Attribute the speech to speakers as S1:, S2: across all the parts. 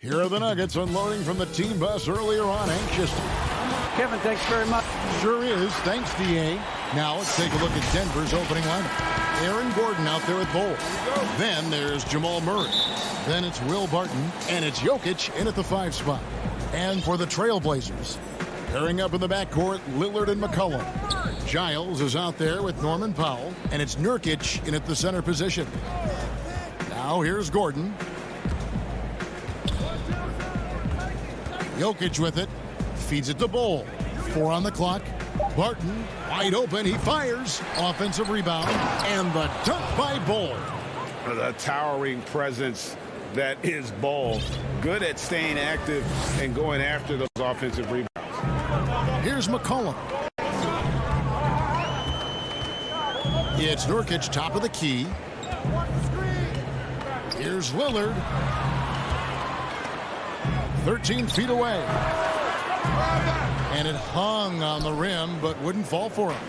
S1: Here are the Nuggets unloading from the team bus earlier on. Anxious.
S2: Kevin, thanks very much.
S1: Sure is. Thanks, D.A. Now let's take a look at Denver's opening lineup. Aaron Gordon out there at Bull. Then there's Jamal Murray. Then it's Will Barton. And it's Jokic in at the 5 spot. And for the Trailblazers, pairing up in the backcourt, Lillard and McCollum. Giles is out there with Norman Powell. And it's Nurkic in at the center position. Now here's Gordon. Jokic with it. Feeds it to Bull. 4 on the clock. Barton wide open. He fires. Offensive rebound. And the dunk by Bull.
S3: The towering presence that is Bull. Good at staying active and going after those offensive rebounds.
S1: Here's McCollum. It's Nurkic, top of the key. Here's Lillard. 13 feet away. And it hung on the rim, but wouldn't fall for him.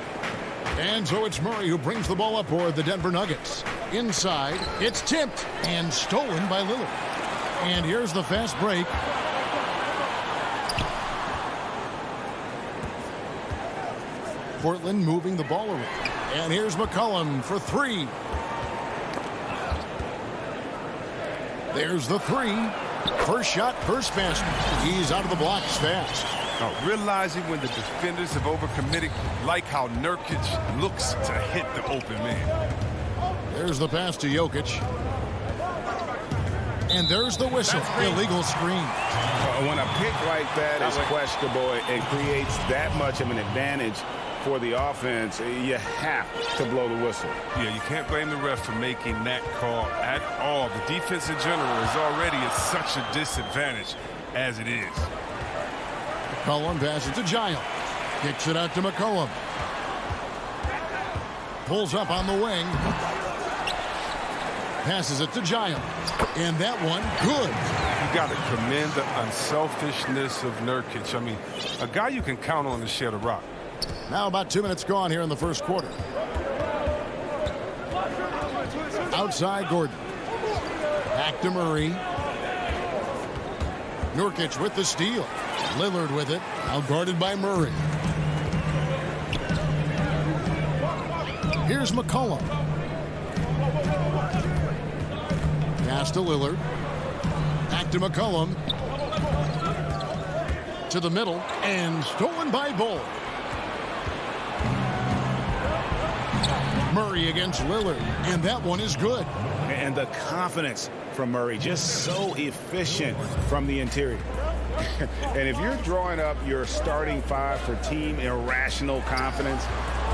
S1: And so it's Murray who brings the ball up for the Denver Nuggets. Inside, it's tipped and stolen by Lillard. And here's the fast break. Portland moving the ball around. And here's McCollum for 3. There's the 3. First shot, first basket. He's out of the blocks fast.
S4: Realizing when the defenders have overcommitted, like how Nurkic looks to hit the open man.
S1: There's the pass to Jokic. And there's the whistle. Illegal screen.
S3: When a pick like that is questionable, it creates that much of an advantage for the offense. You have to blow the whistle.
S4: Yeah, you can't blame the ref for making that call at all. The defense in general is already at such a disadvantage as it is.
S1: McCollum passes to Giles. Kicks it out to McCollum. Pulls up on the wing. Passes it to Giles. And that one, good.
S4: You got to commend the unselfishness of Nurkic. I mean, a guy you can count on to share the rock.
S1: Now about 2 minutes gone here in the first quarter. Outside Gordon. Back to Murray. Nurkic with the steal. Lillard with it. Now guarded by Murray. Here's McCollum. Pass to Lillard. Back to McCollum. To the middle. And stolen by Bull. Murray against Lillard. And that one is good.
S3: And the confidence from Murray, just so efficient from the interior. And if you're drawing up your starting 5 for team irrational confidence,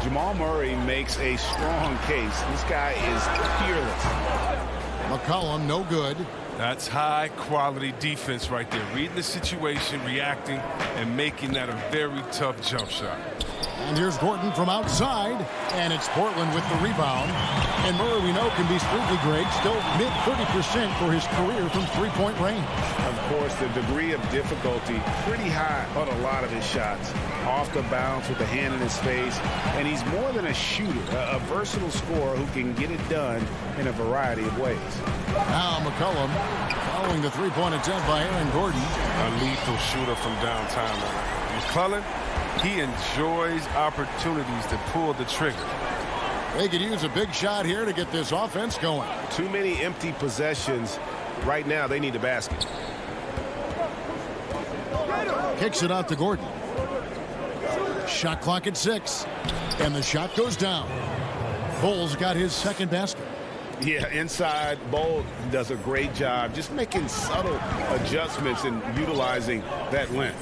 S3: Jamal Murray makes a strong case. This guy is fearless.
S1: McCollum, no good.
S4: That's high-quality defense right there. Reading the situation, reacting, and making that a very tough jump shot.
S1: And here's Gordon from outside. And it's Portland with the rebound. And Murray, we know, can be streaky great. Still mid-30% for his career from three-point range.
S3: Of course, the degree of difficulty pretty high on a lot of his shots. Off the bounce with the hand in his face. And he's more than a shooter, a versatile scorer who can get it done in a variety of ways.
S1: Now McCollum following the three-point attempt by Aaron Gordon.
S4: A lethal shooter from downtown. McClellan, he enjoys opportunities to pull the trigger.
S1: They could use a big shot here to get this offense going.
S3: Too many empty possessions. Right now, they need a basket.
S1: Kicks it out to Gordon. Shot clock at 6. And the shot goes down. Bull's got his second basket.
S3: Yeah, inside, Bull does a great job just making subtle adjustments and utilizing that length.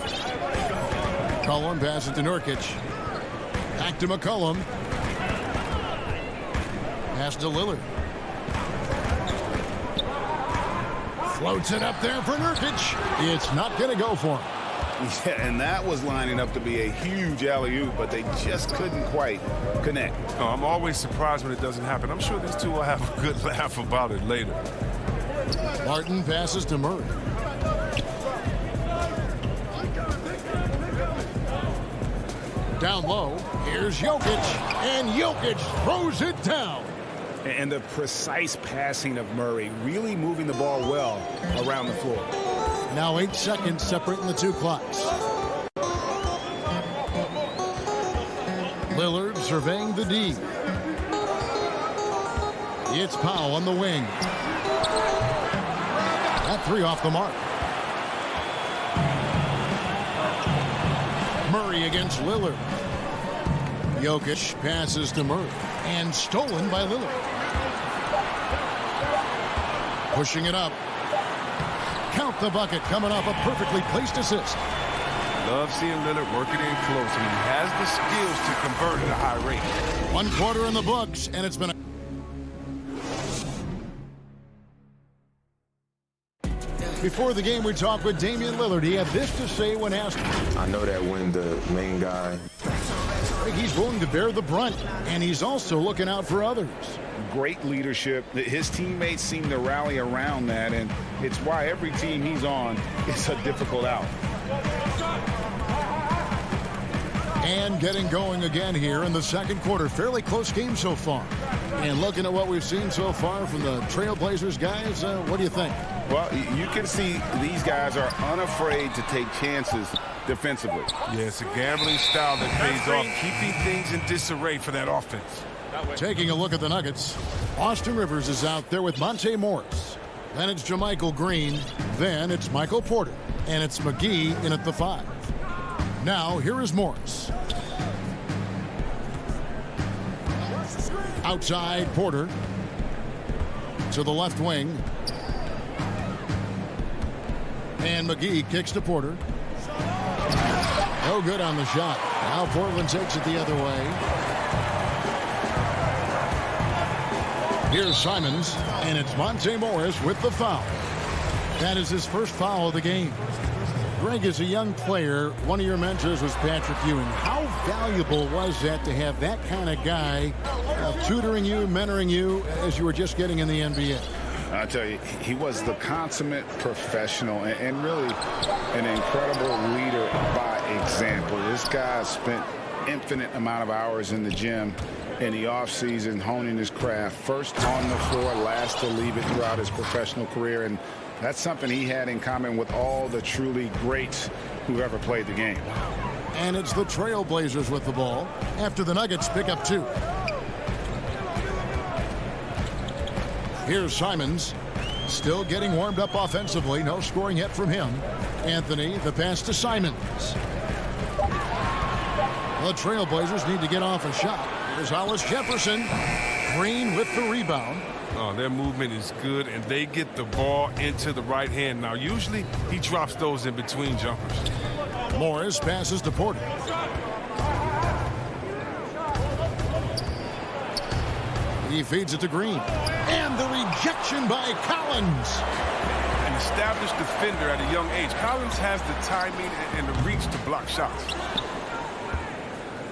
S1: McCollum passes to Nurkic. Back to McCollum. Pass to Lillard. Floats it up there for Nurkic. It's not going to go for him.
S3: Yeah, and that was lining up to be a huge alley-oop, but they just couldn't quite connect.
S4: Oh, I'm always surprised when it doesn't happen. I'm sure these two will have a good laugh about it later.
S1: Barton passes to Murray. Down low, here's Jokic, and Jokic throws it down.
S3: And the precise passing of Murray, really moving the ball well around the floor.
S1: Now 8 seconds separating the two clocks. Lillard surveying the D. It's Powell on the wing. That three off the mark. Murray against Lillard. Jokic passes to Murray. And stolen by Lillard. Pushing it up. Count the bucket coming off a perfectly placed assist.
S4: Love seeing Lillard work it in close. He has the skills to convert at a high rate.
S1: 1 quarter in the books, and it's been a... Before the game, we talked with Damian Lillard. He had this to say when asked.
S5: I know that when the main guy...
S1: He's willing to bear the brunt, and he's also looking out for others.
S3: Great leadership. His teammates seem to rally around that, and it's why every team he's on is a difficult out.
S1: And getting going again here in the second quarter. Fairly close game so far. And looking at what we've seen so far from the Trailblazers guys, what do you think?
S3: Well, you can see these guys are unafraid to take chances defensively.
S4: Yeah, it's a gambling style that pays off, keeping things in disarray for that offense.
S1: Taking a look at the Nuggets, Austin Rivers is out there with Monte Morris. Then it's JaMychal Green. Then it's Michael Porter. And it's McGee in at the 5. Now, here is Morris. Outside, Porter. To the left wing. And McGee kicks to Porter. No good on the shot. Now Portland takes it the other way. Here's Simons, and it's Monte Morris with the foul. That is his first foul of the game. Greg, as a young player, one of your mentors was Patrick Ewing. How valuable was that to have that kind of guy tutoring you, mentoring you as you were just getting in the NBA?
S3: I tell you, he was the consummate professional and really an incredible leader by example. This guy spent infinite amount of hours in the gym in the offseason honing his craft. First on the floor, last to leave it throughout his professional career. And that's something he had in common with all the truly greats who ever played the game.
S1: And it's the Trailblazers with the ball after the Nuggets pick up 2. Here's Simons, still getting warmed up offensively. No scoring yet from him. Anthony, the pass to Simons. The Trailblazers need to get off a shot. Here's Hollis Jefferson. Green with the rebound.
S4: Oh, their movement is good, and they get the ball into the right hand. Now, usually he drops those in between jumpers.
S1: Morris passes to Porter. He feeds it to Green. And the rejection by Collins.
S4: An established defender at a young age. Collins has the timing and the reach to block shots.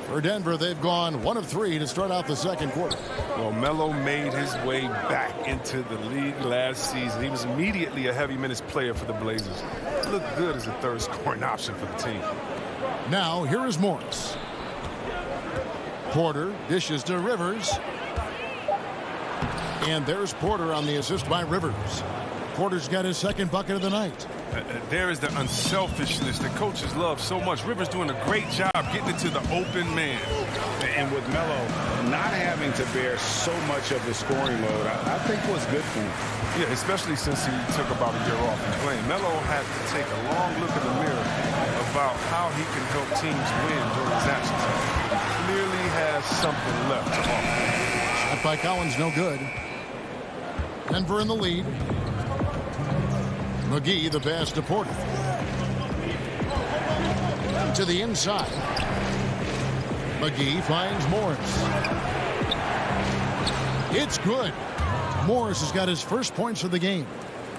S1: For Denver, they've gone 1 of 3 to start out the second quarter.
S4: Well, Melo made his way back into the league last season. He was immediately a heavy minutes player for the Blazers. He looked good as a third scoring option for the team.
S1: Now, here is Morris. Porter dishes to Rivers. And there's Porter on the assist by Rivers. Porter's got his second bucket of the night.
S4: There is the unselfishness that coaches love so much. Rivers doing a great job getting it to the open man.
S3: And with Melo not having to bear so much of the scoring load, I think was good for him.
S4: Yeah, especially since he took about a year off from playing. Melo had to take a long look in the mirror about how he can help teams win during his absence. He clearly has something left to offer.
S1: Shot by Collins, no good. Denver in the lead. McGee, the pass to Porter. To the inside. McGee finds Morris. It's good. Morris has got his first points of the game.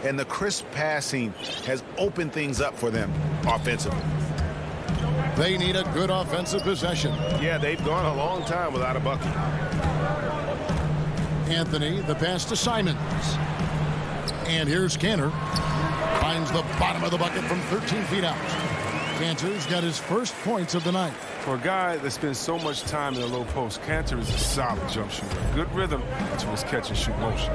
S3: And the crisp passing has opened things up for them offensively.
S1: They need a good offensive possession.
S3: Yeah, they've gone a long time without a bucket.
S1: Anthony, the pass to Simons. And here's Cantor. Finds the bottom of the bucket from 13 feet out. Cantor's got his first points of the night.
S4: For a guy that spends so much time in the low post, Cantor is a solid jump shooter. Good rhythm to his catch and shoot motion.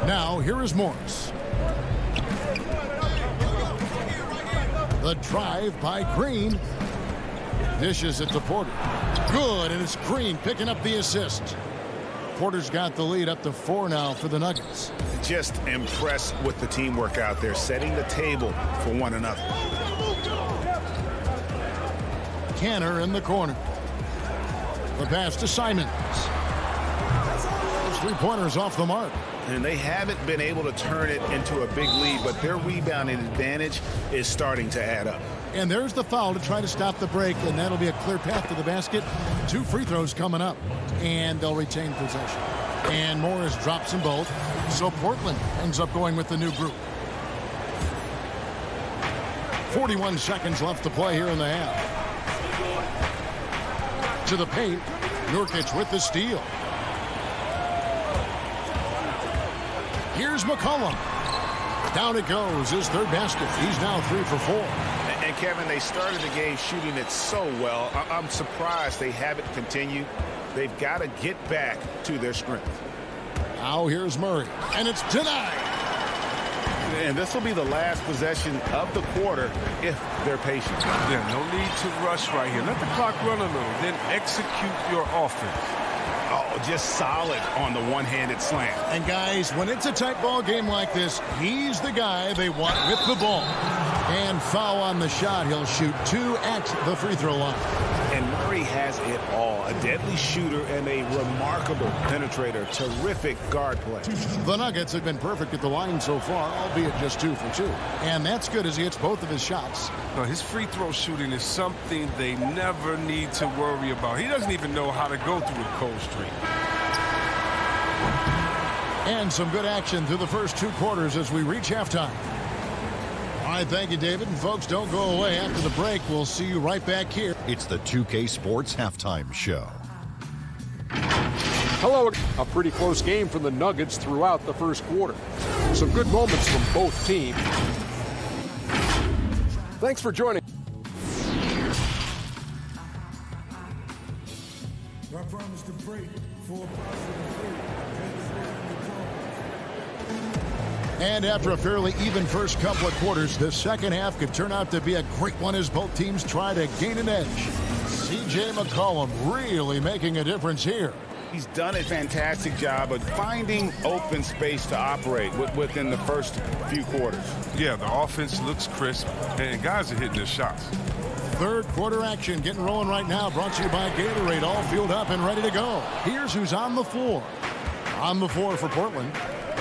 S1: Now, here is Morris. The drive by Green. Dishes it to Porter. Good, and it's Green picking up the assist. Porter's got the lead up to 4 now for the Nuggets.
S3: Just impressed with the teamwork out there, setting the table for one another.
S1: Canner in the corner. The pass to Simons. Those three-pointers off the mark.
S3: And they haven't been able to turn it into a big lead, but their rebounding advantage is starting to add up.
S1: And there's the foul to try to stop the break, and that'll be a clear path to the basket. 2 free throws coming up, and they'll retain possession. And Morris drops them both, so Portland ends up going with the new group. 41 seconds left to play here in the half. To the paint, Nurkic with the steal. Here's McCollum. Down it goes, his third basket. He's now 3 for 4.
S3: And Kevin, they started the game shooting it so well. I'm surprised they haven't continued. They've got to get back to their strength.
S1: Now here's Murray, and it's denied.
S3: And this will be the last possession of the quarter if they're patient.
S4: Yeah, no need to rush right here. Let the clock run a little, then execute your offense.
S3: Oh, just solid on the one-handed slam.
S1: And guys, when it's a tight ball game like this, he's the guy they want with the ball. And foul on the shot. He'll shoot 2 at the free throw line.
S3: And Murray has it all. A deadly shooter and a remarkable penetrator. Terrific guard play.
S1: The Nuggets have been perfect at the line so far, albeit just 2 for 2. And that's good as he hits both of his shots.
S4: No, his free throw shooting is something they never need to worry about. He doesn't even know how to go through a cold streak.
S1: And some good action through the first 2 quarters as we reach halftime. All right, thank you, David. And folks, don't go away. After the break, we'll see you right back here.
S6: It's the 2K Sports Halftime Show.
S7: Hello. A pretty close game for the Nuggets throughout the first quarter. Some good moments from both teams. Thanks for joining.
S8: I promise to pray for a positive faith.
S1: And after a fairly even first couple of quarters, the second half could turn out to be a great one as both teams try to gain an edge. C.J. McCollum really making a difference here.
S3: He's done a fantastic job of finding open space to operate within the first few quarters.
S4: Yeah, the offense looks crisp, and guys are hitting their shots.
S1: Third quarter action getting rolling right now, brought to you by Gatorade, all fueled up and ready to go. Here's who's on the floor. On the floor for Portland,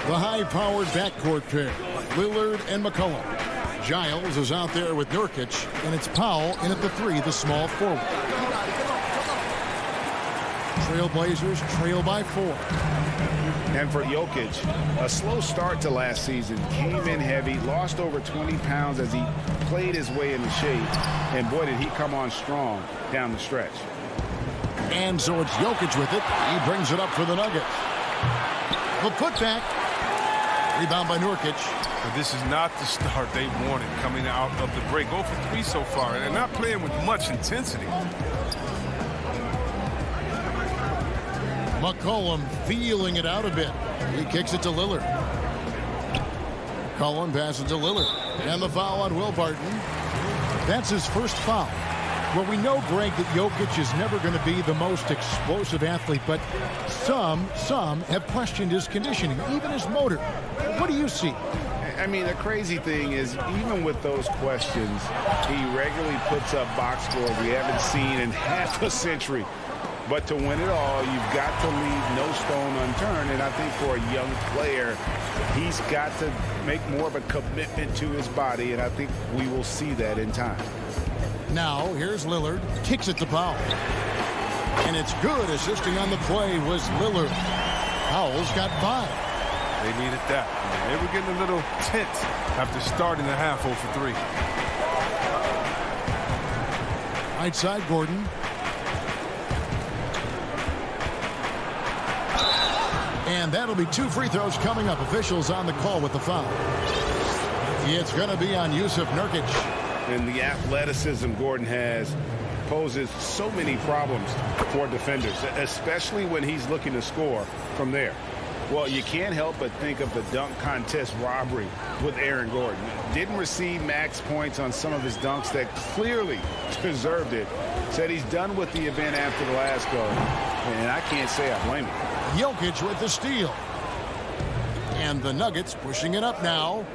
S1: the high-powered backcourt pair, Lillard and McCollum. Giles is out there with Nurkic, and it's Powell in at the 3, the small forward. Trailblazers trail by 4.
S3: And for Jokic, a slow start to last season, came in heavy, lost over 20 pounds as he played his way into shape, and boy, did he come on strong down the stretch.
S1: And so it's Jokic with it. He brings it up for the Nuggets. The putback. Rebound by Nurkic.
S4: But this is not the start they wanted coming out of the break. 0 for 3 so far, and they're not playing with much intensity.
S1: McCollum feeling it out a bit. He kicks it to Lillard. McCollum passes to Lillard. And the foul on Will Barton. That's his first foul. Well, we know, Greg, that Jokic is never going to be the most explosive athlete, but some have questioned his conditioning, even his motor. What do you see?
S3: I mean, the crazy thing is, even with those questions, he regularly puts up box scores we haven't seen in half a century. But to win it all, you've got to leave no stone unturned. And I think for a young player, he's got to make more of a commitment to his body. And I think we will see that in time.
S1: Now, here's Lillard. Kicks it to Powell. And it's good. Assisting on the play was Lillard. Powell's got 5.
S4: They needed that. They were getting a little tense after starting the half 0 for 3.
S1: Right side, Gordon. And that'll be 2 free throws coming up. Officials on the call with the foul. It's going to be on Yusuf Nurkic.
S3: And the athleticism Gordon has poses so many problems for defenders, especially when he's looking to score from there. Well, you can't help but think of the dunk contest robbery with Aaron Gordon. Didn't receive max points on some of his dunks that clearly deserved it. Said he's done with the event after the last go, and I can't say I blame him.
S1: Jokic with the steal. And the Nuggets pushing it up now.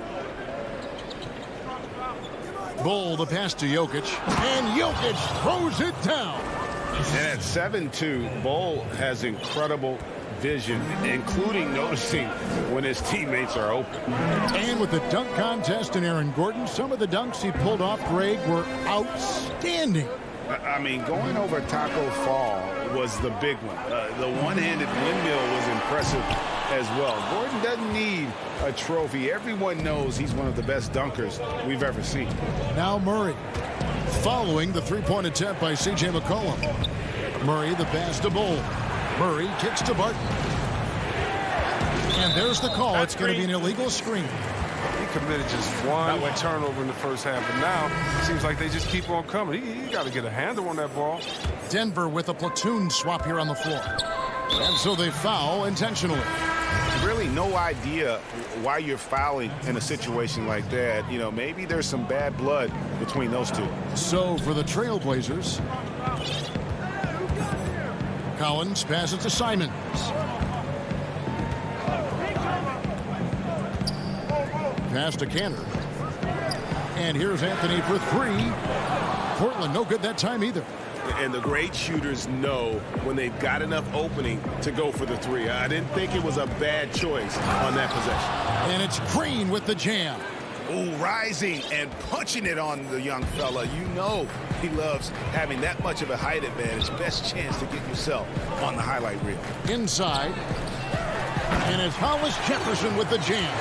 S1: Bull the pass to Jokic. And Jokic throws it down.
S3: And at 7-2, Bull has incredible vision, including noticing when his teammates are open.
S1: And with the dunk contest and Aaron Gordon, some of the dunks he pulled off, Greg, were outstanding.
S3: I mean, going over Taco Fall was the big one. The one-handed windmill was impressive as well. Gordon doesn't need a trophy. Everyone knows he's one of the best dunkers we've ever seen.
S1: Now Murray, following the three-point attempt by C.J. McCollum. Murray the pass to Bull. Murray kicks to Barton. And there's the call. It's going to be an illegal screen.
S4: He committed just one turnover in the first half, but now it seems like they just keep on coming. He got to get a handle on that ball.
S1: Denver with a platoon swap here on the floor. And so they foul intentionally.
S3: Really no idea why you're fouling in a situation like that. You know, maybe there's some bad blood between those two.
S1: So for the Trailblazers, Collins passes to Simons. Pass to Cantor. And here's Anthony for three. Portland no good that time either.
S9: And the great shooters know when they've got enough opening to go for the three. I didn't think it was a bad choice on that possession.
S1: And it's Green with the jam.
S3: Ooh, rising and punching it on the young fella. You know he loves having that much of a height advantage. Best chance to get yourself on the highlight reel.
S1: Inside. And it's Hollis Jefferson with the jam.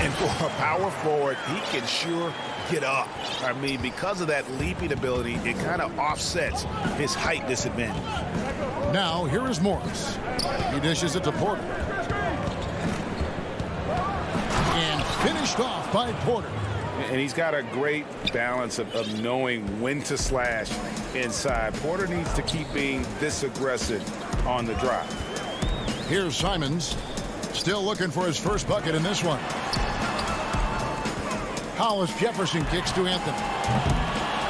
S3: And for a power forward, he can sure get up. I mean, because of that leaping ability, it kind of offsets his height disadvantage.
S1: Now, here is Morris. He dishes it to Porter. And finished off by Porter.
S3: And he's got a great balance of knowing when to slash inside. Porter needs to keep being this aggressive on the drive.
S1: Here's Simons. Still looking for his first bucket in this one. Hollis Jefferson kicks to Anthony.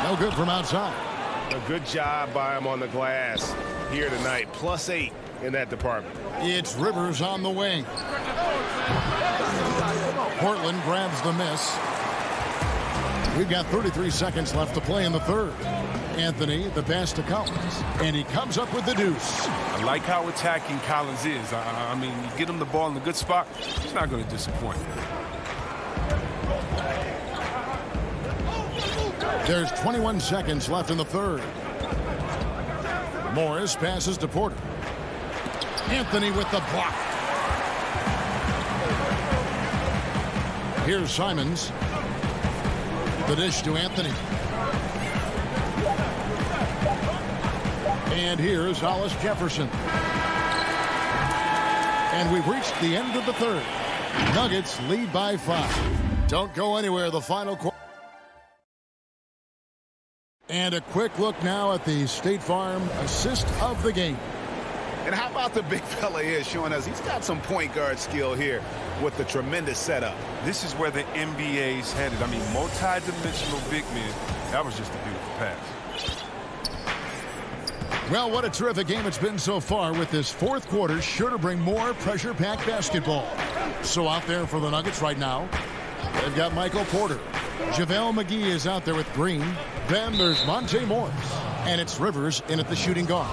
S1: No good from outside.
S9: A good job by him on the glass here tonight. +8 in that department.
S1: It's Rivers on the wing. Portland grabs the miss. We've got 33 seconds left to play in the third. Anthony, the pass to Collins. And he comes up with the deuce.
S4: I like how attacking Collins is. I mean, you get him the ball in a good spot, he's not going to disappoint.
S1: There's 21 seconds left in the third. Morris passes to Porter. Anthony with the block. Here's Simons. The dish to Anthony. And here's Hollis Jefferson. And we've reached the end of the third. Nuggets lead by 5. Don't go anywhere. The final quarter. And a quick look now at the State Farm assist of the game.
S3: And how about the big fella here showing us he's got some point guard skill here with the tremendous setup.
S4: This is where the NBA's headed. I mean, multi-dimensional big men. That was just a beautiful pass.
S1: Well, what a terrific game it's been so far, with this fourth quarter sure to bring more pressure-packed basketball. So out there for the Nuggets right now, they've got Michael Porter. JaVale McGee is out there with Green. Then there's Monte Morris. And it's Rivers in at the shooting guard.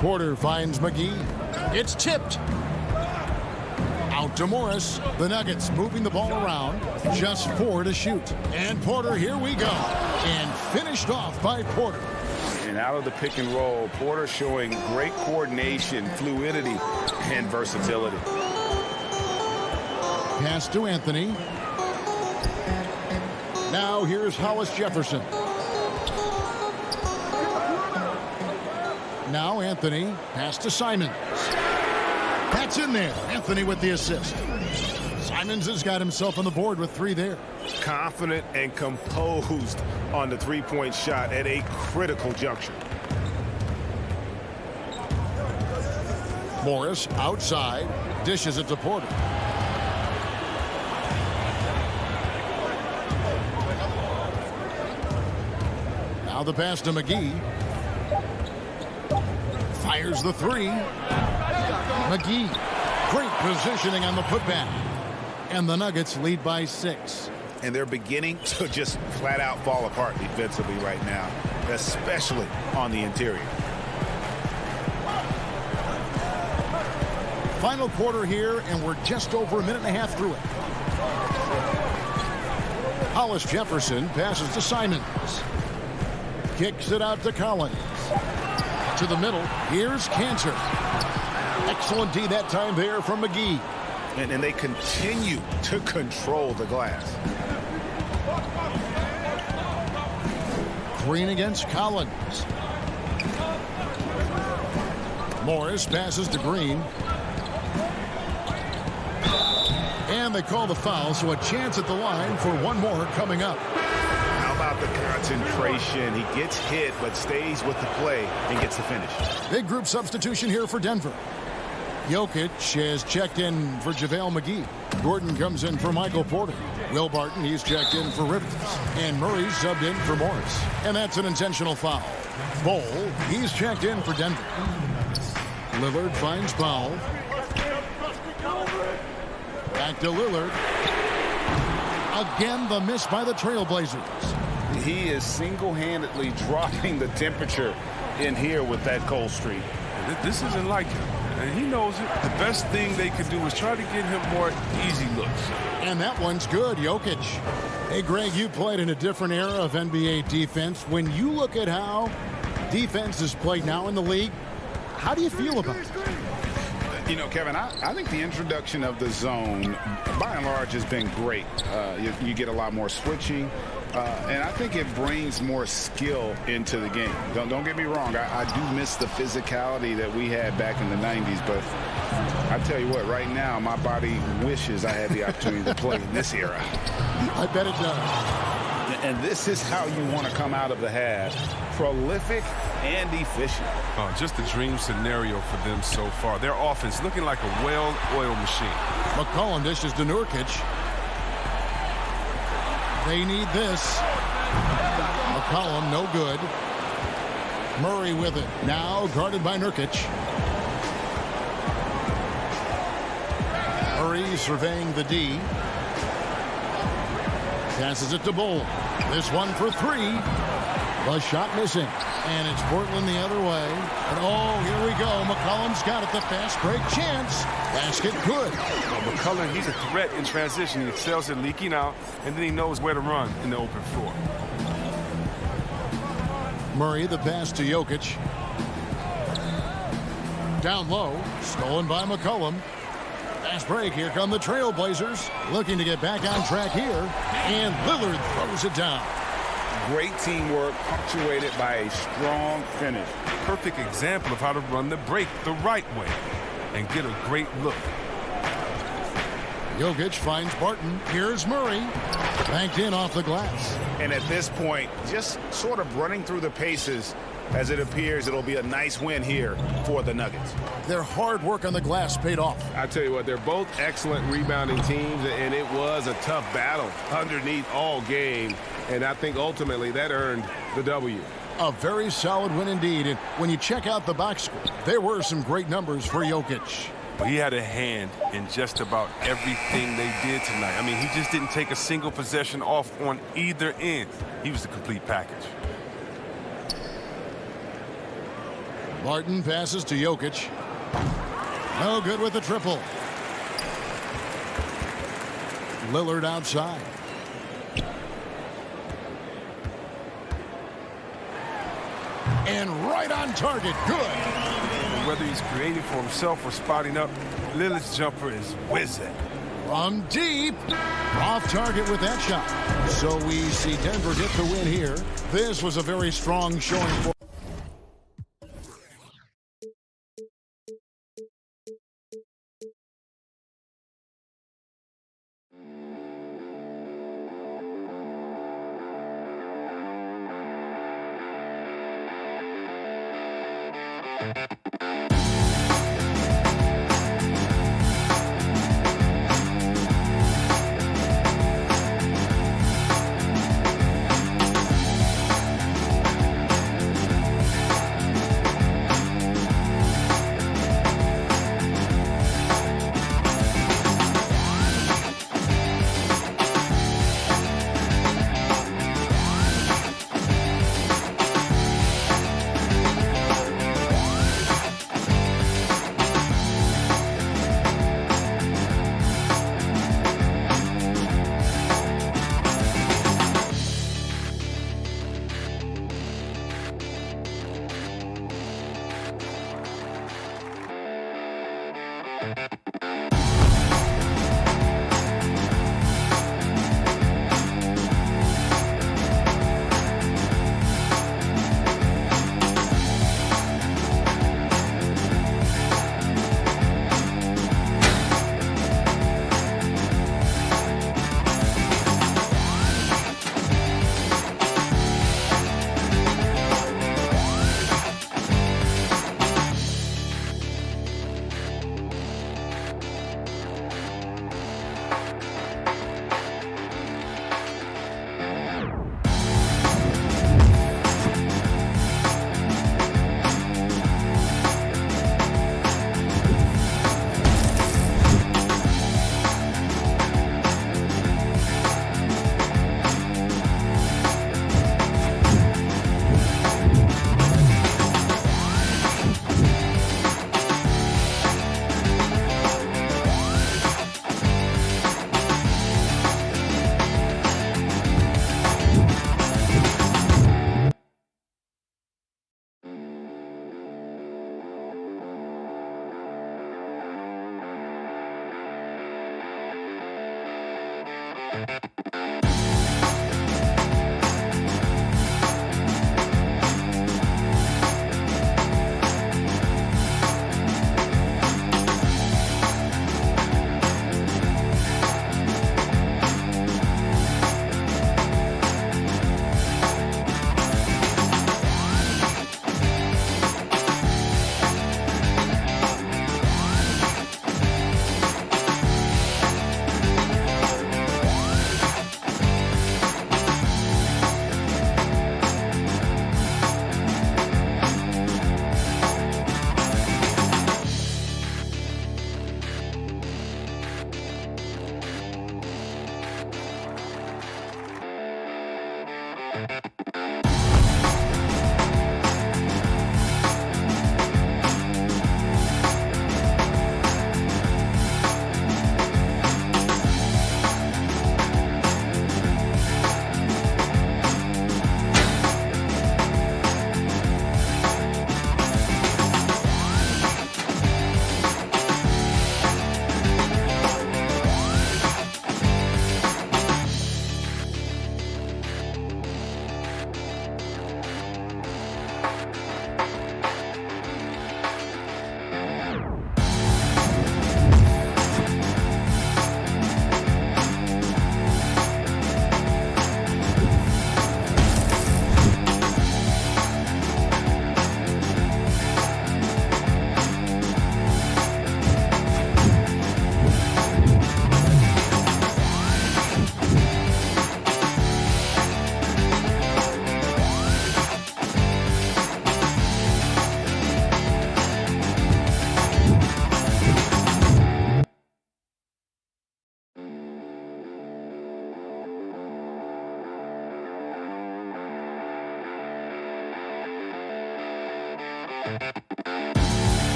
S1: Porter finds McGee. It's tipped. Out to Morris. The Nuggets moving the ball around. Just 4 to shoot. And Porter, here we go. And finished off by Porter.
S3: And out of the pick and roll, Porter showing great coordination, fluidity, and versatility.
S1: Pass to Anthony. Now here's Hollis Jefferson. Now Anthony. Pass to Simons. That's in there. Anthony with the assist. Simons Simons has got himself on the board with 3 there.
S3: Confident and composed on the three-point shot at a critical juncture.
S1: Morris outside, dishes it to Porter. Now the pass to McGee. Fires the 3. McGee. Great positioning on the putback. And the Nuggets lead by 6.
S3: And they're beginning to just flat out fall apart defensively right now, especially on the interior.
S1: Final quarter here, and we're just over a minute and a half through it. Hollis Jefferson passes to Simons. Kicks it out to Collins. To the middle. Here's Cantor. Excellent D that time there from McGee.
S3: And they continue to control the glass.
S1: Green against Collins. Morris passes to Green. And they call the foul, so a chance at the line for one more coming up.
S3: How about the concentration? He gets hit, but stays with the play and gets the finish.
S1: Big group substitution here for Denver. Jokic has checked in for JaVale McGee. Gordon comes in for Michael Porter. Will Barton, he's checked in for Rivers. And Murray subbed in for Morris. And that's an intentional foul. Bol, he's checked in for Denver. Lillard finds Powell. Back to Lillard. Again, the miss by the Trailblazers.
S3: He is single-handedly dropping the temperature in here with that cold streak.
S4: This isn't like him, and he knows it. The best thing they could do is try to get him more easy looks.
S1: And that one's good, Jokic. Hey, Greg, you played in a different era of NBA defense. When you look at how defense is played now in the league, how do you feel about it?
S3: You know, Kevin, I think the introduction of the zone, by and large, has been great. You get a lot more switching, and I think it brings more skill into the game. Don't get me wrong. I do miss the physicality that we had back in the 90s, but I tell you what, right now, my body wishes I had the opportunity to play in this era.
S1: I bet it does.
S3: And this is how you want to come out of the half. Prolific and efficient.
S4: Just a dream scenario for them so far. Their offense looking like a well-oiled machine.
S1: McCollum dishes to Nurkic. They need this. McCollum, no good. Murray with it. Now guarded by Nurkic. Murray surveying the D. Passes it to Bol. This one for 3. The shot missing. And it's Portland the other way. And oh, here we go. McCollum's got it. The fast break chance. Basket good.
S4: McCollum, he's a threat in transition. He excels at leaking out, and then he knows where to run in the open floor.
S1: Murray, the pass to Jokic. Down low. Stolen by McCollum. Fast break. Here come the Trailblazers. Looking to get back on track here. And Lillard throws it down.
S3: Great teamwork punctuated by a strong finish.
S4: Perfect example of how to run the break the right way and get a great look.
S1: Jokic finds Barton. Here's Murray. Banked in off the glass.
S3: And at this point, just sort of running through the paces as it appears it'll be a nice win here for the Nuggets.
S1: Their hard work on the glass paid off.
S9: I tell you what, they're both excellent rebounding teams, and it was a tough battle underneath all game. And I think ultimately that earned the W.
S1: A very solid win indeed. And when you check out the box score, there were some great numbers for Jokic.
S4: He had a hand in just about everything they did tonight. I mean, he just didn't take a single possession off on either end. He was the complete package.
S1: Barton passes to Jokic. No good with the triple. Lillard outside. And right on target. Good.
S4: Whether he's creating for himself or spotting up, Lillard's jumper is whizzing.
S1: From deep. Off target with that shot. So we see Denver get the win here. This was a very strong showing for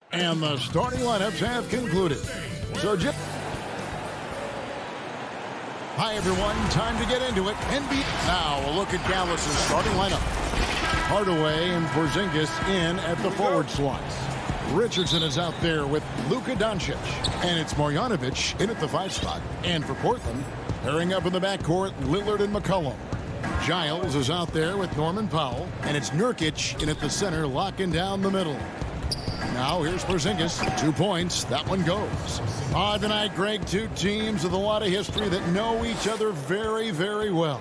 S1: And the starting lineups have concluded. So, hi, everyone. Time to get into it. Now, a look at Dallas' starting lineup. Hardaway and Porzingis in at the forward slots. Richardson is out there with Luka Doncic. And it's Marjanovic in at the 5 spot. And for Portland, pairing up in the backcourt, Lillard and McCollum. Giles is out there with Norman Powell. And it's Nurkic in at the center, locking down the middle. Now here's Porzingis. 2 points. That one goes. Tonight, Greg, two teams with a lot of history that know each other very, very well.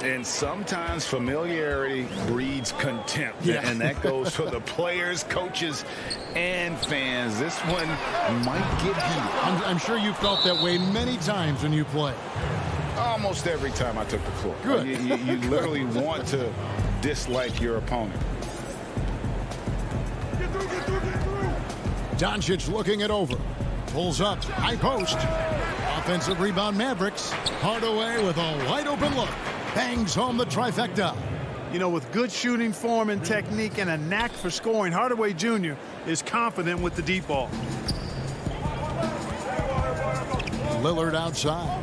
S3: And sometimes familiarity breeds contempt.
S1: Yeah.
S3: And that goes for the players, coaches, and fans. This one might get heated.
S1: I'm sure you felt that way many times when you play.
S3: Almost every time I took the floor.
S1: Good.
S3: You literally want to dislike your opponent.
S1: Doncic looking it over. Pulls up. High post. Offensive rebound Mavericks. Hardaway with a wide open look. Bangs home the trifecta.
S2: You know, with good shooting form and technique and a knack for scoring, Hardaway Jr. is confident with the deep ball.
S1: Lillard outside.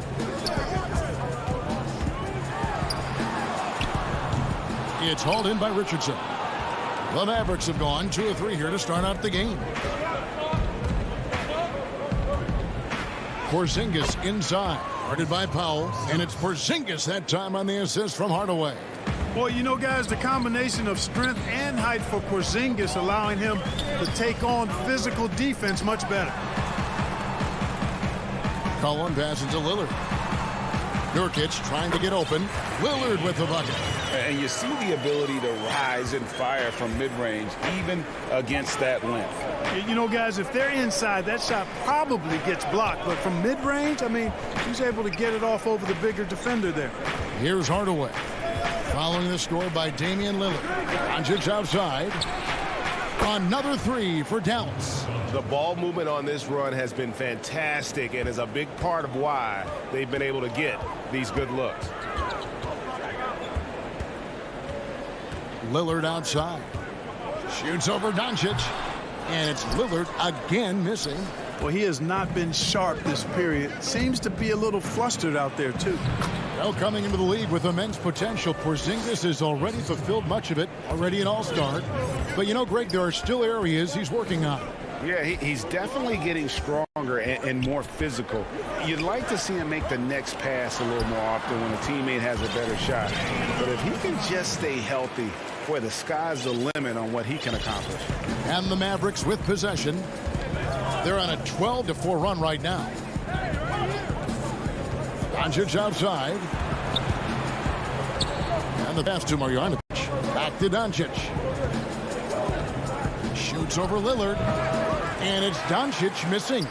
S1: It's hauled in by Richardson. The Mavericks have gone 2 of 3 here to start out the game. Porzingis inside, guarded by Powell, and it's Porzingis that time on the assist from Hardaway.
S2: Well, you know, guys, the combination of strength and height for Porzingis allowing him to take on physical defense much better.
S1: Cullen passes to Lillard. Nurkic trying to get open. Lillard with the bucket.
S3: And you see the ability to rise and fire from mid-range, even against that length.
S2: You know, guys, if they're inside, that shot probably gets blocked. But from mid-range, I mean, he's able to get it off over the bigger defender there.
S1: Here's Hardaway. Following the score by Damian Lillard. Doncic outside. Another three for Dallas.
S9: The ball movement on this run has been fantastic and is a big part of why they've been able to get these good looks.
S1: Lillard outside. Shoots over Doncic. And it's Lillard again missing.
S2: Well, he has not been sharp this period. Seems to be a little flustered out there, too.
S1: Well, coming into the league with immense potential, Porzingis has already fulfilled much of it, already an all-star. But, you know, Greg, there are still areas he's working on.
S3: Yeah, he's definitely getting stronger and more physical. You'd like to see him make the next pass a little more often when a teammate has a better shot. But if he can just stay healthy, boy, the sky's the limit on what he can accomplish.
S1: And the Mavericks with possession. They're on a 12-4 run right now. Doncic outside. And the pass to Marjanovic. Back to Doncic. Shoots over Lillard. And it's Doncic missing.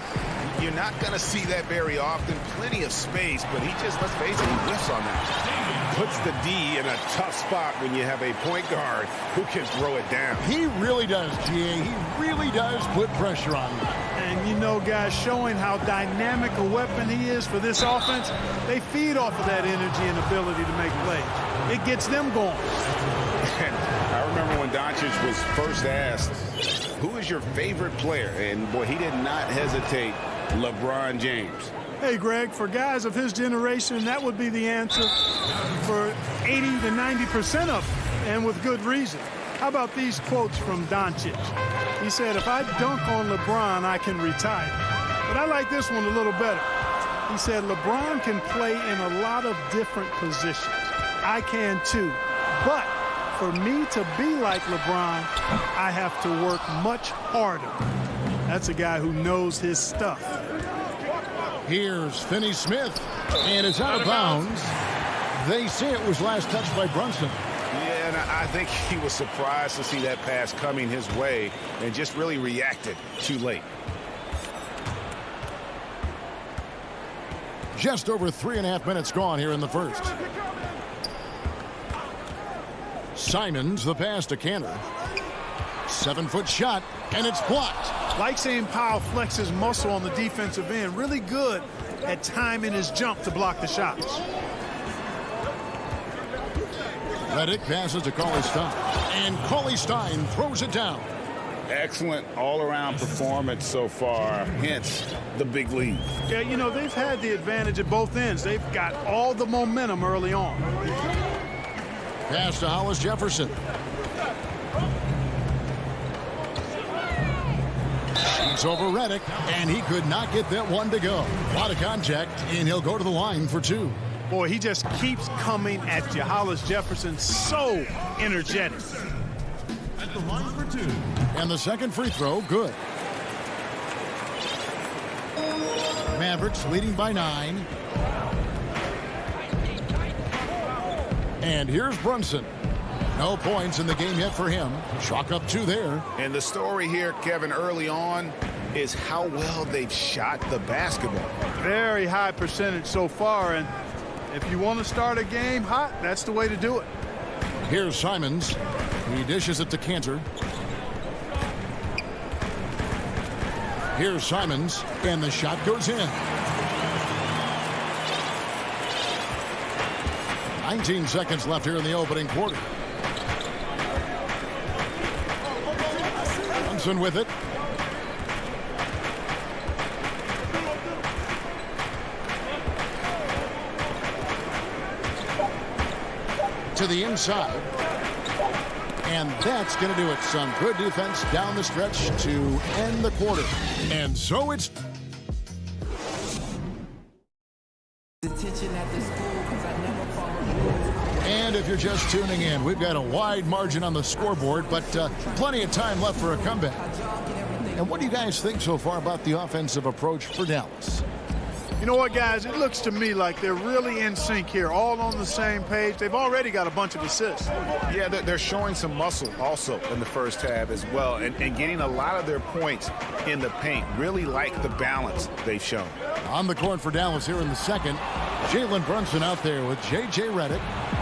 S3: You're not going to see that very often. Plenty of space, but he just, let's face it, he whiffs on that.
S9: Puts the D in a tough spot when you have a point guard who can throw it down.
S1: He really does, GA. He really does put pressure on you.
S2: And, you know, guys, showing how dynamic a weapon he is for this offense, they feed off of that energy and ability to make plays. It gets them going.
S3: I remember when Doncic was first asked, who is your favorite player? And, boy, he did not hesitate. LeBron James.
S2: Hey, Greg, for guys of his generation, that would be the answer for 80 to 90% of them, and with good reason. How about these quotes from Doncic? He said, if I dunk on LeBron, I can retire. But I like this one a little better. He said, LeBron can play in a lot of different positions. I can too. But for me to be like LeBron, I have to work much harder. That's a guy who knows his stuff.
S1: Here's Finney-Smith, and it's out of bounds. They say it was last touched by Brunson.
S3: Yeah, and I think he was surprised to see that pass coming his way and just really reacted too late.
S1: Just over 3.5 minutes gone here in the first. Simons, the pass to Cantor. 7-foot shot, and it's blocked.
S2: Like seeing Powell flex his muscle on the defensive end. Really good at timing his jump to block the shots.
S1: Redick passes to Cauley-Stein, and Cauley-Stein throws it down.
S3: Excellent all-around performance so far, hence the big lead.
S2: Yeah, you know, they've had the advantage at both ends. They've got all the momentum early on.
S1: Pass to Hollis Jefferson. Shoots over Redick, and he could not get that one to go. A lot of contact, and he'll go to the line for two.
S2: Boy, he just keeps coming at you. Hollis Jefferson, so energetic.
S8: At the line for two.
S1: And the second free throw, good. Mavericks leading by 9. And here's Brunson. No points in the game yet for him. Chalk up 2 there.
S3: And the story here, Kevin, early on is how well they've shot the basketball.
S2: Very high percentage so far, and if you want to start a game hot, that's the way to do it.
S1: Here's Simons. He dishes it to Cantor. Here's Simons, and the shot goes in. 19 seconds left here in the opening quarter. Brunson with it. To the inside. And that's going to do it. Some good defense down the stretch to end the quarter. And so it's... And if you're just tuning in, we've got a wide margin on the scoreboard, but plenty of time left for a comeback. And what do you guys think so far about the offensive approach for Dallas?
S2: You know what, guys? It looks to me like they're really in sync here, all on the same page. They've already got a bunch of assists.
S3: Yeah, they're showing some muscle also in the first half as well, and getting a lot of their points in the paint. Really like the balance they've shown.
S1: On the court for Dallas here in the second, Jalen Brunson out there with J.J. Redick.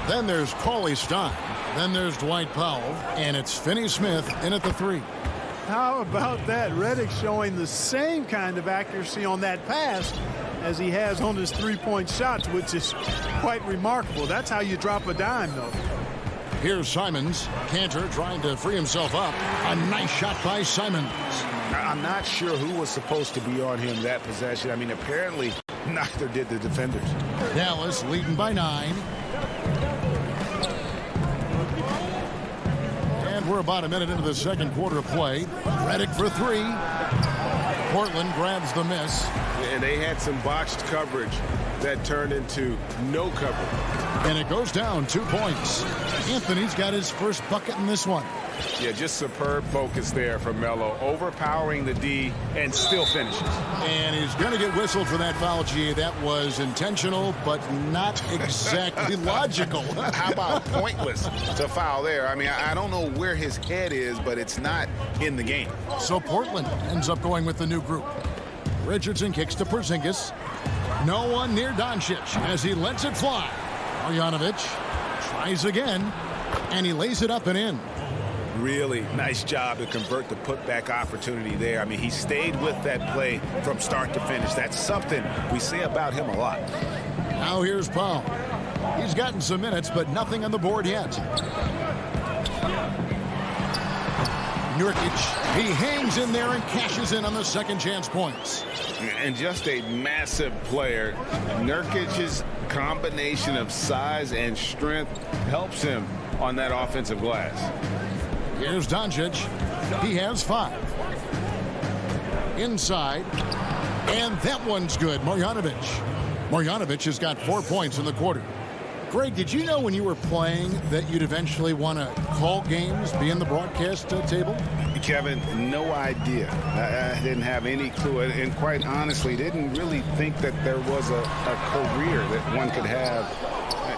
S1: Then there's Cauley Stein. Then there's Dwight Powell. And it's Finney-Smith in at the 3.
S2: How about that? Redick showing the same kind of accuracy on that pass as he has on his three-point shots, which is quite remarkable. That's how you drop a dime, though.
S1: Here's Simons. Cantor trying to free himself up. A nice shot by Simons.
S3: I'm not sure who was supposed to be on him that possession. I mean, apparently neither did the defenders.
S1: Dallas leading by 9. And we're about a minute into the second quarter of play. Redick for 3. Portland grabs the miss.
S9: And they had some botched coverage that turned into no coverage.
S1: And it goes down 2 points. Anthony's got his first bucket in this one.
S3: Yeah, just superb focus there from Melo, overpowering the D and still finishes.
S1: And he's going to get whistled for that foul, G. That was intentional, but not exactly logical.
S3: How about pointless to foul there? I mean, I don't know where his head is, but it's not in the game.
S1: So Portland ends up going with the new group. Richardson kicks to Porzingis. No one near Doncic as he lets it fly. Marjanovic tries again, and he lays it up and in.
S3: Really nice job to convert the putback opportunity there. I mean, he stayed with that play from start to finish. That's something we say about him a lot.
S1: Now here's Powell. He's gotten some minutes, but nothing on the board yet. Nurkic, he hangs in there and cashes in on the second chance points.
S3: And just a massive player. Nurkic's combination of size and strength helps him on that offensive glass.
S1: Here's Doncic. He has 5. Inside. And that one's good. Marjanovic. Marjanovic has got 4 points in the quarter. Greg, did you know when you were playing that you'd eventually want to call games, be in the broadcast table?
S3: Kevin, no idea. I didn't have any clue. And quite honestly, didn't really think that there was a career that one could have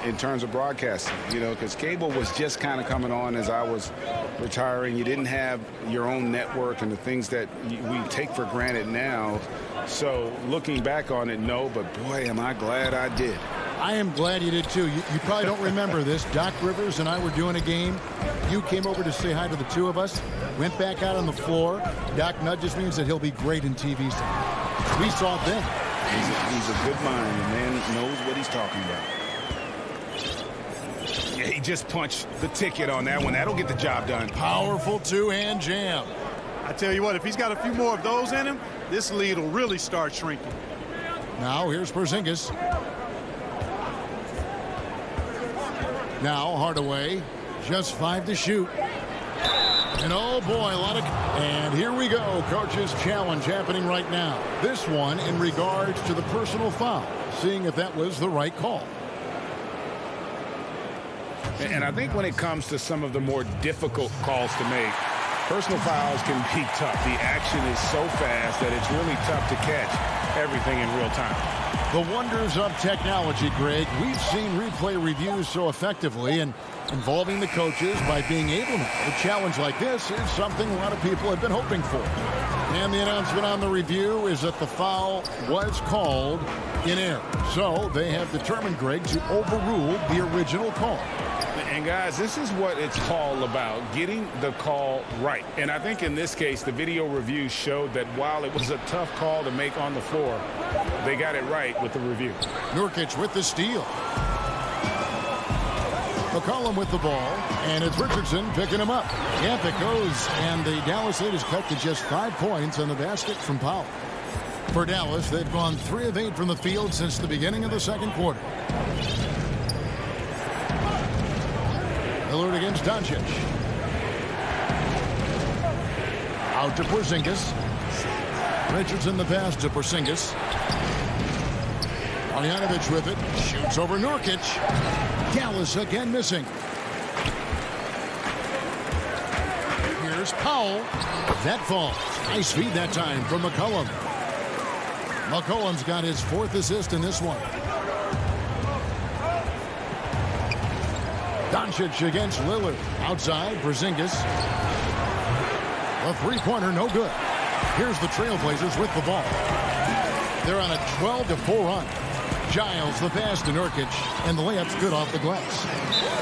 S3: in terms of broadcasting, you know, because cable was just kind of coming on as I was retiring. You didn't have your own network and the things that we take for granted now. So looking back on it, no, but boy, am I glad I did.
S1: I am glad you did too. You probably don't remember this. Doc Rivers and I were doing a game. You came over to say hi to the two of us, went back out on the floor. Doc nudges me and said he'll be great in TV. We saw it then.
S3: He's a good mind. The man knows what he's talking about. Yeah, he just punched the ticket on that one. That'll get the job done.
S1: Powerful two-hand jam.
S2: I tell you what, if he's got a few more of those in him, this lead will really start shrinking.
S1: Now here's Porzingis. Now Hardaway, just 5 to shoot. And oh boy, a lot of... And here we go, coach's challenge happening right now. This one in regards to the personal foul, seeing if that was the right call.
S3: And I think when it comes to some of the more difficult calls to make, personal fouls can be tough. The action is so fast that it's really tough to catch everything in real time.
S1: The wonders of technology, Greg. We've seen replay reviews so effectively, and involving the coaches by being able to. A challenge like this is something a lot of people have been hoping for. And the announcement on the review is that the foul was called in error. So they have determined, Greg, to overrule the original call.
S3: And guys, this is what it's all about, getting the call right. And I think in this case, the video review showed that while it was a tough call to make on the floor, they got it right with the review.
S1: Nurkic with the steal. McCollum with the ball, and it's Richardson picking him up. Yep, it goes, and the Dallas lead is cut to just 5 points on the basket from Powell. For Dallas, they've gone 3 of 8 from the field since the beginning of the second quarter. Lillard against Doncic. Out to Porzingis. Richardson the pass to Porzingis. Marjanovic with it. Shoots over Nurkic. Dallas again missing. Here's Powell. That falls. Nice feed that time from McCollum. McCollum's got his 4th assist in this one. Doncic against Lillard. Outside, Porzingis. A three-pointer, no good. Here's the Trailblazers with the ball. They're on a 12-4 run. Giles the pass to Nurkic, and the layup's good off the glass.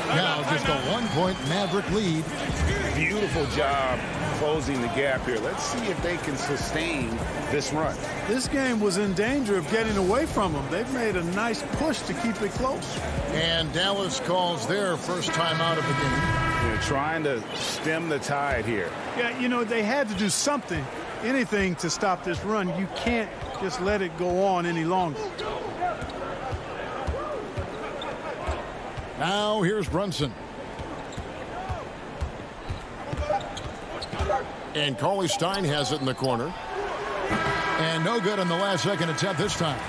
S1: Now just a 1-point Maverick lead.
S3: Beautiful job closing the gap here. Let's see if they can sustain this run.
S2: This game was in danger of getting away from them. They've made a nice push to keep it close.
S1: And Dallas calls their first time out of the game.
S3: They're trying to stem the tide here.
S2: Yeah, you know, they had to do something, anything to stop this run. You can't just let it go on any longer.
S1: Now here's Brunson. And Cauley-Stein has it in the corner. And no good on the last second attempt this time.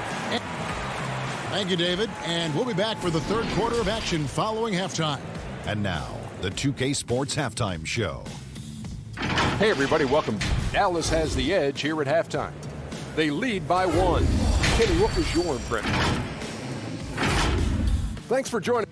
S1: Thank you, David. And we'll be back for the third quarter of action following halftime.
S6: And now, the 2K Sports Halftime Show.
S7: Hey, everybody, welcome. Dallas has the edge here at halftime. They lead by 1. Kenny, what was your impression? Thanks for joining.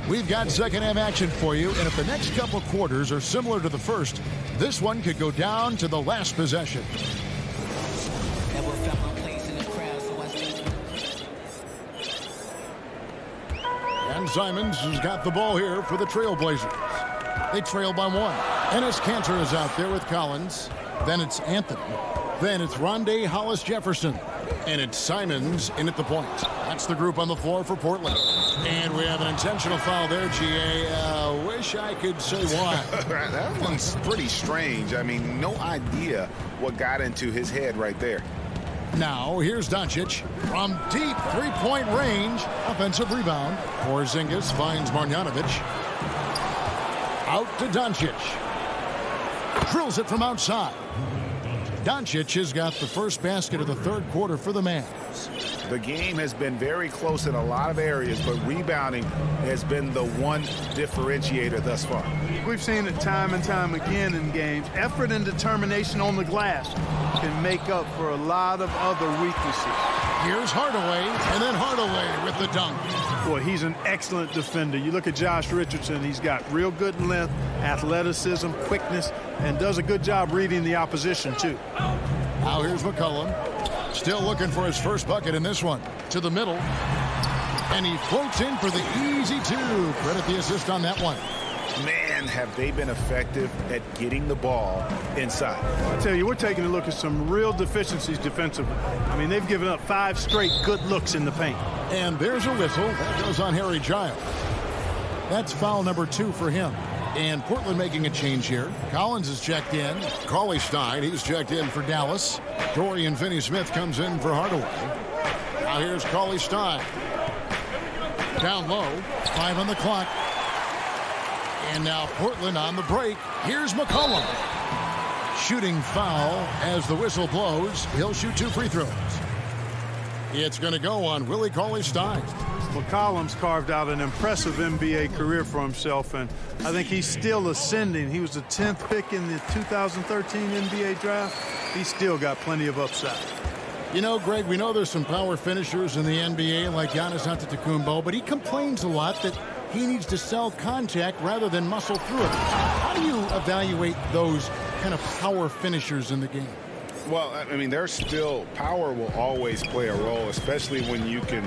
S1: We've got second half action for you, and if the next couple quarters are similar to the first, this one could go down to the last possession. And Simons has got the ball here for the Trailblazers. They trail by 1. Enes Kanter is out there with Collins. Then it's Anthony. Then it's Rondé Hollis-Jefferson. And it's Simons in at the point. That's the group on the floor for Portland. And we have an intentional foul there, GA. Wish I could say why.
S3: That one's pretty strange. I mean, no idea what got into his head right there.
S1: Now, here's Doncic from deep three-point range. Offensive rebound. Porzingis finds Marjanovic. Out to Doncic. Drills it from outside. Doncic has got the first basket of the third quarter for the Mavs.
S3: The game has been very close in a lot of areas, but rebounding has been the one differentiator thus far.
S2: We've seen it time and time again in games. Effort and determination on the glass can make up for a lot of other weaknesses.
S1: Here's Hardaway, and then Hardaway with the dunk.
S2: Boy, he's an excellent defender. You look at Josh Richardson, he's got real good length, athleticism, quickness, and does a good job reading the opposition, too.
S1: Now here's McCollum. Still looking for his first bucket in this one. To the middle. And he floats in for the easy 2. Credit the assist on that one.
S3: Man, have they been effective at getting the ball inside.
S2: I tell you, we're taking a look at some real deficiencies defensively. I mean, they've given up 5 straight good looks in the paint.
S1: And there's a whistle. That goes on Harry Giles. That's foul number 2 for him. And Portland making a change here. Collins is checked in. Cauley-Stein, he's checked in for Dallas. Dorian Finney-Smith comes in for Hardaway. Now here's Cauley-Stein. Down low. 5 on the clock. And now Portland on the break. Here's McCollum. Shooting foul as the whistle blows. He'll shoot 2 free throws. It's going to go on Willie Cauley-Stein.
S2: McCollum's carved out an impressive NBA career for himself, and I think he's still ascending. He was the 10th pick in the 2013 NBA draft. He's still got plenty of upside.
S1: You know, Greg, we know there's some power finishers in the NBA like Giannis Antetokounmpo, but he complains a lot that he needs to sell contact rather than muscle through it. How do you evaluate those kind of power finishers in the game?
S3: Well, I mean, there's still power will always play a role, especially when you can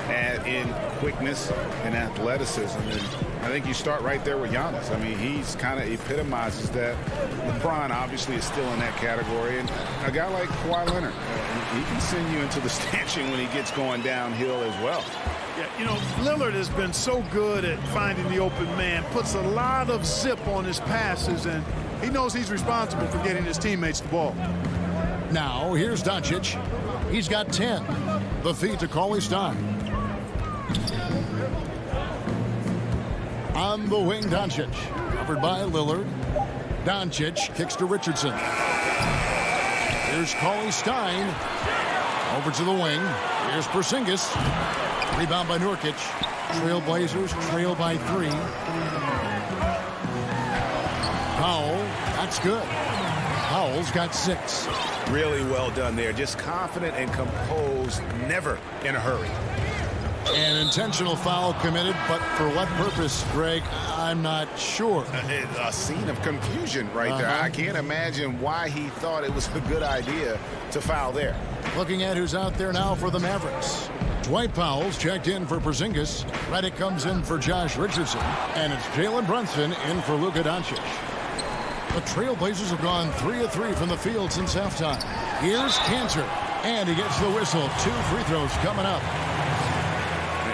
S3: add in quickness and athleticism. And I think you start right there with Giannis. I mean, he's kind of epitomizes that. LeBron obviously is still in that category. And a guy like Kawhi Leonard, he can send you into the stanchion when he gets going downhill as well.
S2: Yeah, you know, Lillard has been so good at finding the open man, puts a lot of zip on his passes, and he knows he's responsible for getting his teammates the ball.
S1: Now, here's Doncic. He's got 10. The feed to Cauley-Stein. On the wing, Doncic. Covered by Lillard. Doncic kicks to Richardson. Here's Cauley Stein. Over to the wing. Here's Porzingis. Rebound by Nurkic. Trailblazers trail by 3. Powell, that's good. Powell's got 6.
S3: Really well done there. Just confident and composed, never in a hurry.
S1: An intentional foul committed, but for what purpose, Greg, I'm not sure.
S3: A scene of confusion right there. I can't imagine why he thought it was a good idea to foul there.
S1: Looking at who's out there now for the Mavericks. Dwight Powell's checked in for Porzingis. Redick comes in for Josh Richardson. And it's Jalen Brunson in for Luka Doncic. The Trailblazers have gone 3 of 3 from the field since halftime. Here's Cantor. And he gets the whistle. 2 free throws coming up.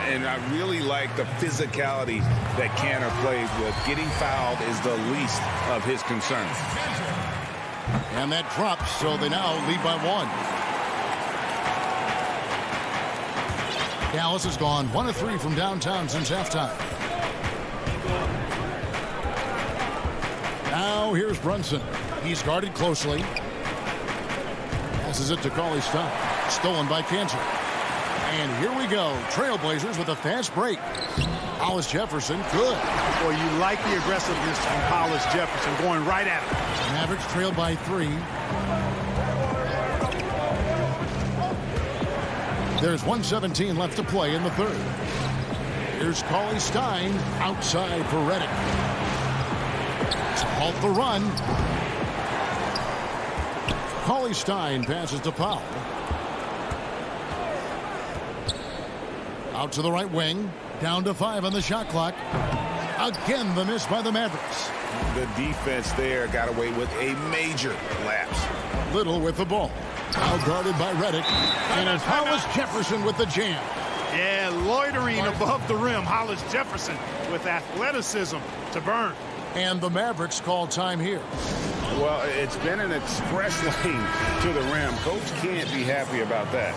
S3: And I really like the physicality that Cantor plays with. Getting fouled is the least of his concerns.
S1: And that drops, so they now lead by 1. Dallas has gone 1 of 3 from downtown since halftime. Now here's Brunson. He's guarded closely. Passes it to Cauley Stein. Stolen by Cantor. And here we go. Trailblazers with a fast break. Hollis Jefferson, good.
S2: Boy, you like the aggressiveness from Hollis Jefferson going right at him.
S1: Mavericks trail by 3. There's 1:17 left to play in the third. Here's Cauley Stein outside for Redick. To halt the run. Cauley Stein passes to Powell. Out to the right wing. Down to 5 on the shot clock. Again, the miss by the Mavericks.
S3: The defense there got away with a major lapse.
S1: Little with the ball. Now guarded by Redick. And it's Hollis Jefferson with the jam.
S2: Yeah, loitering above the rim. Hollis Jefferson with athleticism to burn.
S1: And the Mavericks call time here.
S3: Well, it's been an express lane to the rim. Coach can't be happy about that.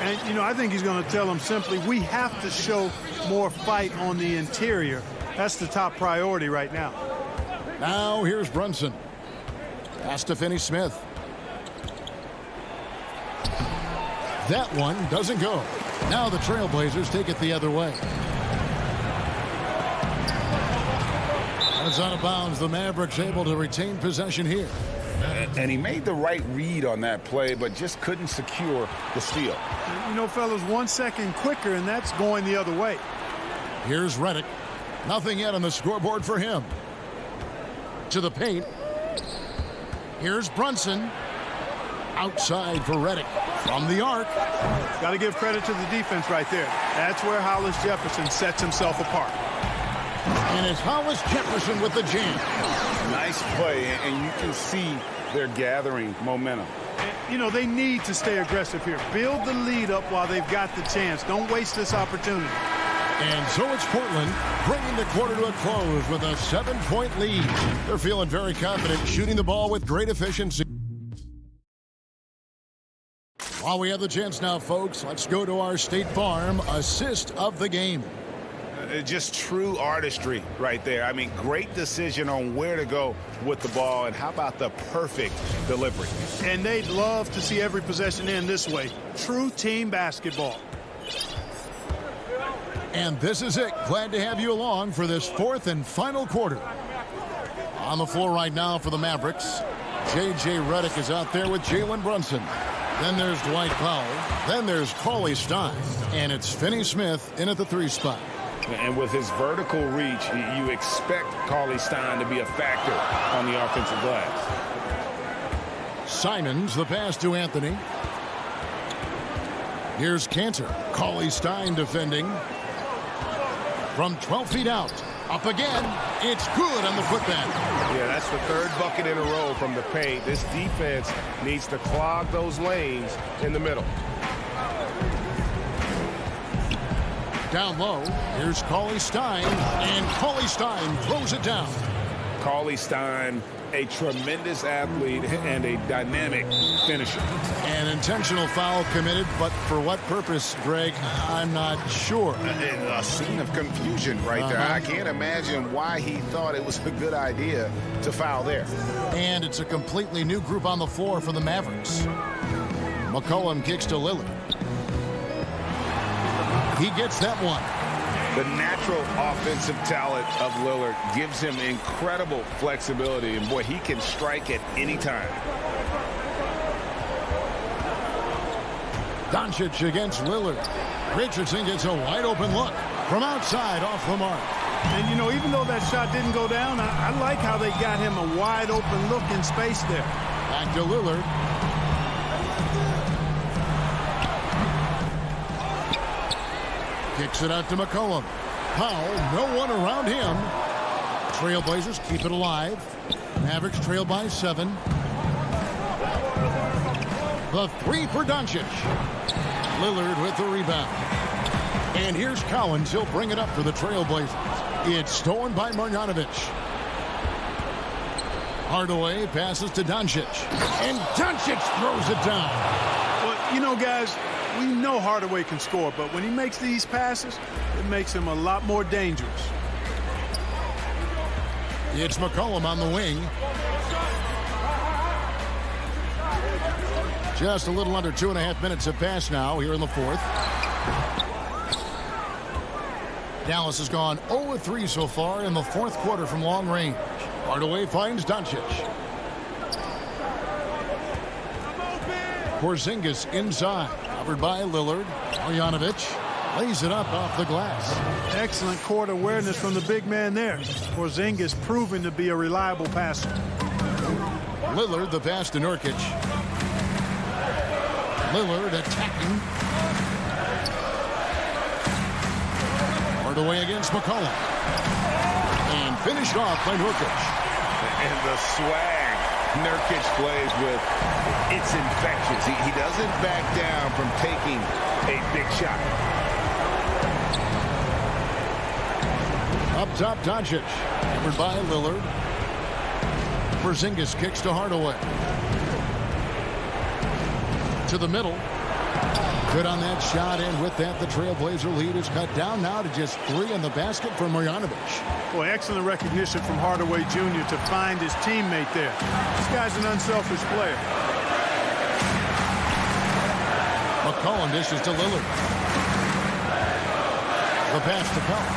S2: And, you know, I think he's going to tell them simply, we have to show more fight on the interior. That's the top priority right now.
S1: Now here's Brunson. Pass to Finney-Smith. That one doesn't go. Now the Trailblazers take it the other way. It's out of bounds. The Mavericks able to retain possession here.
S3: And he made the right read on that play, but just couldn't secure the steal.
S2: You know, fellas, 1 second quicker, and that's going the other way.
S1: Here's Redick. Nothing yet on the scoreboard for him. To the paint. Here's Brunson. Outside for Redick. From the arc.
S2: Got to give credit to the defense right there. That's where Hollis Jefferson sets himself apart.
S1: And it's Hollis Jefferson with the jam.
S3: Nice play, and you can see they're gathering momentum.
S2: You know, they need to stay aggressive here. Build the lead up while they've got the chance. Don't waste this opportunity.
S1: And so it's Portland bringing the quarter to a close with a 7-point lead. They're feeling very confident, shooting the ball with great efficiency. While we have the chance now, folks, let's go to our State Farm assist of the game.
S3: Just true artistry right there. I mean, great decision on where to go with the ball, and how about the perfect delivery?
S2: And they'd love to see every possession end this way. True team basketball.
S1: And this is it. Glad to have you along for this fourth and final quarter. On the floor right now for the Mavericks, J.J. Redick is out there with Jalen Brunson. Then there's Dwight Powell. Then there's Cauley Stein. And it's Finney-Smith in at the 3 spot.
S3: And with his vertical reach, you expect Cauley Stein to be a factor on the offensive glass.
S1: Simons, the pass to Anthony. Here's Cantor. Cauley Stein defending. From 12 feet out. Up again. It's good on the putback.
S3: Yeah, that's the 3rd bucket in a row from the paint. This defense needs to clog those lanes in the middle.
S1: Down low, here's Cauley Stein, and Cauley Stein throws it down.
S3: Cauley Stein a tremendous athlete and a dynamic finisher.
S1: An intentional foul committed, but for what purpose, Greg? I'm not sure.
S3: A scene of confusion right there. I can't imagine why he thought it was a good idea to foul there.
S1: And it's a completely new group on the floor for the Mavericks. McCollum kicks to Lillard. He gets that one.
S3: The natural offensive talent of Lillard gives him incredible flexibility, and boy, he can strike at any time.
S1: Doncic against Lillard. Richardson gets a wide open look from outside off the mark.
S2: And, you know, even though that shot didn't go down, I like how they got him a wide open look in space there.
S1: Back to Lillard. Kicks it out to McCollum. Powell, no one around him. Trailblazers keep it alive. Mavericks trail by 7. The 3 for Doncic. Lillard with the rebound. And here's Collins. He'll bring it up for the Trailblazers. It's stolen by Marjanovic. Hardaway passes to Doncic. And Doncic throws it down.
S2: Well, you know, guys, we know Hardaway can score, but when he makes these passes, it makes him a lot more dangerous.
S1: It's McCollum on the wing. Just a little under 2.5 minutes have passed now here in the 4th. Dallas has gone 0-3 so far in the 4th quarter from long range. Hardaway finds Doncic. Porzingis inside. Covered by Lillard. Marjanovic lays it up off the glass.
S2: Excellent court awareness from the big man there. Porzingis proven to be a reliable passer.
S1: Lillard the pass to Nurkic. Lillard attacking. Hardaway against McCollum. And finished off by Nurkic.
S3: And the swag Nurkic plays with, it's infectious. He doesn't back down from taking a big shot.
S1: Up top, Doncic. Covered by Lillard. Porzingis kicks to Hardaway. To the middle. Good on that shot, and with that, the Trailblazer lead is cut down now to just 3 in the basket for Marjanovic.
S2: Boy, excellent recognition from Hardaway Jr. to find his teammate there. This guy's an unselfish player.
S1: McCollum dishes to Lillard. The pass to Powell.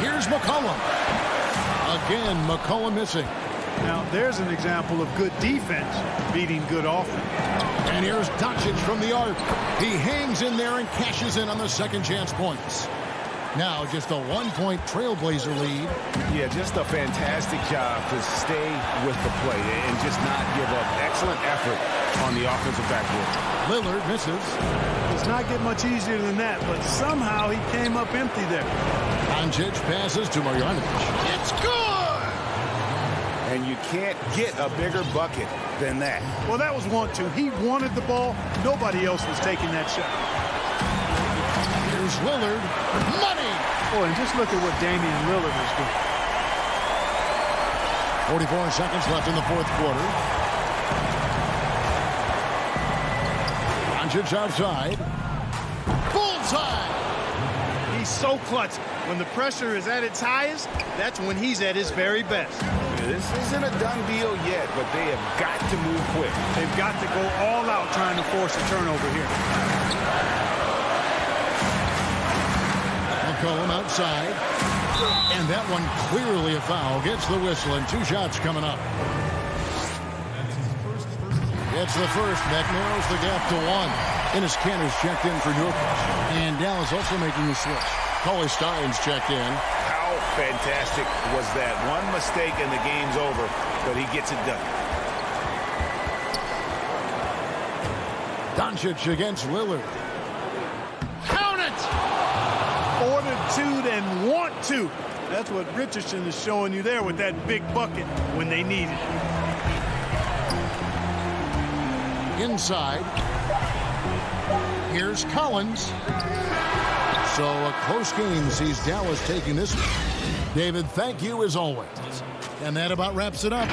S1: Here's McCollum. Again, McCollum missing.
S2: Now, there's an example of good defense beating good offense.
S1: And here's Doncic from the arc. He hangs in there and cashes in on the second chance points. Now just a 1-point Trailblazer lead.
S3: Yeah, just a fantastic job to stay with the play and just not give up. Excellent effort on the offensive backboard.
S1: Lillard misses.
S2: Does not get much easier than that, but somehow he came up empty there.
S1: Doncic passes to Marjanovic. It's good!
S3: And you can't get a bigger bucket than that.
S2: Well, that was 1-2. He wanted the ball. Nobody else was taking that shot.
S1: Here's Lillard. Money!
S2: Oh, and just look at what Damian Lillard is doing.
S1: 44 seconds left in the 4th quarter. Doncic outside. Bullseye!
S2: He's so clutch. When the pressure is at its highest, that's when he's at his very best.
S3: This isn't a done deal yet, but they have got to move quick.
S2: They've got to go all out trying to force a turnover here.
S1: McCollum outside. And that one clearly a foul. Gets the whistle, and 2 shots coming up. Gets the first. That narrows the gap to 1. Ennis Cantor's checked in for Nurkic. And Dallas also making the switch. Cauley Stein's checked in.
S3: How fantastic was that? One mistake and the game's over, but he gets it done.
S1: Doncic against Lillard. Count it!
S2: Fortitude and want to. That's what Richardson is showing you there with that big bucket when they need it.
S1: Inside. Here's Collins. So a close game sees Dallas taking this one. David, thank you as always. And that about wraps it up.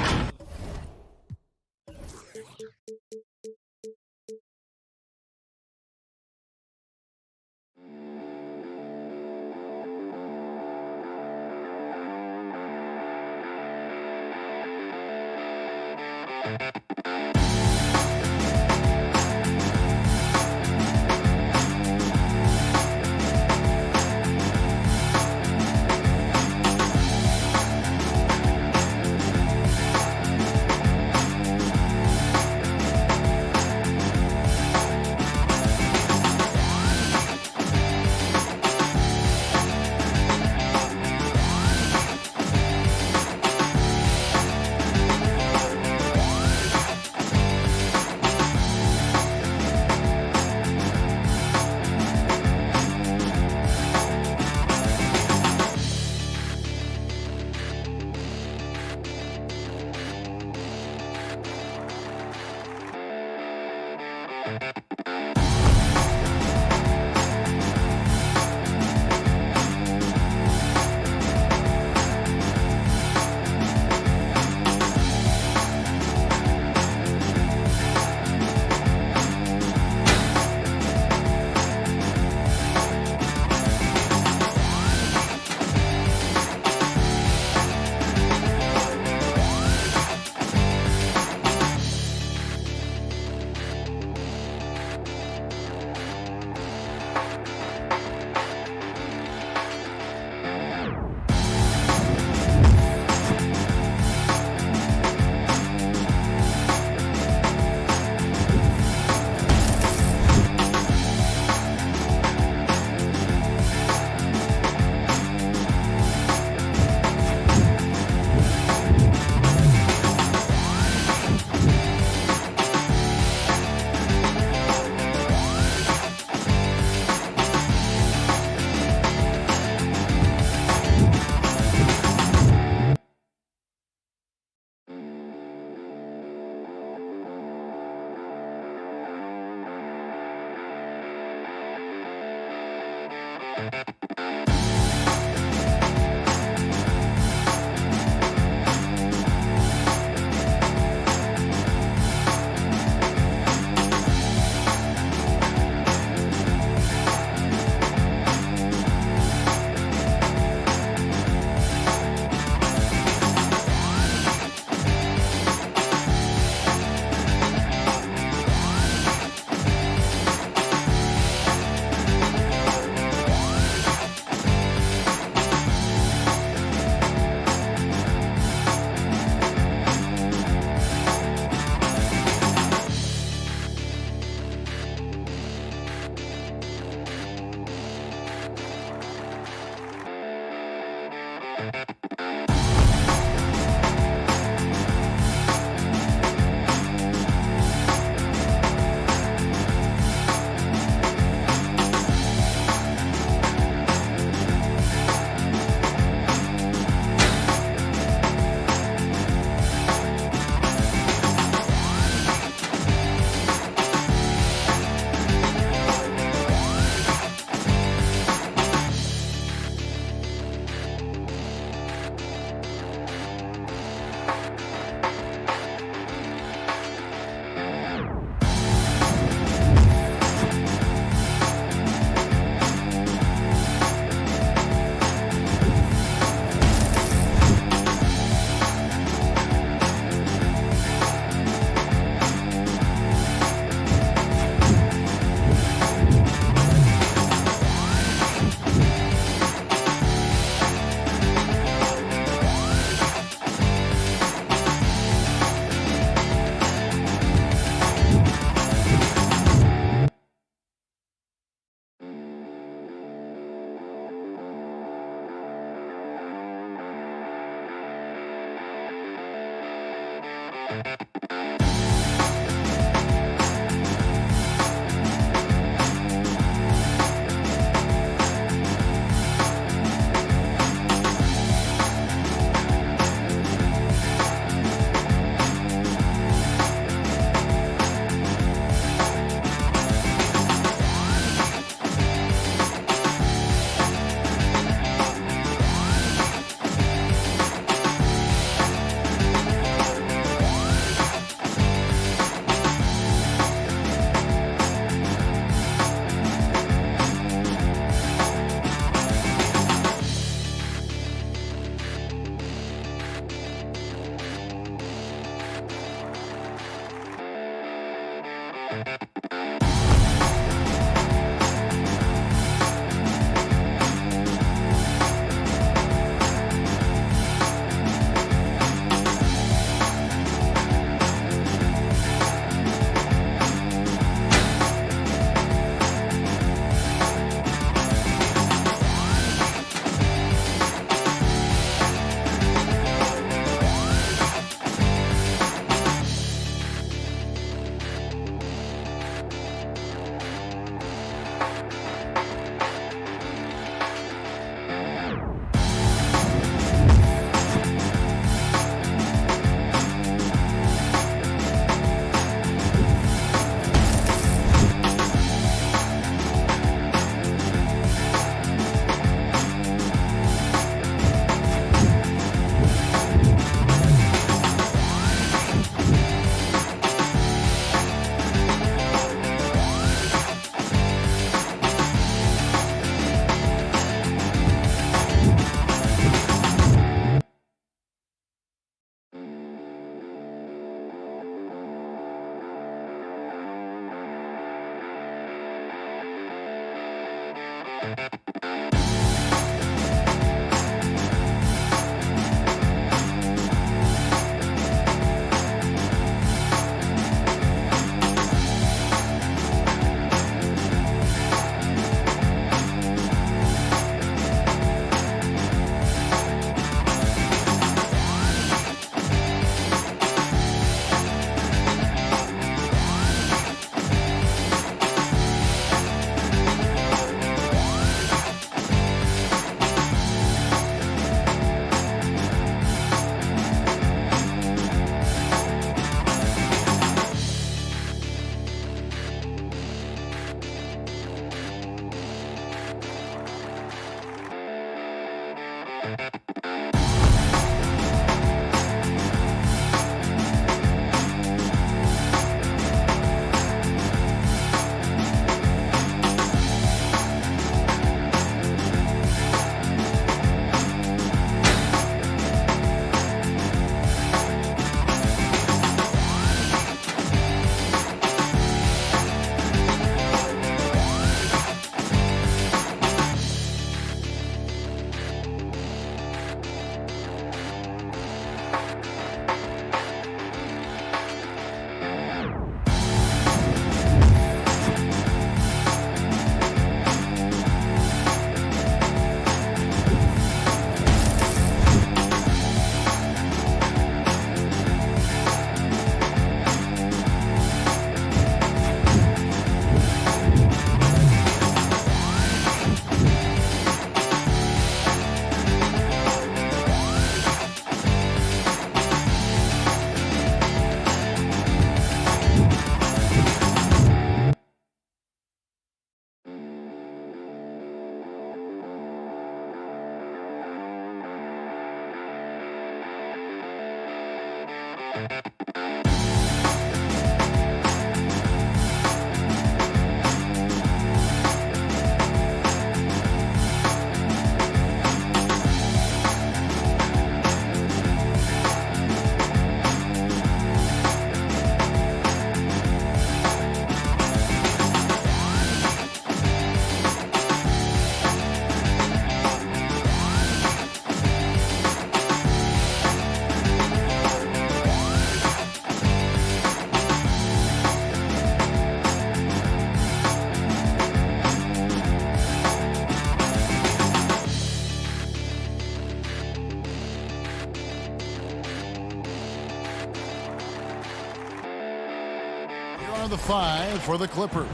S1: The 5 for the Clippers.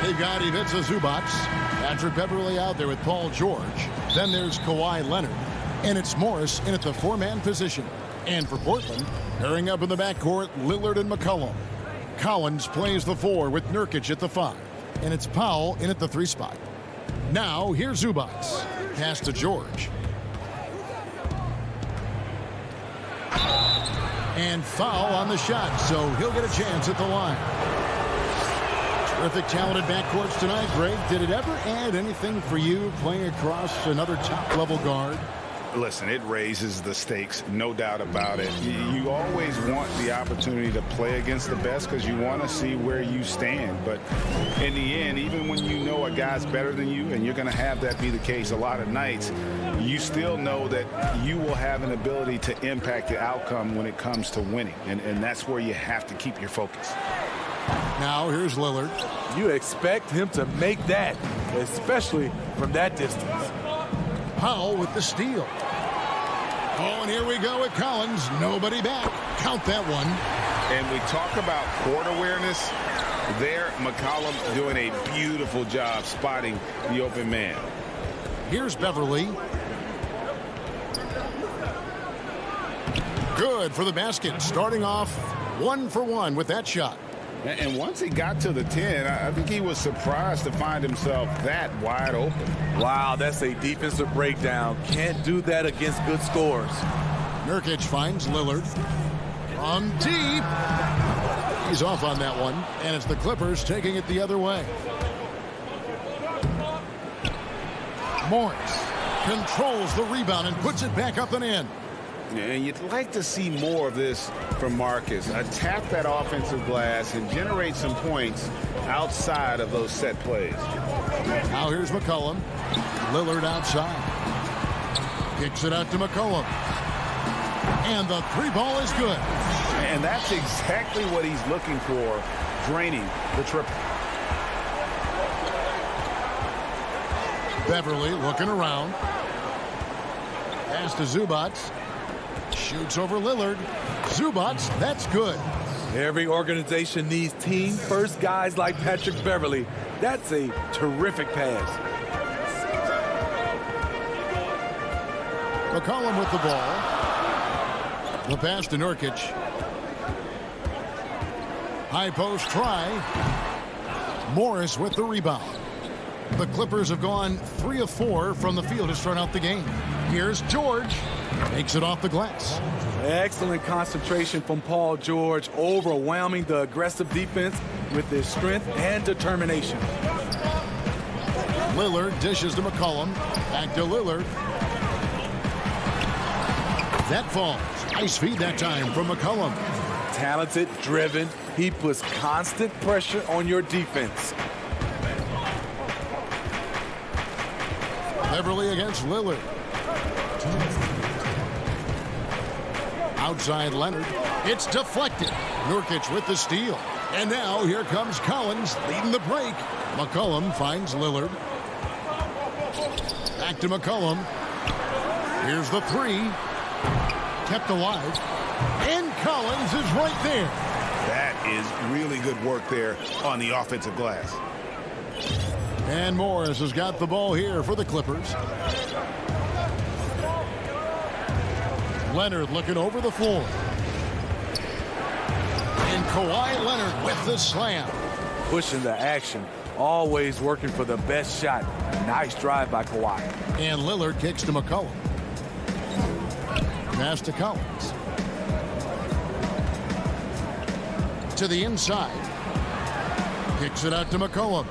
S1: They've got Ivica Zubac, Patrick Beverley out there with Paul George. Then there's Kawhi Leonard. And it's Morris in at the 4-man position. And for Portland, pairing up in the backcourt, Lillard and McCollum. Collins plays the 4 with Nurkic at the 5. And it's Powell in at the 3 spot. Now, here's Zubac. Pass to George. And foul on the shot, so he'll get a chance at the line. Terrific, talented backcourts tonight, Greg. Did it ever add anything for you playing across another top-level guard?
S3: Listen, it raises the stakes, no doubt about it. You always want the opportunity to play against the best because you want to see where you stand. But in the end, even when you know a guy's better than you, and you're going to have that be the case a lot of nights, you still know that you will have an ability to impact the outcome when it comes to winning. And that's where you have to keep your focus.
S1: Now here's Lillard.
S10: You expect him to make that, especially from that distance.
S1: Powell with the steal. Oh, and here we go with Collins. Nobody back. Count that one.
S3: And we talk about court awareness. There, McCollum doing a beautiful job spotting the open man.
S1: Here's Beverley. Good for the basket. Starting off 1 for 1 with that shot.
S3: And once he got to the 10, I think he was surprised to find himself that wide open.
S10: Wow, that's a defensive breakdown. Can't do that against good scores.
S1: Nurkic finds Lillard. From deep. He's off on that one. And it's the Clippers taking it the other way. Morris controls the rebound and puts it back up and in.
S3: And you'd like to see more of this from Marcus. Attack that offensive glass and generate some points. outside of those set plays.
S1: Now here's McCollum. Lillard outside. Kicks it out to McCollum. And the three ball is good.
S3: And that's exactly what he's looking for, draining the triple.
S1: Beverly looking around. Pass to Zubac. Shoots over Lillard. Zubac, that's good.
S10: Every organization needs team-first guys like Patrick Beverly. That's a terrific pass.
S1: McCollum with the ball. The pass to Nurkic. High post try. Morris with the rebound. The Clippers have gone 3 of 4 from the field to start out the game. Here's George. Makes it off the glass.
S10: Excellent concentration from Paul George, overwhelming the aggressive defense with his strength and determination.
S1: Lillard dishes to McCollum. Back to Lillard. That falls. Nice feed that time from McCollum.
S10: Talented, driven. He puts constant pressure on your defense.
S1: Beverly against Lillard. Outside Leonard. It's deflected. Nurkic with the steal. And now here comes Collins leading the break. McCollum finds Lillard. Back to McCollum. Here's the three. Kept alive. And Collins is right there.
S3: That is really good work there on the offensive glass.
S1: And Morris has got the ball here for the Clippers. Leonard looking over the floor. And Kawhi Leonard with the slam.
S10: Pushing the action. Always working for the best shot. Nice drive by Kawhi.
S1: And Lillard kicks to McCollum. Pass to Collins. To the inside. Kicks it out to McCollum.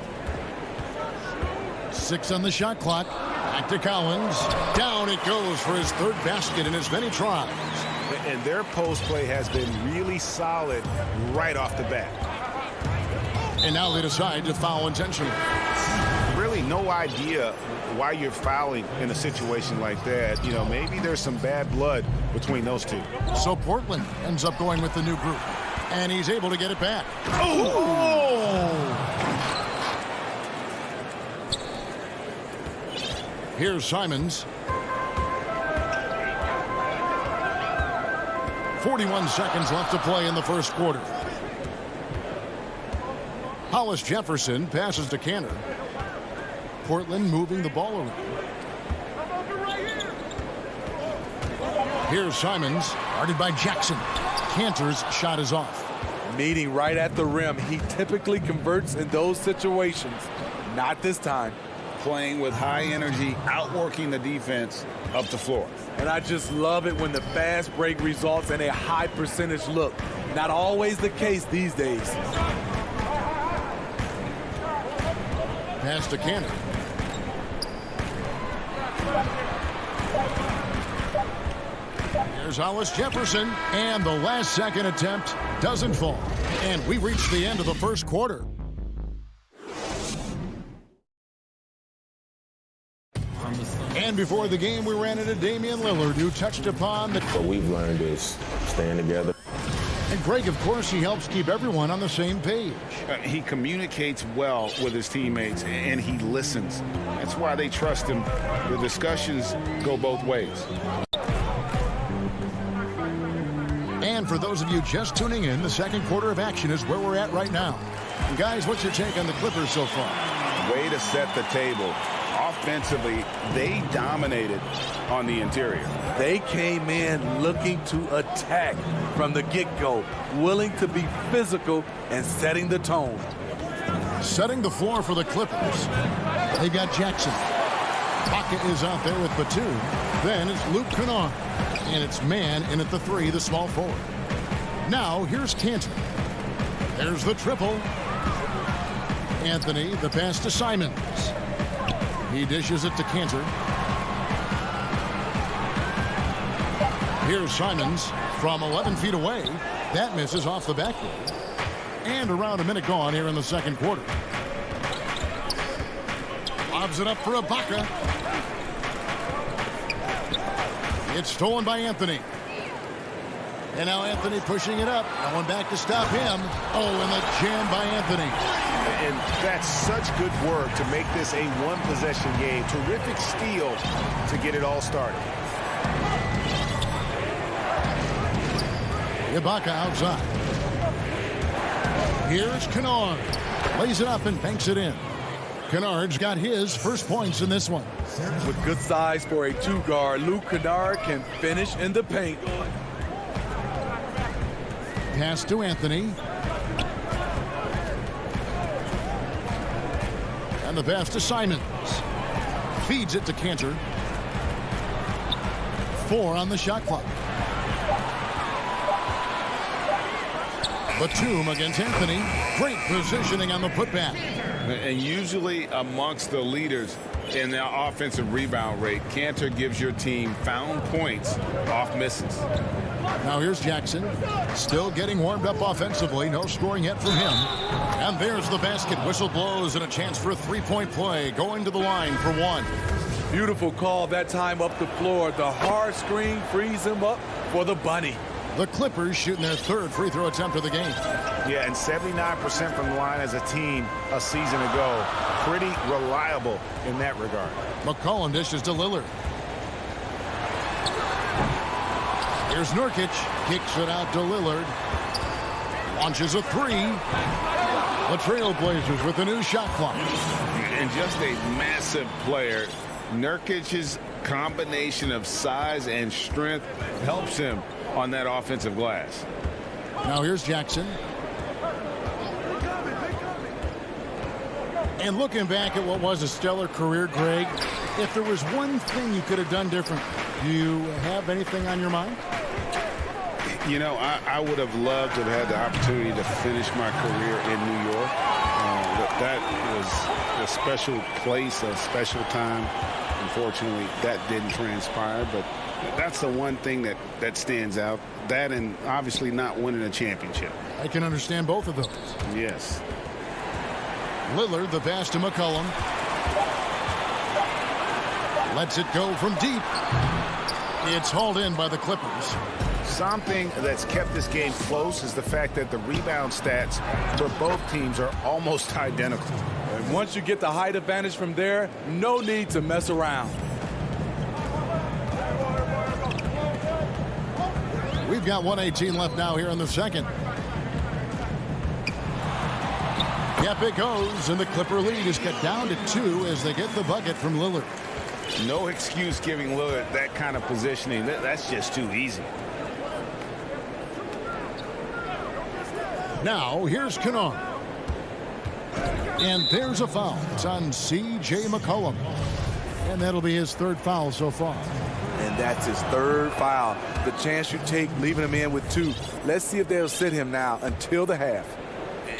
S1: 6 on the shot clock. Back to Collins. Down it goes for his third basket in as many tries.
S3: And their post play has been really solid right off the bat.
S1: And now they decide to foul intentionally.
S3: Really no idea why you're fouling in a situation like that. You know, maybe there's some bad blood between those two.
S1: So Portland ends up going with the new group. And he's able to get it back. Here's Simons. 41 seconds left to play in the first quarter. Hollis Jefferson passes to Cantor. Portland moving the ball around. Here's Simons, guarded by Jackson. Cantor's shot is off.
S10: Meeting right at the rim. He typically converts in those situations. Not this time.
S3: Playing with high energy, outworking the defense up the floor.
S10: And I just love it when the fast break results in a high percentage look. Not always the case these days.
S1: Pass to Cantor. Here's Hollis Jefferson, and the last second attempt doesn't fall. And we reach the end of the first quarter. And before the game, we ran into Damian Lillard, who touched upon the...
S5: What we've learned is staying together.
S1: And Greg, of course, he helps keep everyone on the same page.
S3: He communicates well with his teammates, and he listens. That's why they trust him. The discussions go both ways.
S1: And for those of you just tuning in, the second quarter of action is where we're at right now. And guys, what's your take on the Clippers so far?
S3: Way to set the table. Offensively, they dominated on the interior.
S10: They came in looking to attack from the get-go, willing to be physical and setting the tone.
S1: Setting the floor for the Clippers. They got Jackson. Pocket is out there with Batum. Then it's Luke Kennard. And it's man in at the 3, the small forward. Now, here's Cantor. There's the triple. Anthony, the pass to Simons. He dishes it to Cantor. Here's Simons from 11 feet away. That misses off the backboard. And around a minute gone here in the second quarter. Lobs it up for Ibaka. It's stolen by Anthony. And now Anthony pushing it up. No one back to stop him. Oh, and the jam by Anthony.
S3: And that's such good work to make this a one-possession game. Terrific steal to get it all started.
S1: Ibaka outside. Here's Kennard. Lays it up and banks it in. Kennard's got his first points in this one.
S10: With good size for a two-guard, Luke Kennard can finish in the paint.
S1: Pass to Anthony. And the pass to Simons. Feeds it to Cantor. 4 on the shot clock. Batum against Anthony. Great positioning on the putback.
S3: And usually amongst the leaders in the offensive rebound rate, Cantor gives your team found points off misses.
S1: Now here's Jackson. Still getting warmed up offensively. No scoring yet from him. And there's the basket. Whistle blows and a chance for a three-point play. Going to the line for one.
S10: Beautiful call that time up the floor. The hard screen frees him up for the bunny.
S1: The Clippers shooting their third free throw attempt of the game.
S3: Yeah, and 79% from the line as a team a season ago. Pretty reliable in that regard.
S1: McCollum dishes to Lillard. Here's Nurkic. Kicks it out to Lillard. Launches a three. The Trailblazers with a new shot clock.
S3: And just a massive player. Nurkic's combination of size and strength helps him on that offensive glass.
S1: Now here's Jackson. And looking back at what was a stellar career, Greg, if there was one thing you could have done different, do you have anything on your mind?
S3: You know, I would have loved to have had the opportunity to finish my career in New York. That was a special place, a special time. Unfortunately, that didn't transpire, but that's the one thing that stands out. That and obviously not winning a championship.
S1: I can understand both of those.
S3: Yes.
S1: Lillard, the pass to McCollum. Lets it go from deep. It's hauled in by the Clippers.
S3: Something that's kept this game close is the fact that the rebound stats for both teams are almost identical.
S10: And once you get the height advantage from there, no need to mess around.
S1: We've got 1:18 left now here in the second. Yep, it goes, and the Clipper lead is cut down to 2 as they get the bucket from Lillard.
S3: No excuse giving Lillard that kind of positioning. That's just too easy.
S1: Now, here's Kennard. And there's a foul. It's on C.J. McCollum. And that'll be his third foul so far.
S10: And that's his third foul. The chance you take leaving him in with 2. Let's see if they'll sit him now until the half.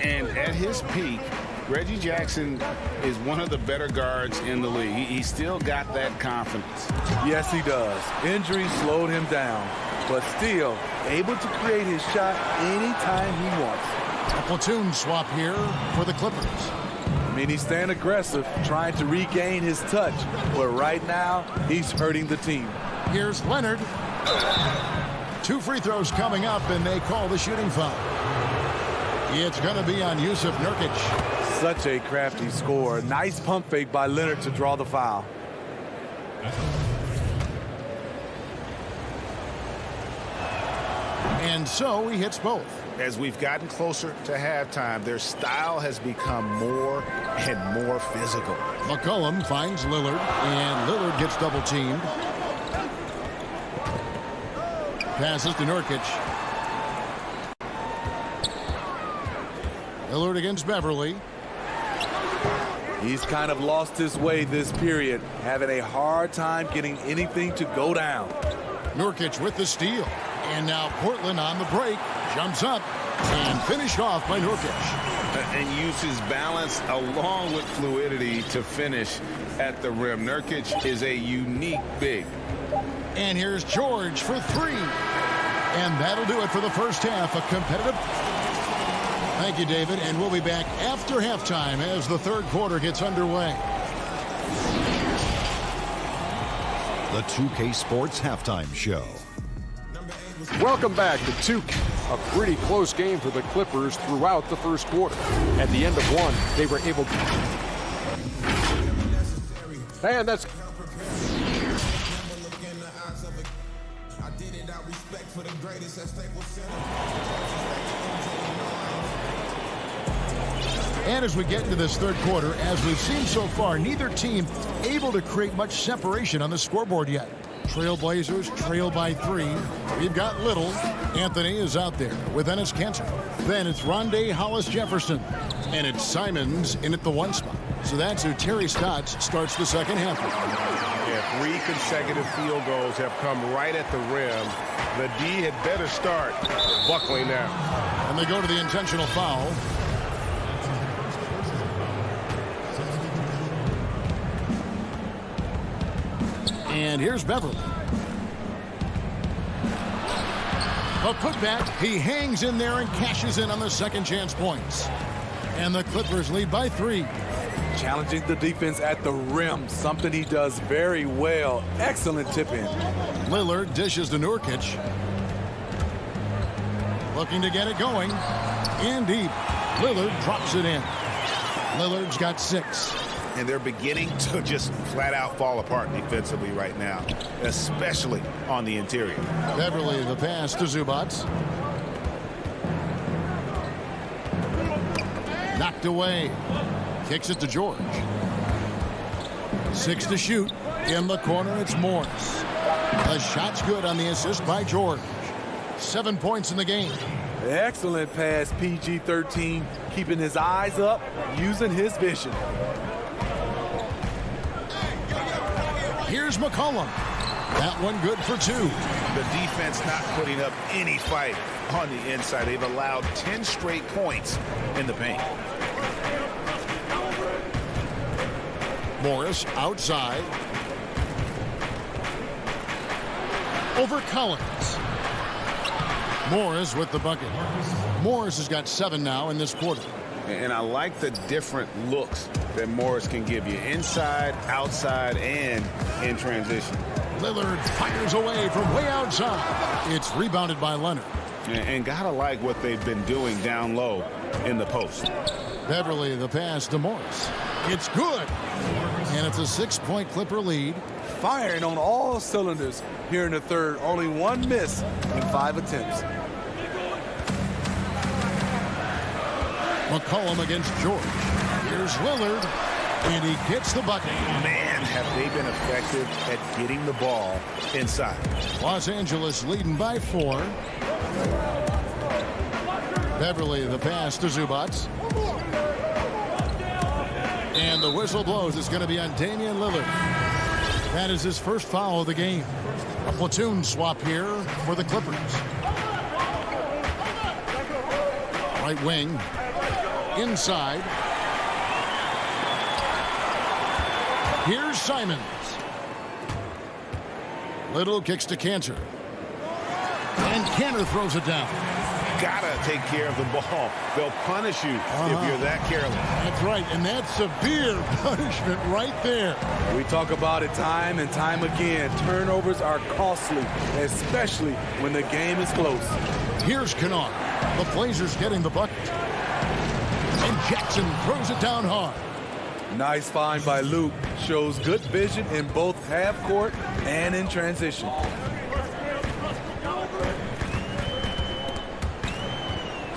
S3: And at his peak, Reggie Jackson is one of the better guards in the league. He still got that confidence.
S10: Yes, he does. Injury slowed him down, but still able to create his shot anytime he wants.
S1: A platoon swap here for the Clippers.
S10: I mean, he's staying aggressive, trying to regain his touch, but right now, he's hurting the team.
S1: Here's Leonard. 2 free throws coming up, and they call the shooting foul. It's going to be on Yusuf Nurkic.
S10: Such a crafty score. Nice pump fake by Leonard to draw the foul.
S1: And so he hits both.
S3: As we've gotten closer to halftime, their style has become more and more physical.
S1: McCollum finds Lillard, and Lillard gets double teamed. Passes to Nurkic. Lillard against Beverly.
S10: He's kind of lost his way this period, having a hard time getting anything to go down.
S1: Nurkic with the steal. And now Portland on the break. Jumps up and finished off by Nurkic.
S3: And uses balance along with fluidity to finish at the rim. Nurkic is a unique big.
S1: And here's George for 3. And that'll do it for the first half. A competitive Thank you, David. And we'll be back after halftime as the third quarter gets underway.
S6: The 2K Sports Halftime Show.
S7: Welcome back to 2K. A pretty close game for the Clippers throughout the first quarter. At the end of one, they were able to... And that's...
S1: And as we get into this third quarter, as we've seen so far, neither team able to create much separation on the scoreboard yet. Trailblazers trail by 3. We've got Little. Anthony is out there with Enes Kanter. Then it's Rondé Hollis-Jefferson. And it's Simons in at the 1 spot. So that's who Terry Stotts starts the second half.
S9: Yeah, 3 consecutive field goals have come right at the rim. The D had better start buckling now.
S1: And they go to the intentional foul. And here's Beverly. A putback. He hangs in there and cashes in on the second chance points. And the Clippers lead by 3.
S10: Challenging the defense at the rim, something he does very well. Excellent tip in.
S1: Lillard dishes to Nurkic. Looking to get it going. And deep. Lillard drops it in. Lillard's got 6.
S3: And they're beginning to just flat out fall apart defensively right now, especially on the interior.
S1: Beverly the pass to Zubac. Knocked away. Kicks it to George. 6 to shoot. In the corner, it's Morris. The shot's good on the assist by George. 7 points in the game.
S10: Excellent pass, PG-13, keeping his eyes up, using his vision.
S1: Here's McCollum. That one good for 2.
S3: The defense not putting up any fight on the inside. They've allowed 10 straight points in the paint.
S1: Morris outside. Over Collins. Morris with the bucket. Morris has got 7 now in this quarter.
S3: And I like the different looks that Morris can give you. Inside, outside, and in transition.
S1: Lillard fires away from way outside. It's rebounded by Leonard.
S3: And gotta like what they've been doing down low in the post.
S1: Beverly the pass to Morris. It's good. And it's a 6-point Clipper lead.
S10: Firing on all cylinders here in the third. Only 1 miss in 5 attempts.
S1: McCollum against George. Here's Lillard. And he gets the bucket.
S3: Man, have they been effective at getting the ball inside.
S1: Los Angeles leading by 4. Beverly the pass to Zubac. And the whistle blows. It's going to be on Damian Lillard. That is his first foul of the game. A platoon swap here for the Clippers. Right wing. Inside. Here's Simons. Little kicks to Kanter. And Kanter throws it down.
S3: Gotta take care of the ball. They'll punish you if you're that careless.
S1: That's right, and that's severe punishment right there.
S10: We talk about it time and time again. Turnovers are costly, especially when the game is close.
S1: Here's Kennard. The Blazers getting the bucket. And Jackson throws it down hard.
S10: Nice find by Luke. Shows good vision in both half court and in transition.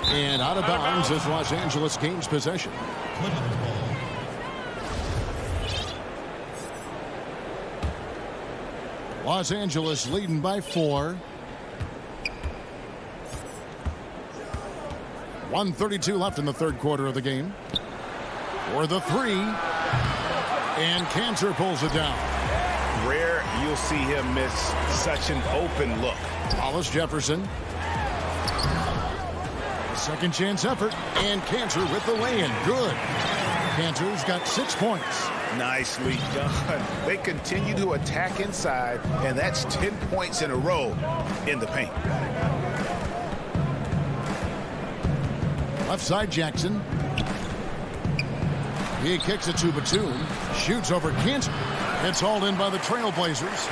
S1: And out of bounds as Los Angeles gains possession. Los Angeles leading by 4. 1:32 left in the third quarter of the game. For the 3. And Kanter pulls it down.
S3: Rare you'll see him miss such an open look.
S1: Hollis-Jefferson. Second chance effort. And Kanter with the lay-in. Good. Kanter's got 6 points.
S3: Nicely done. They continue to attack inside, and that's 10 points in a row in the paint.
S1: Left side, Jackson. He kicks it to Batum. Shoots over Cantor. It's hauled in by the Trailblazers.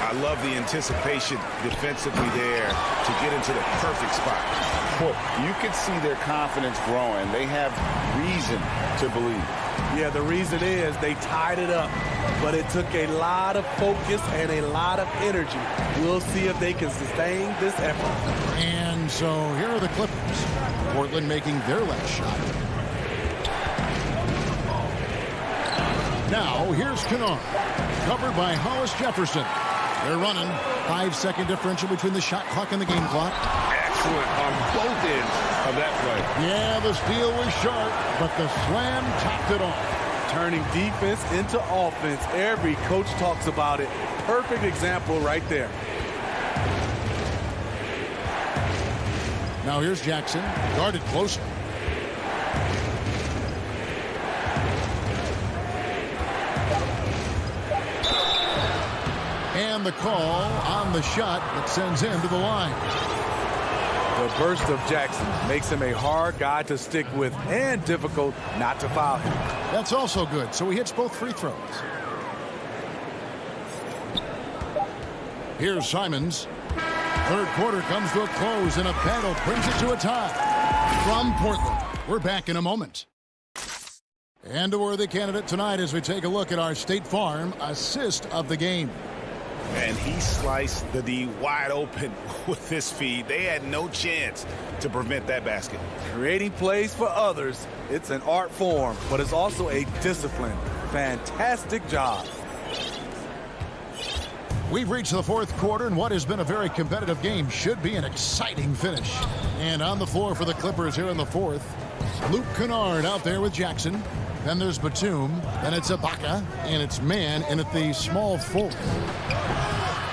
S3: I love the anticipation defensively there to get into the perfect spot. Boy, you can see their confidence growing. They have reason to believe.
S10: Yeah, the reason is they tied it up, but it took a lot of focus and a lot of energy. We'll see if they can sustain this effort.
S1: And so here are the Clippers. Portland making their last shot. Now here's Kennard, covered by Hollis Jefferson. They're running. 5-second differential between the shot clock and the game clock.
S3: Excellent on both ends of that play.
S1: Yeah, the steal was sharp, but the slam topped it off.
S10: Turning defense into offense. Every coach talks about it. Perfect example right there.
S1: Now here's Jackson, guarded closely. And the call on the shot that sends him to the line.
S10: The burst of Jackson makes him a hard guy to stick with and difficult not to foul him.
S1: That's also good, so he hits both free throws. Here's Simons. Third quarter comes to a close, and a battle brings it to a tie. From Portland, we're back in a moment. And a worthy candidate tonight as we take a look at our State Farm assist of the game.
S3: And he sliced the D wide open with his feed. They had no chance to prevent that basket.
S10: Creating plays for others, it's an art form, but it's also a discipline. Fantastic job.
S1: We've reached the fourth quarter, and what has been a very competitive game should be an exciting finish. And on the floor for the Clippers here in the fourth, Luke Kennard out there with Jackson. Then there's Batum. Then it's Ibaka, and it's Mann in at the small forward.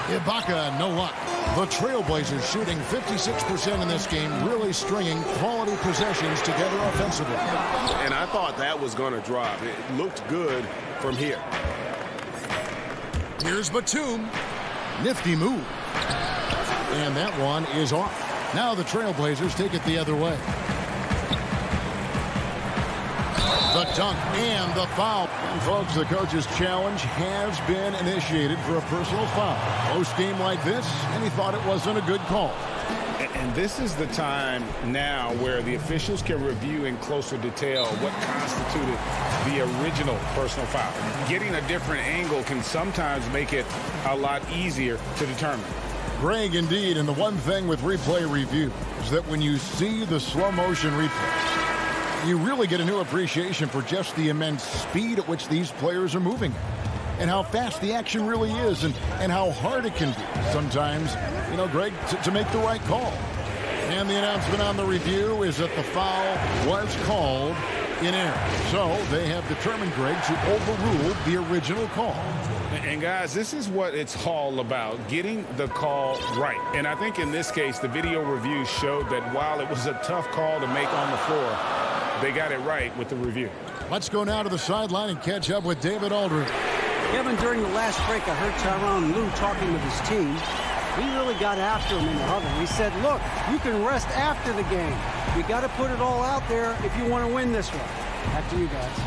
S1: Ibaka, no luck. The Trailblazers shooting 56% in this game, really stringing quality possessions together offensively.
S9: And I thought that was going to drop. It looked good from here.
S1: Here's Batum. Nifty move. And that one is off. Now the Trailblazers take it the other way. The dunk and the foul. And folks, the coach's challenge has been initiated for a personal foul. Close game like this, and he thought it wasn't a good call.
S3: And this is the time now where the officials can review in closer detail what constituted the original personal foul. Getting a different angle can sometimes make it a lot easier to determine.
S1: Greg, indeed, and the one thing with replay review is that when you see the slow motion replay, you really get a new appreciation for just the immense speed at which these players are moving and how fast the action really is and how hard it can be sometimes, you know, Greg, to make the right call. And the announcement on the review is that the foul was called in error. So they have determined, Greg, to overrule the original call.
S3: And guys, this is what it's all about, getting the call right. And I think in this case, the video review showed that while it was a tough call to make on the floor, they got it right with the review.
S1: Let's go now to the sideline and catch up with David Aldridge.
S11: Kevin, during the last break, I heard Tyronn Lue talking with his team. He really got after him in the huddle. He said, look, you can rest after the game. You got to put it all out there if you want to win this one. Back to you guys.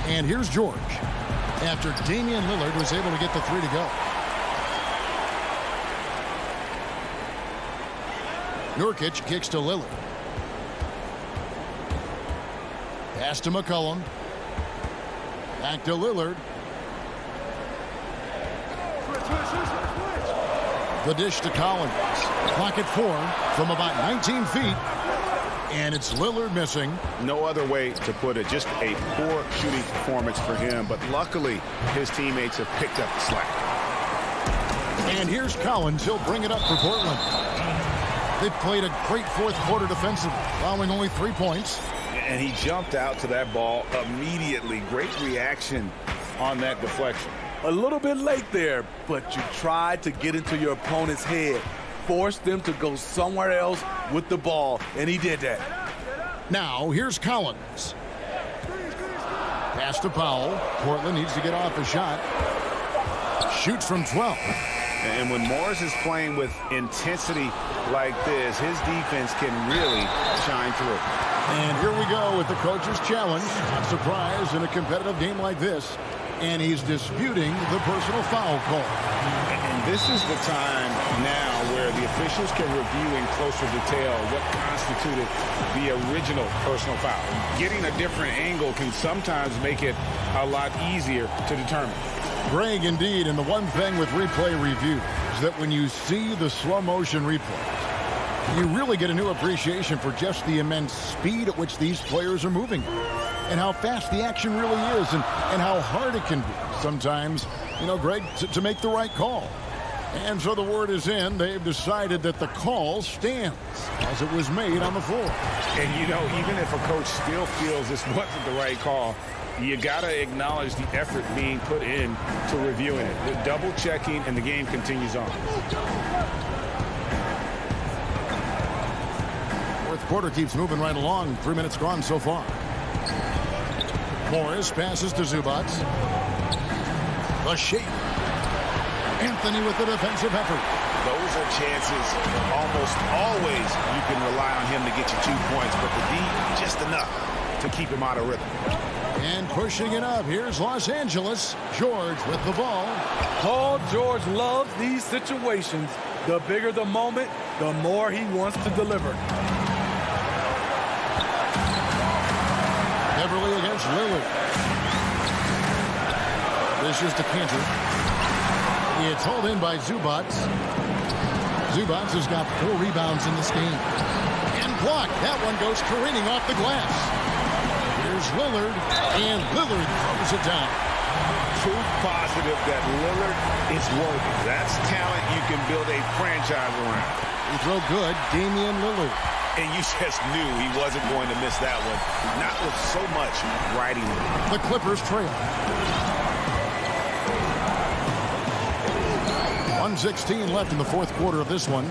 S1: And here's George. After Damian Lillard was able to get the three to go. Nurkic kicks to Lillard. Pass to McCollum. Back to Lillard. The dish to Collins. Clock at 4 from about 19 feet. And it's Lillard missing.
S3: No other way to put it. Just a poor shooting performance for him. But luckily, his teammates have picked up the slack.
S1: And here's Collins. He'll bring it up for Portland. They played a great fourth quarter defensively, allowing only 3 points.
S3: And he jumped out to that ball immediately. Great reaction on that deflection.
S10: A little bit late there, but you tried to get into your opponent's head. Forced them to go somewhere else with the ball, and he did that.
S1: Now, here's Collins. Pass to Powell. Portland needs to get off the shot. Shoots from 12.
S3: And when Morris is playing with intensity like this, his defense can really shine through.
S1: And here we go with the coach's challenge. Not surprised in a competitive game like this. And he's disputing the personal foul call.
S3: And this is the time now where the officials can review in closer detail what constituted the original personal foul. Getting a different angle can sometimes make it a lot easier to determine.
S1: Greg, indeed, and the one thing with replay review is that when you see the slow motion replays, you really get a new appreciation for just the immense speed at which these players are moving and how fast the action really is and how hard it can be sometimes, you know, Greg, to make the right call. And so the word is in. They've decided that the call stands as it was made on the floor.
S3: And, you know, even if a coach still feels this wasn't the right call, you got to acknowledge the effort being put in to reviewing it. The double checking, and the game continues on.
S1: Fourth quarter keeps moving right along. 3 minutes gone so far. Morris passes to Zubac. The shape. Anthony with the defensive effort.
S9: Those are chances almost always you can rely on him to get you 2 points, but the D, just enough to keep him out of rhythm.
S1: And pushing it up, here's Los Angeles. George with the ball.
S10: Paul George loves these situations. The bigger the moment, the more he wants to deliver.
S1: Beverly against Lillard. This is to Cantor. It's hauled in by Zubac. Zubac has got 4 rebounds in this game. And blocked. That one goes careening off the glass. Here's Lillard, and Lillard throws it down.
S3: Proof positive that Lillard is worthy. That's talent you can build a franchise around.
S1: He throw good, Damian Lillard.
S9: And you just knew he wasn't going to miss that one. Not with so much riding on it.
S1: The Clippers trail. 1:16 left in the fourth quarter of this one.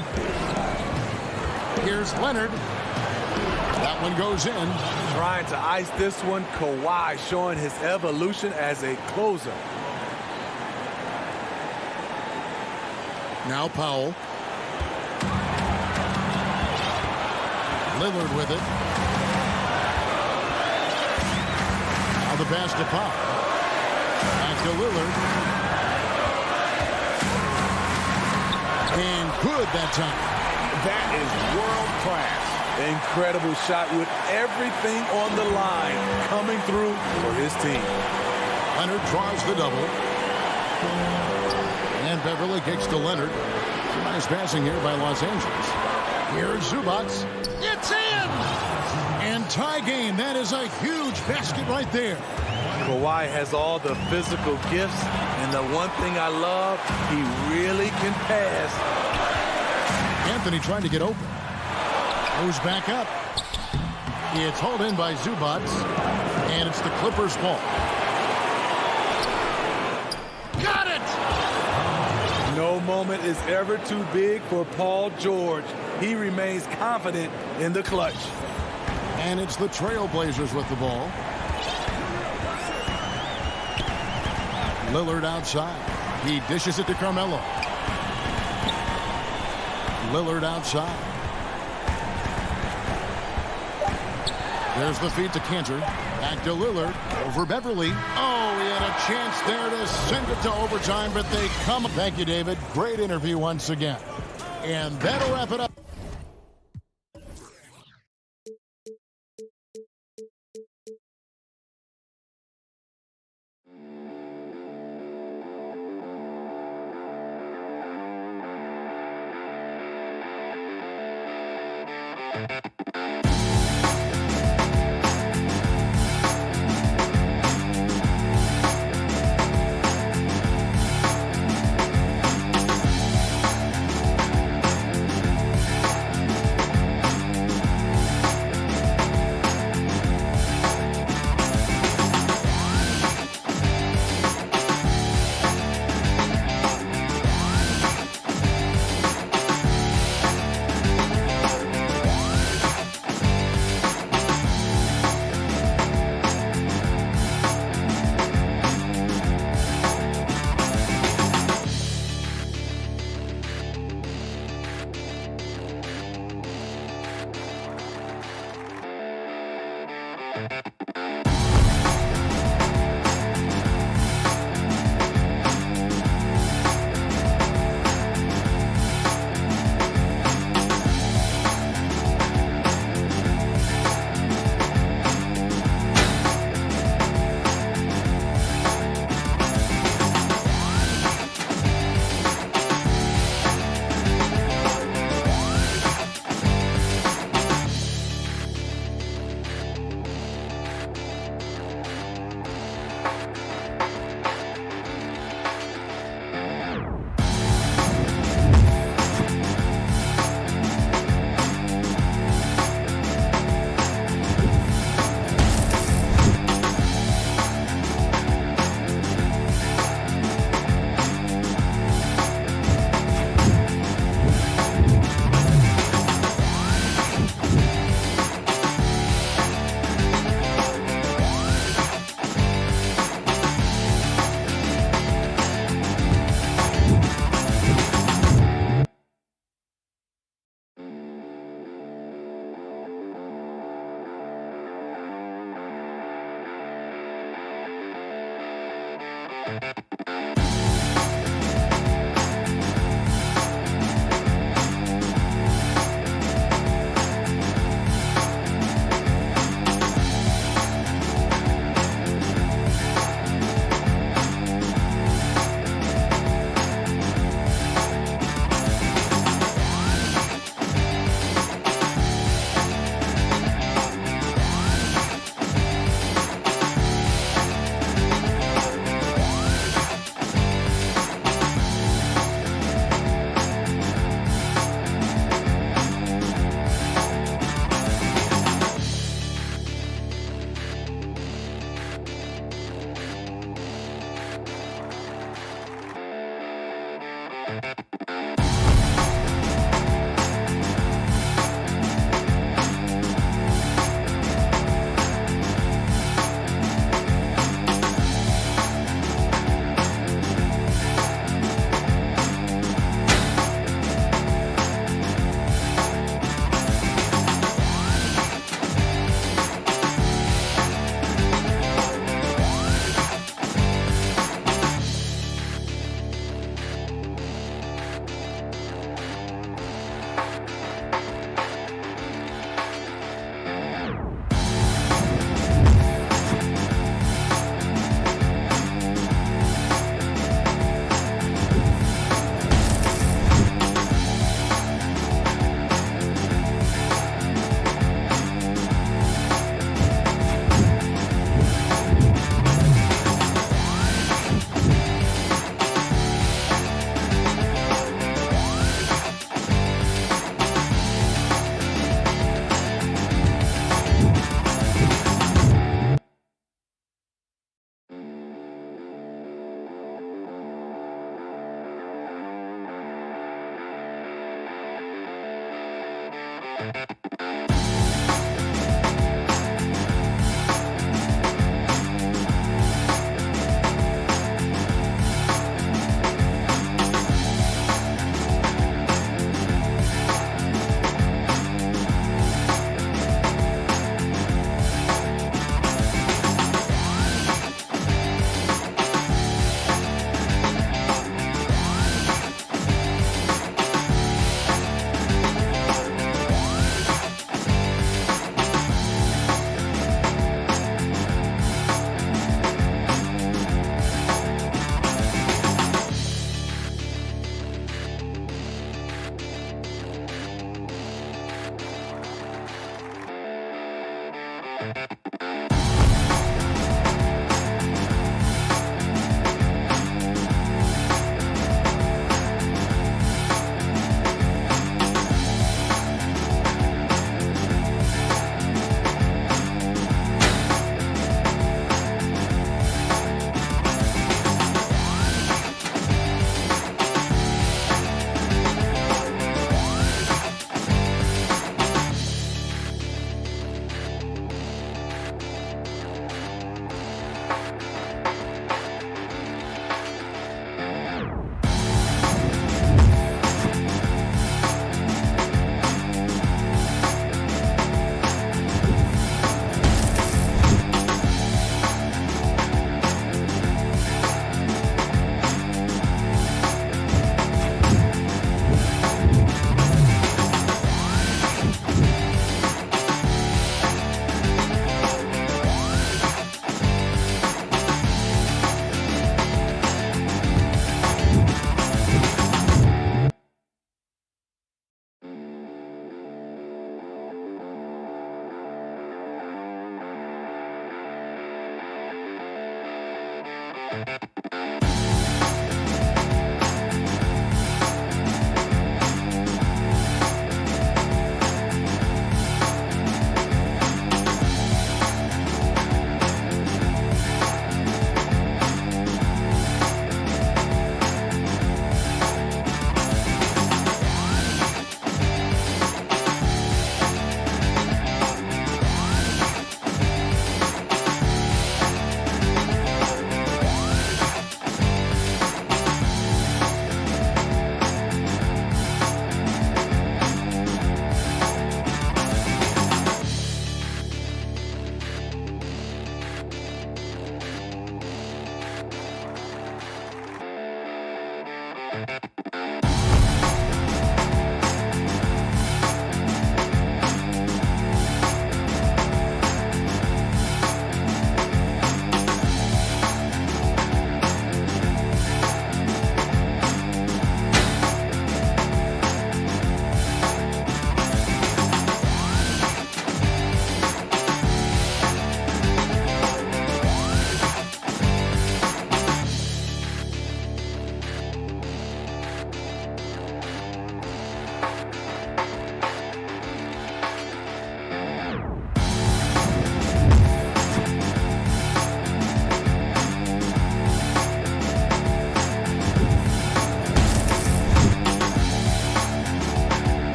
S1: Here's Leonard. That one goes in.
S10: Trying to ice this one. Kawhi showing his evolution as a closer.
S1: Now Powell. Lillard with it. Now the pass to Powell. Back to Lillard. And good that time.
S3: That is world class.
S10: Incredible shot with everything on the line coming through for his team.
S1: Leonard draws the double. And Beverly kicks to Leonard. Some nice passing here by Los Angeles. Here's Zubac. It's in! And tie game. That is a huge basket right there.
S10: Kawhi has all the physical gifts, and the one thing I love, he really can pass.
S1: Anthony trying to get open. Goes back up. It's hauled in by Zubac, and it's the Clippers' ball. Got it!
S10: No moment is ever too big for Paul George. He remains confident in the clutch.
S1: And it's the Trailblazers with the ball. Lillard outside. He dishes it to Carmelo. Lillard outside. There's the feed to Cantor. Back to Lillard. Over Beverly. Oh, he had a chance there to send it to overtime, but they come. Thank you, David. Great interview once again. And that'll wrap it up.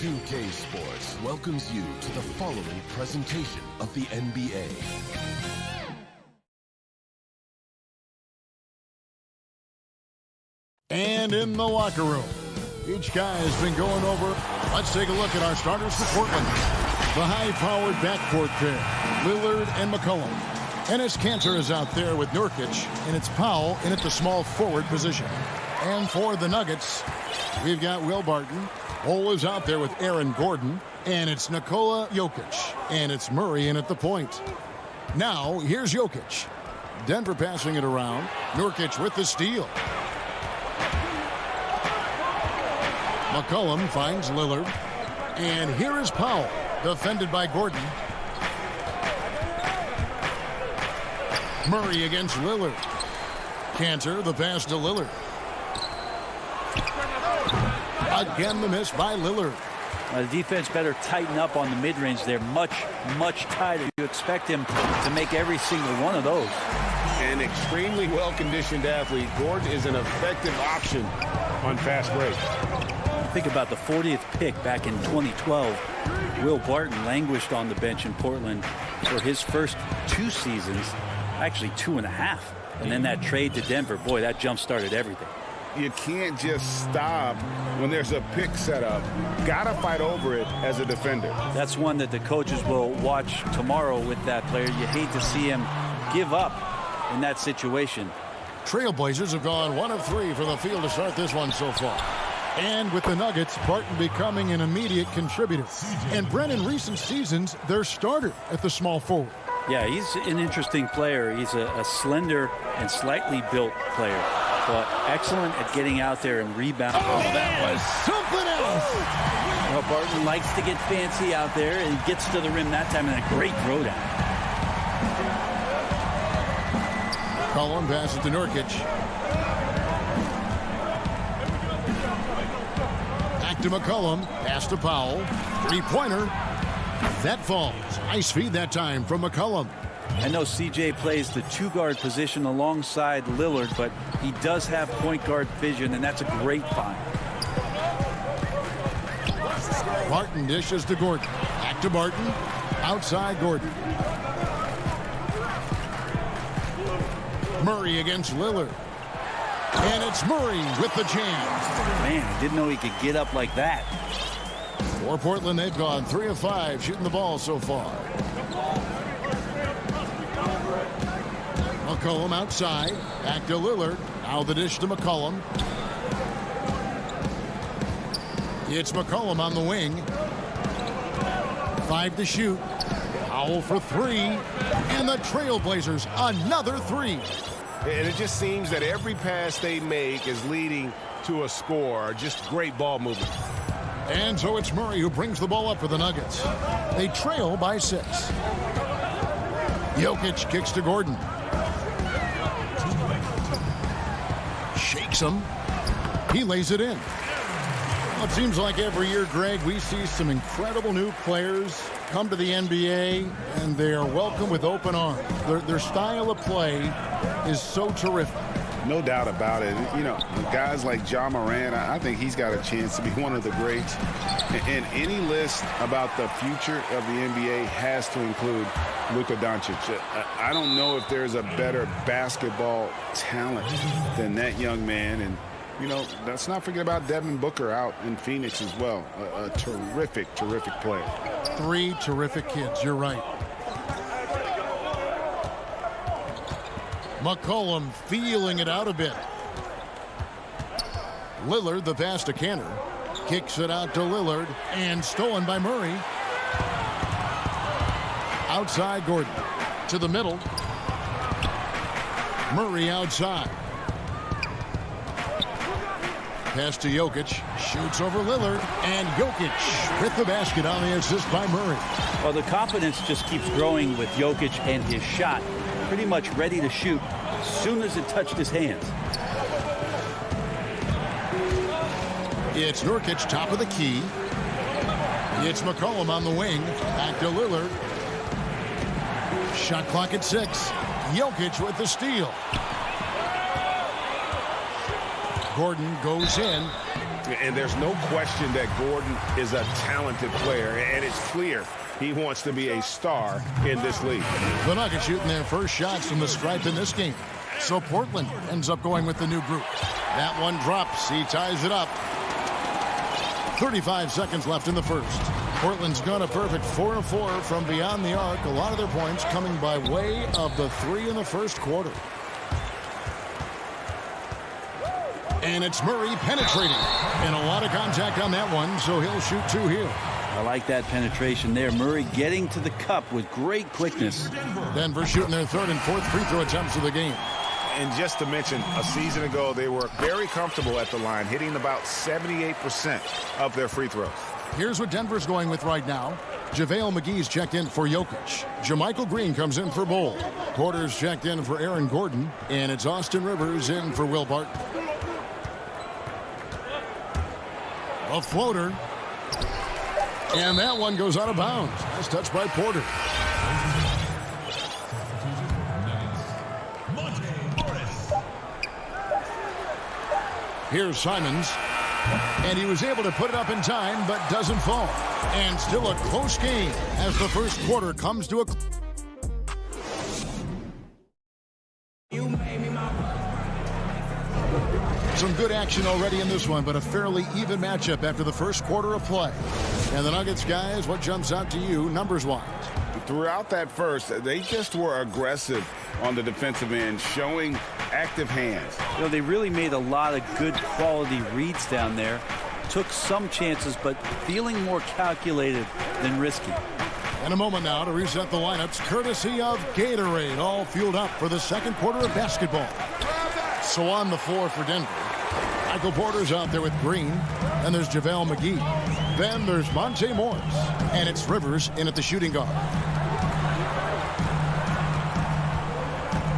S12: 2K Sports welcomes you to the following presentation of the NBA.
S1: And in the locker room, each guy has been going over. Let's take a look at our starters for Portland. The high-powered backcourt pair, Lillard and McCollum. Enes Kanter is out there with Nurkic, and it's Powell in at the small forward position. And for the Nuggets, we've got Will Barton. Ole is out there with Aaron Gordon, and it's Nikola Jokic, and it's Murray in at the point. Now, here's Jokic. Denver passing it around. Nurkic with the steal. McCollum finds Lillard. And here is Powell, defended by Gordon. Murray against Lillard. Kanter, the pass to Lillard. Again, the miss by Lillard.
S13: The defense better tighten up on the mid-range. They're much, much tighter. You expect him to make every single one of those.
S3: An extremely well-conditioned athlete. Gordon is an effective option on fast break.
S13: Think about the 40th pick back in 2012. Will Barton languished on the bench in Portland for his first 2 seasons, actually 2.5. And then that trade to Denver, boy, that jump-started everything.
S3: You can't just stop when there's a pick set up. Got to fight over it as a defender.
S13: That's one that the coaches will watch tomorrow with that player. You hate to see him give up in that situation.
S1: Trailblazers have gone 1 of 3 from the field to start this one so far. And with the Nuggets, Barton becoming an immediate contributor. And Brent, in recent seasons, their starter at the small forward.
S13: Yeah, he's an interesting player. He's a slender and slightly built player, but excellent at getting out there and rebounding.
S1: Oh, that was something else.
S13: Well, Barton likes to get fancy out there and gets to the rim that time in a great throwdown.
S1: McCollum passes to Nurkic. Back to McCollum. Pass to Powell. Three-pointer. That falls. Nice feed that time from McCollum.
S13: I know CJ plays the two-guard position alongside Lillard, but he does have point guard vision, and that's a great find.
S1: Barton dishes to Gordon. Back to Barton. Outside Gordon. Murray against Lillard. And it's Murray with the jam.
S13: Man, I didn't know he could get up like that.
S1: For Portland, they've gone 3 of 5 shooting the ball so far. McCollum outside. Back to Lillard. Now the dish to McCollum. It's McCollum on the wing. 5 to shoot. Powell for 3. And the Trailblazers, another 3.
S9: And it just seems that every pass they make is leading to a score. Just great ball movement.
S1: And so it's Murray who brings the ball up for the Nuggets. They trail by 6. Jokic kicks to Gordon. Shakes him. He lays it in. Well, it seems like every year, Greg, we see some incredible new players come to the NBA, and they are welcomed with open arms. Their style of play is so terrific.
S3: No doubt about it. You know, guys like Ja Morant, I think he's got a chance to be one of the greats. And any list about the future of the NBA has to include Luka Doncic. I don't know if there's a better basketball talent than that young man. And, you know, let's not forget about Devin Booker out in Phoenix as well. A terrific, terrific player.
S1: 3 terrific kids. You're right. McCollum feeling it out a bit. Lillard, the pass to Kanter. Kicks it out to Lillard and stolen by Murray. Outside Gordon. To the middle. Murray outside. Pass to Jokic. Shoots over Lillard. And Jokic with the basket on the assist by Murray.
S13: Well, the confidence just keeps growing with Jokic and his shot. Pretty much ready to shoot as soon as it touched his hands.
S1: It's Nurkic, top of the key. It's McCollum on the wing. Back to Lillard. Shot clock at 6. Jokic with the steal. Gordon goes in.
S9: And there's no question that Gordon is a talented player, and it's clear he wants to be a star in this league.
S1: The Nuggets shooting their first shots from the stripe in this game. So Portland ends up going with the new group. That one drops. He ties it up. 35 seconds left in the first. Portland's got a perfect 4 of 4 from beyond the arc. A lot of their points coming by way of the 3 in the first quarter. And it's Murray penetrating. And a lot of contact on that one, so he'll shoot 2 here.
S13: I like that penetration there. Murray getting to the cup with great quickness.
S1: Denver shooting their 3rd and 4th free throw attempts of the game.
S3: And just to mention, a season ago, they were very comfortable at the line, hitting about 78% of their free throws.
S1: Here's what Denver's going with right now. JaVale McGee's checked in for Jokic. JaMychal Green comes in for Bol. Porter's checked in for Aaron Gordon. And it's Austin Rivers in for Will Barton. A floater. And that one goes out of bounds. Nice touch by Porter. Here's Simons. And he was able to put it up in time, but doesn't fall. And still a close game as the first quarter comes to a... Some good action already in this one, but a fairly even matchup after the first quarter of play. And the Nuggets, guys, what jumps out to you numbers-wise?
S3: Throughout that first, they just were aggressive on the defensive end, showing active hands.
S13: You know, they really made a lot of good quality reads down there. Took some chances, but feeling more calculated than risky.
S1: And a moment now to reset the lineups, courtesy of Gatorade, all fueled up for the second quarter of basketball. So on the floor for Denver, Michael Porter's out there with Green, and there's JaVale McGee. Then there's Monte Morris, and it's Rivers in at the shooting guard.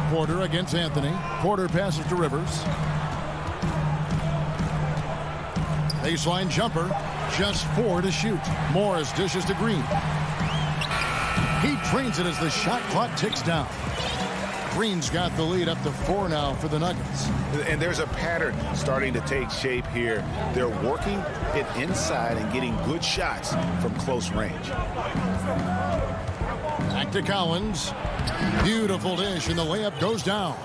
S1: Porter against Anthony. Porter passes to Rivers. Baseline jumper, just 4 to shoot. Morris dishes to Green. He drains it as the shot clock ticks down. Green's got the lead up to 4 now for the Nuggets.
S3: And there's a pattern starting to take shape here. They're working it inside and getting good shots from close range.
S1: Back to Collins. Beautiful dish, and the layup goes down.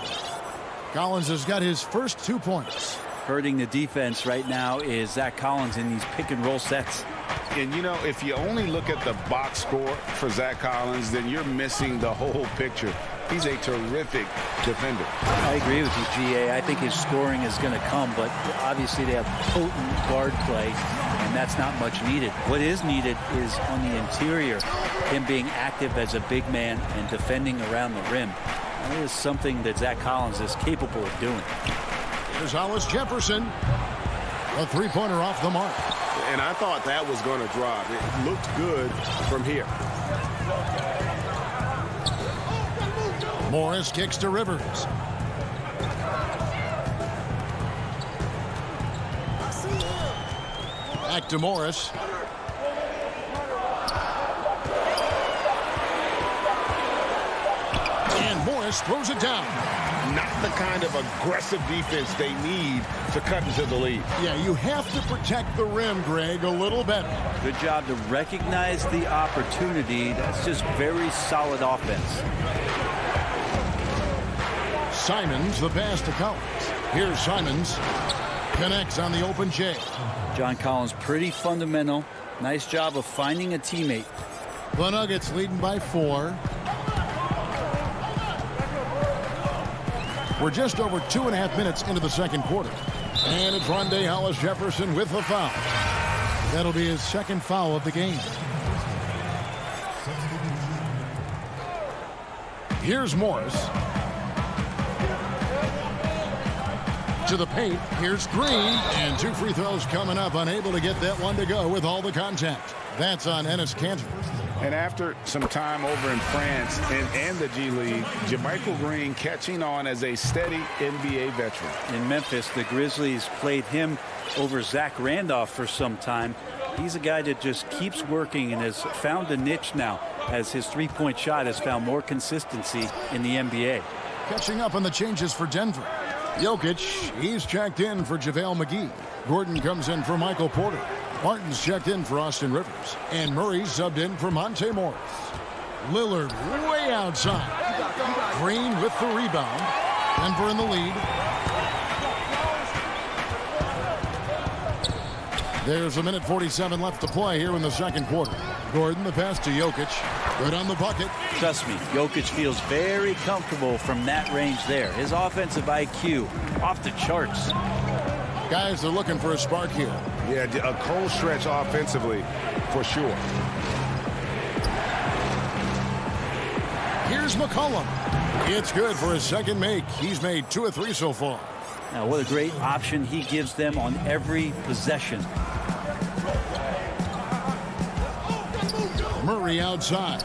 S1: Collins has got his first 2 points.
S13: Hurting the defense right now is Zach Collins in these pick-and-roll sets.
S3: And, you know, if you only look at the box score for Zach Collins, then you're missing the whole picture. He's a terrific defender.
S13: I agree with you, GA. I think his scoring is going to come, but obviously they have potent guard play, and that's not much needed. What is needed is on the interior, him being active as a big man and defending around the rim. That is something that Zach Collins is capable of doing.
S1: Here's Hollis Jefferson. A three-pointer off the mark.
S9: And I thought that was going to drop. It looked good from here.
S1: Morris kicks to Rivers. Back to Morris. And Morris throws it down.
S9: Not the kind of aggressive defense they need to cut into the lead.
S1: Yeah, you have to protect the rim, Greg, a little better.
S13: Good job to recognize the opportunity. That's just very solid offense.
S1: Simons, the pass to Collins. Here's Simons. Connects on the open J.
S13: John Collins, pretty fundamental. Nice job of finding a teammate.
S1: The Nuggets leading by 4. We're just over 2.5 minutes into the second quarter. And it's Rondé Hollis Jefferson with the foul. That'll be his second foul of the game. Here's Morris. To the paint. Here's Green. And 2 free throws coming up. Unable to get that one to go with all the contact. That's on Enes Kanter.
S3: And after some time over in France and the G League, JaMychal Green catching on as a steady NBA veteran.
S13: In Memphis, the Grizzlies played him over Zach Randolph for some time. He's a guy that just keeps working and has found a niche now as his three-point shot has found more consistency in the NBA.
S1: Catching up on the changes for Denver. Jokic, he's checked in for JaVale McGee. Gordon comes in for Michael Porter. Martin's checked in for Austin Rivers. And Murray's subbed in for Monte Morris. Lillard way outside. Green with the rebound. Denver in the lead. There's 1:47 left to play here in the second quarter. Gordon, the pass to Jokic. Good on the bucket.
S13: Trust me, Jokic feels very comfortable from that range there. His offensive IQ off the charts.
S1: Guys are looking for a spark here.
S3: Yeah, a cold stretch offensively, for sure.
S1: Here's McCollum. It's good for his second make. He's made 2 of 3 so far.
S13: Now, what a great option he gives them on every possession.
S1: Murray outside.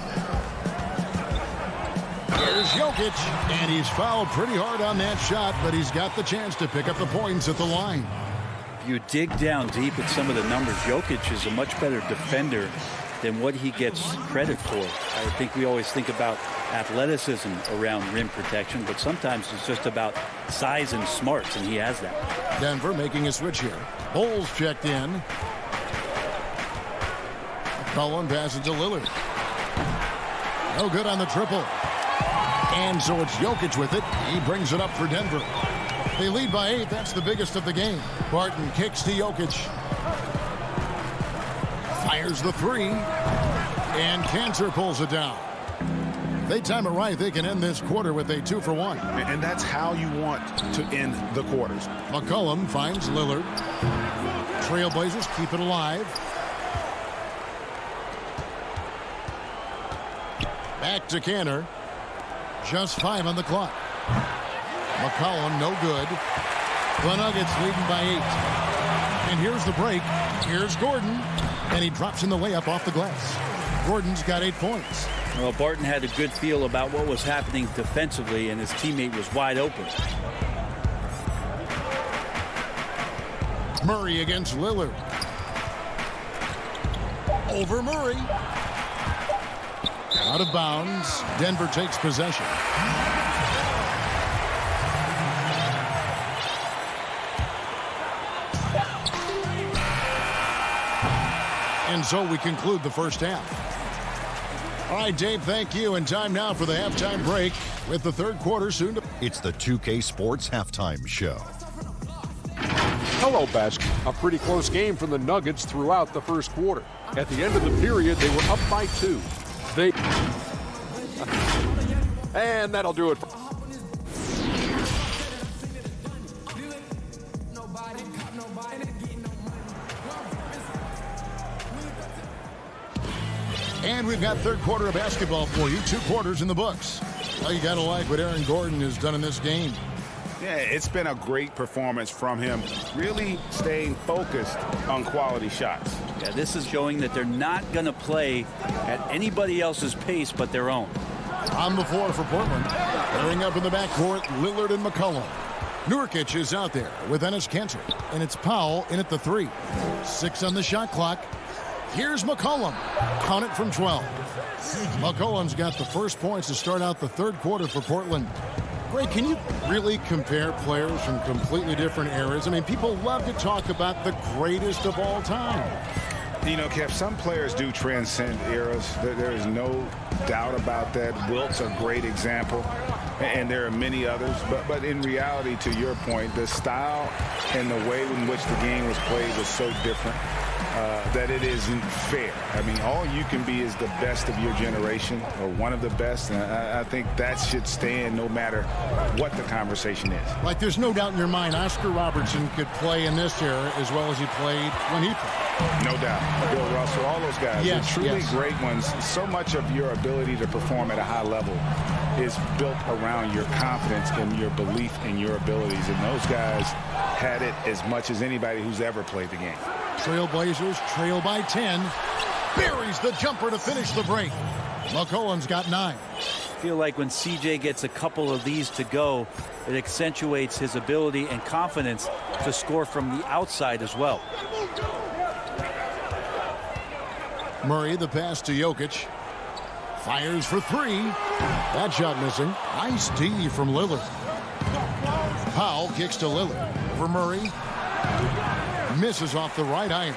S1: Here's Jokic, and he's fouled pretty hard on that shot, but he's got the chance to pick up the points at the line.
S13: If you dig down deep at some of the numbers, Jokic is a much better defender than what he gets credit for. I think we always think about athleticism around rim protection, but sometimes it's just about size and smarts, and he has that.
S1: Denver making a switch here. Bulls checked in. Cullen passes to Lillard. No good on the triple. And so it's Jokic with it. He brings it up for Denver. They lead by 8. That's the biggest of the game. Barton kicks to Jokic. Fires the 3. And Kanter pulls it down. They time it right. They can end this quarter with a 2 for 1.
S3: And that's how you want to end the quarters.
S1: McCollum finds Lillard. Trailblazers keep it alive. Back to Canner. Just 5 on the clock. McCollum, no good. The Nuggets leading by 8. And here's the break. Here's Gordon. And he drops in the layup off the glass. Gordon's got 8 points.
S13: Well, Barton had a good feel about what was happening defensively, and his teammate was wide open.
S1: Murray against Lillard. Over Murray. Out of bounds. Denver takes possession. And so we conclude the first half. All right, Dave, thank you. And time now for the halftime break with the third quarter soon to...
S6: It's the 2K Sports Halftime Show.
S7: Hello, Basket. A pretty close game for the Nuggets throughout the first quarter. At the end of the period, they were up by 2. And that'll do it.
S1: And we've got third quarter of basketball for you. 2 quarters in the books. Well, you got to like what Aaron Gordon has done in this game.
S3: Yeah, it's been a great performance from him, really staying focused on quality shots.
S13: Yeah, this is showing that they're not going to play at anybody else's pace but their own.
S1: On the floor for Portland. Pairing up in the backcourt, Lillard and McCollum. Nurkic is out there with Enes Kanter. And it's Powell in at the 3. 6 on the shot clock. Here's McCollum. Count it from 12. McCollum's got the first points to start out the third quarter for Portland. Greg, can you really compare players from completely different eras? I mean, people love to talk about the greatest of all time.
S3: You know, Kev, some players do transcend eras. There is no doubt about that. Wilt's a great example, and there are many others. But in reality, to your point, the style and the way in which the game was played was so different that it isn't fair. I mean, all you can be is the best of your generation, or one of the best. And I think that should stand no matter what the conversation is.
S1: Like, there's no doubt in your mind Oscar Robertson could play in this era as well as he played when he played.
S3: No doubt. Bill Russell, all those guys.
S1: Yes,
S3: They're truly
S1: yes.
S3: great ones. So much of your ability to perform at a high level is built around your confidence and your belief in your abilities. And those guys had it as much as anybody who's ever played the game.
S1: Trailblazers trail by 10. Buries the jumper to finish the break. McCollum's got 9.
S13: I feel like when CJ gets a couple of these to go, it accentuates his ability and confidence to score from the outside as well.
S1: Murray, the pass to Jokic. Fires for 3. That shot missing. Nice D from Lillard. Powell kicks to Lillard. For Murray. Misses off the right iron.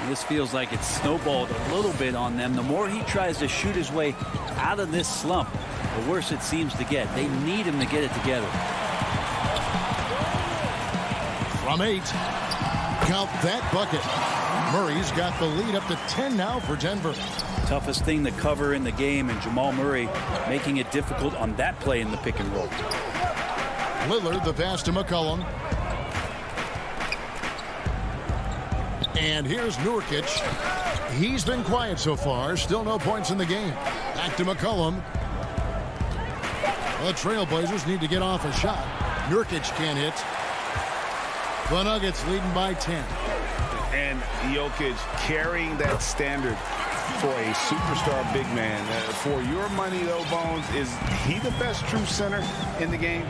S13: And this feels like it's snowballed a little bit on them. The more he tries to shoot his way out of this slump, the worse it seems to get. They need him to get it together.
S1: From 8. Count that bucket. Murray's got the lead up to 10 now for Denver.
S13: Toughest thing to cover in the game, and Jamal Murray making it difficult on that play in the pick and roll.
S1: Lillard, the pass to McCollum. And here's Nurkic. He's been quiet so far. Still no points in the game. Back to McCollum. The Trailblazers need to get off a shot. Nurkic can't hit. The Nuggets leading by 10.
S3: And Jokic carrying that standard for a superstar big man. For your money, though, Bones, is he the best true center in the game?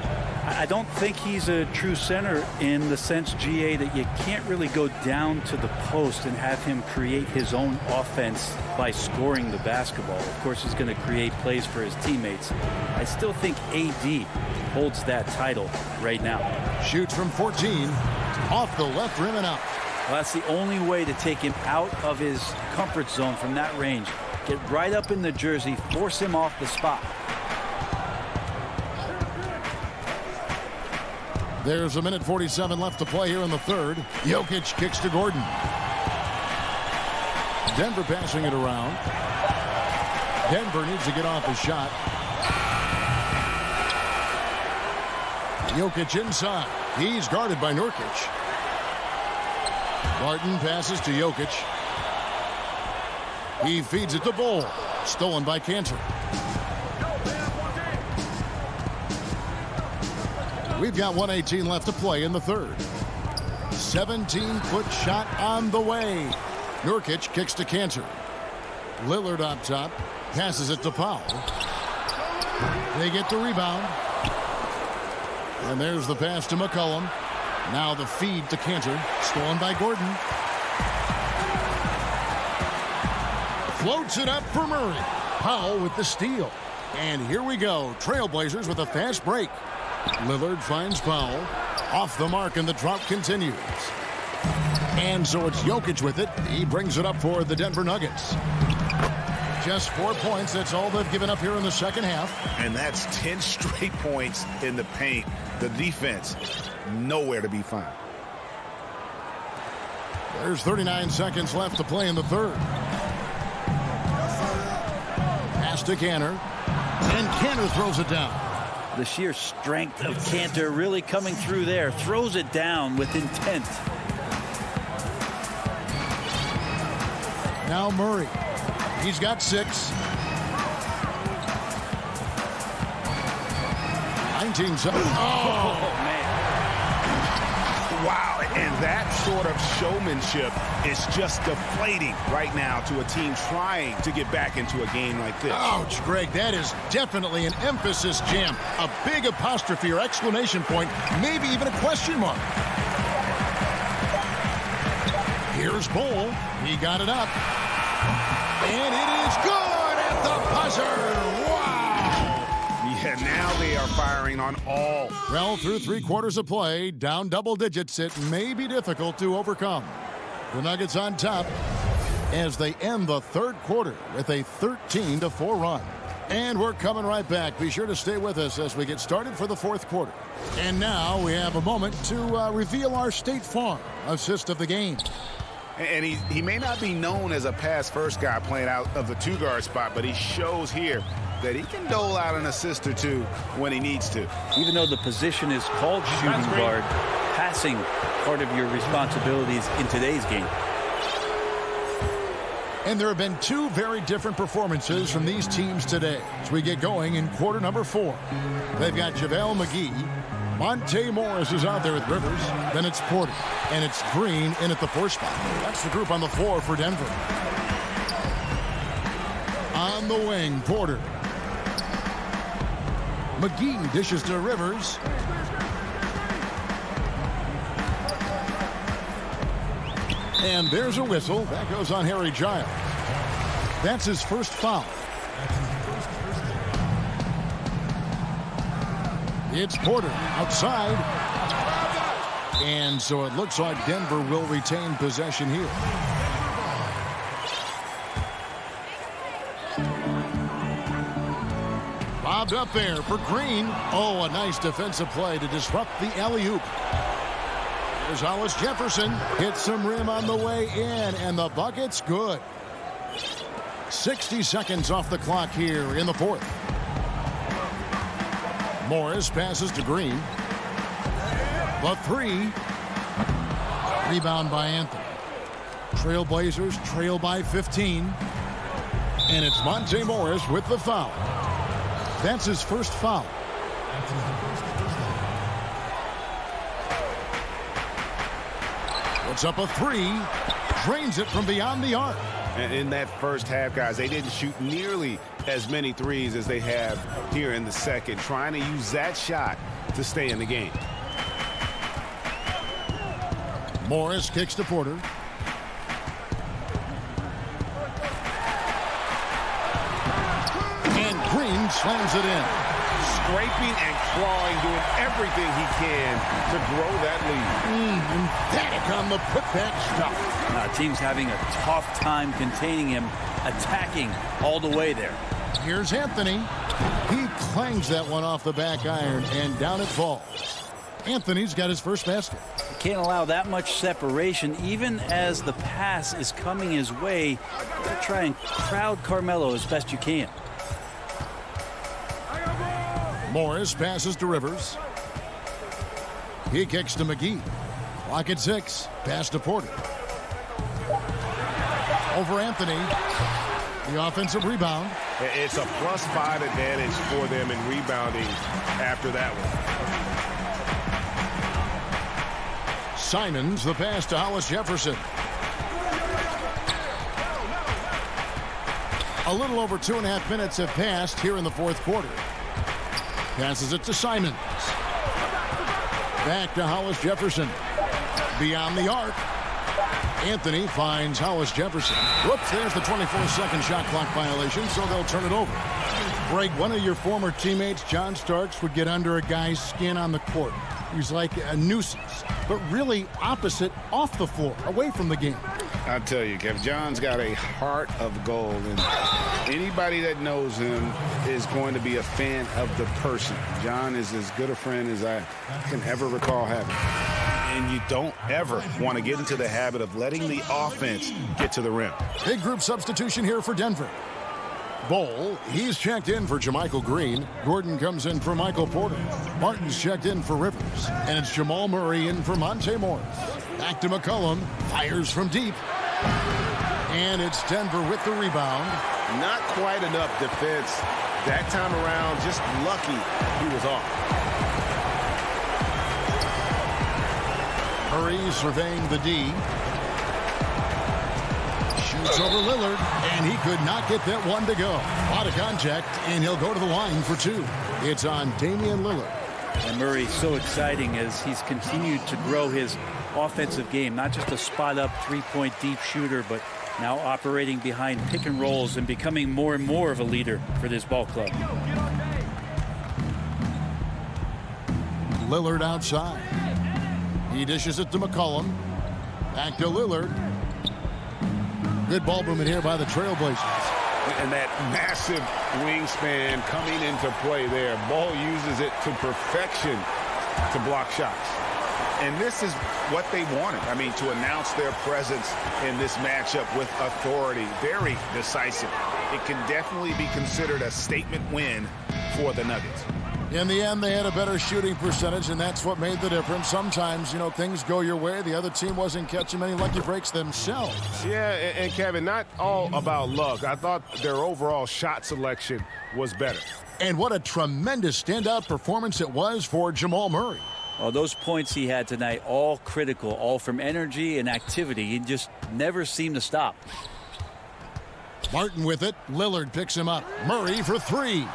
S13: I don't think he's a true center in the sense, GA, that you can't really go down to the post and have him create his own offense by scoring the basketball. Of course, he's going to create plays for his teammates. I still think AD holds that title right now.
S1: Shoots from 14. Off the left rim and out.
S13: Well, that's the only way to take him out of his comfort zone from that range. Get right up in the jersey, force him off the spot.
S1: There's 1:47 left to play here in the third. Jokic kicks to Gordon. Denver passing it around. Denver needs to get off a shot. Jokic inside. He's guarded by Nurkic. Barton passes to Jokic. He feeds it to Bol. Stolen by Kanter. We've got 1:18 left to play in the third. 17-foot shot on the way. Nurkic kicks to Cantor. Lillard up top. Passes it to Powell. They get the rebound. And there's the pass to McCollum. Now the feed to Cantor. Stolen by Gordon. Floats it up for Murray. Powell with the steal. And here we go. Trailblazers with a fast break. Lillard finds Powell. Off the mark, and the drought continues. And so it's Jokic with it. He brings it up for the Denver Nuggets. Just 4 points. That's all they've given up here in the second half.
S3: And that's 10 straight points in the paint. The defense, nowhere to be found.
S1: There's 39 seconds left to play in the third. Pass to Cantor. And Cantor throws it down.
S13: The sheer strength of Cantor really coming through there. Throws it down with intent.
S1: Now Murray. He's got 6. 19 seconds.
S3: Oh, man. Wow, and that sort of showmanship is just deflating right now to a team trying to get back into a game like this.
S1: Ouch, Greg, that is definitely an emphasis jam. A big apostrophe or exclamation point, maybe even a question mark. Here's Bull. He got it up. And it is good at the buzzer. Wow.
S3: Yeah, now they are firing on all.
S1: Well, through 3 quarters of play, down double digits, it may be difficult to overcome. The Nuggets on top as they end the third quarter with a 13-4 run. And we're coming right back. Be sure to stay with us as we get started for the fourth quarter. And now we have a moment to reveal our State Farm assist of the game.
S3: And he may not be known as a pass-first guy playing out of the 2-guard spot, but he shows here that he can dole out an assist or two when he needs to.
S13: Even though the position is called shooting guard, passing part of your responsibilities in today's game.
S1: And there have been 2 very different performances from these teams today as we get going in quarter number 4. They've got JaVale McGee. Monte Morris is out there with Rivers. Then it's Porter. And it's Green in at the 4 spot. That's the group on the floor for Denver. On the wing, Porter. McGee dishes to Rivers. And there's a whistle. That goes on Harry Giles. That's his first foul. It's Porter outside. And so it looks like Denver will retain possession here. Bobbed up there for Green. Oh, a nice defensive play to disrupt the alley-oop. There's Hollis Jefferson. Hits some rim on the way in, and the bucket's good. 60 seconds off the clock here in the fourth. Morris passes to Green. The 3. Rebound by Anthony. Trailblazers trail by 15. And it's Monte Morris with the foul. That's his first foul. Puts up a 3. Drains it from beyond the arc.
S3: And in that first half, guys, they didn't shoot nearly as many threes as they have here in the second, trying to use that shot to stay in the game.
S1: Morris kicks to Porter. And Green slams it in.
S3: Scraping and clawing, doing everything he can to grow that lead.
S1: Emphatic on the putback stuff.
S13: Team's having a tough time containing him, attacking all the way there.
S1: Here's Anthony. He clangs that one off the back iron, and down it falls. Anthony's got his first basket.
S13: Can't allow that much separation, even as the pass is coming his way. To try and crowd Carmelo as best you can.
S1: Morris passes to Rivers. He kicks to McGee. Clock at 6. Pass to Porter. Over Anthony. The offensive rebound.
S3: It's a +5 advantage for them in rebounding after that one.
S1: Simons the pass to Hollis Jefferson. A little over 2.5 minutes have passed here in the fourth quarter. Passes it to Simons. Back to Hollis Jefferson. Beyond the arc. Anthony finds Hollis Jefferson. Whoops, there's the 24-second shot clock violation, so they'll turn it over. Greg, one of your former teammates, John Starks, would get under a guy's skin on the court. He was like a nuisance, but really opposite off the floor, away from the game.
S3: I tell you, Kev, John's got a heart of gold, and anybody that knows him is going to be a fan of the person. John is as good a friend as I can ever recall having. And you don't ever want to get into the habit of letting the offense get to the rim.
S1: Big group substitution here for Denver. Bowl, he's checked in for Jermichael Green. Gordon comes in for Michael Porter. Martin's checked in for Rivers. And it's Jamal Murray in for Monte Morris. Back to McCollum. Fires from deep. And it's Denver with the rebound.
S9: Not quite enough defense that time around. Just lucky he was off.
S1: Murray surveying the D. Shoots over Lillard, and he could not get that one to go. Out of contact, and he'll go to the line for two. It's on Damian Lillard.
S13: And Murray's so exciting as he's continued to grow his offensive game. Not just a spot-up three-point deep shooter, but now operating behind pick and rolls and becoming more and more of a leader for this ball club.
S1: Lillard outside. He dishes it to McCollum. Back to Lillard. Good ball movement here by the Trailblazers.
S3: And that massive wingspan coming into play there. Ball uses it to perfection to block shots. And this is what they wanted. I mean, to announce their presence in this matchup with authority. Very decisive. It can definitely be considered a statement win for the Nuggets.
S1: In the end, they had a better shooting percentage, and that's what made the difference. Sometimes, you know, things go your way. The other team wasn't catching many lucky breaks themselves.
S9: Yeah, and Kevin, not all about luck. I thought their overall shot selection was better.
S1: And what a tremendous standout performance it was for Jamal Murray.
S13: Well, those points he had tonight, all critical, all from energy and activity. He just never seemed to stop.
S1: Martin with it. Lillard picks him up. Murray for three.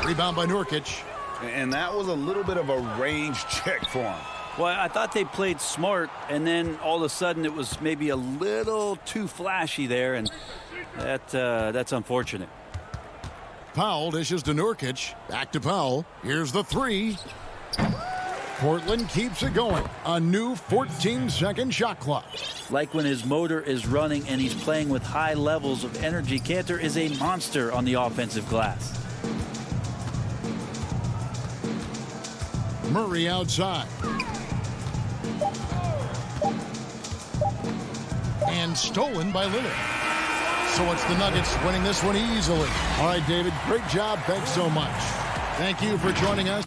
S1: Rebound by Nurkic.
S3: And that was a little bit of a range check for him.
S13: Well, I thought they played smart, and then all of a sudden it was maybe a little too flashy there, and that's unfortunate.
S1: Powell dishes to Nurkic. Back to Powell. Here's the three. Portland keeps it going. A new 14-second shot clock.
S13: Like when his motor is running and he's playing with high levels of energy, Cantor is a monster on the offensive glass.
S1: Murray outside. And stolen by Lillard. So it's the Nuggets winning this one easily. All right, David, great job. Thanks so much. Thank you for joining us.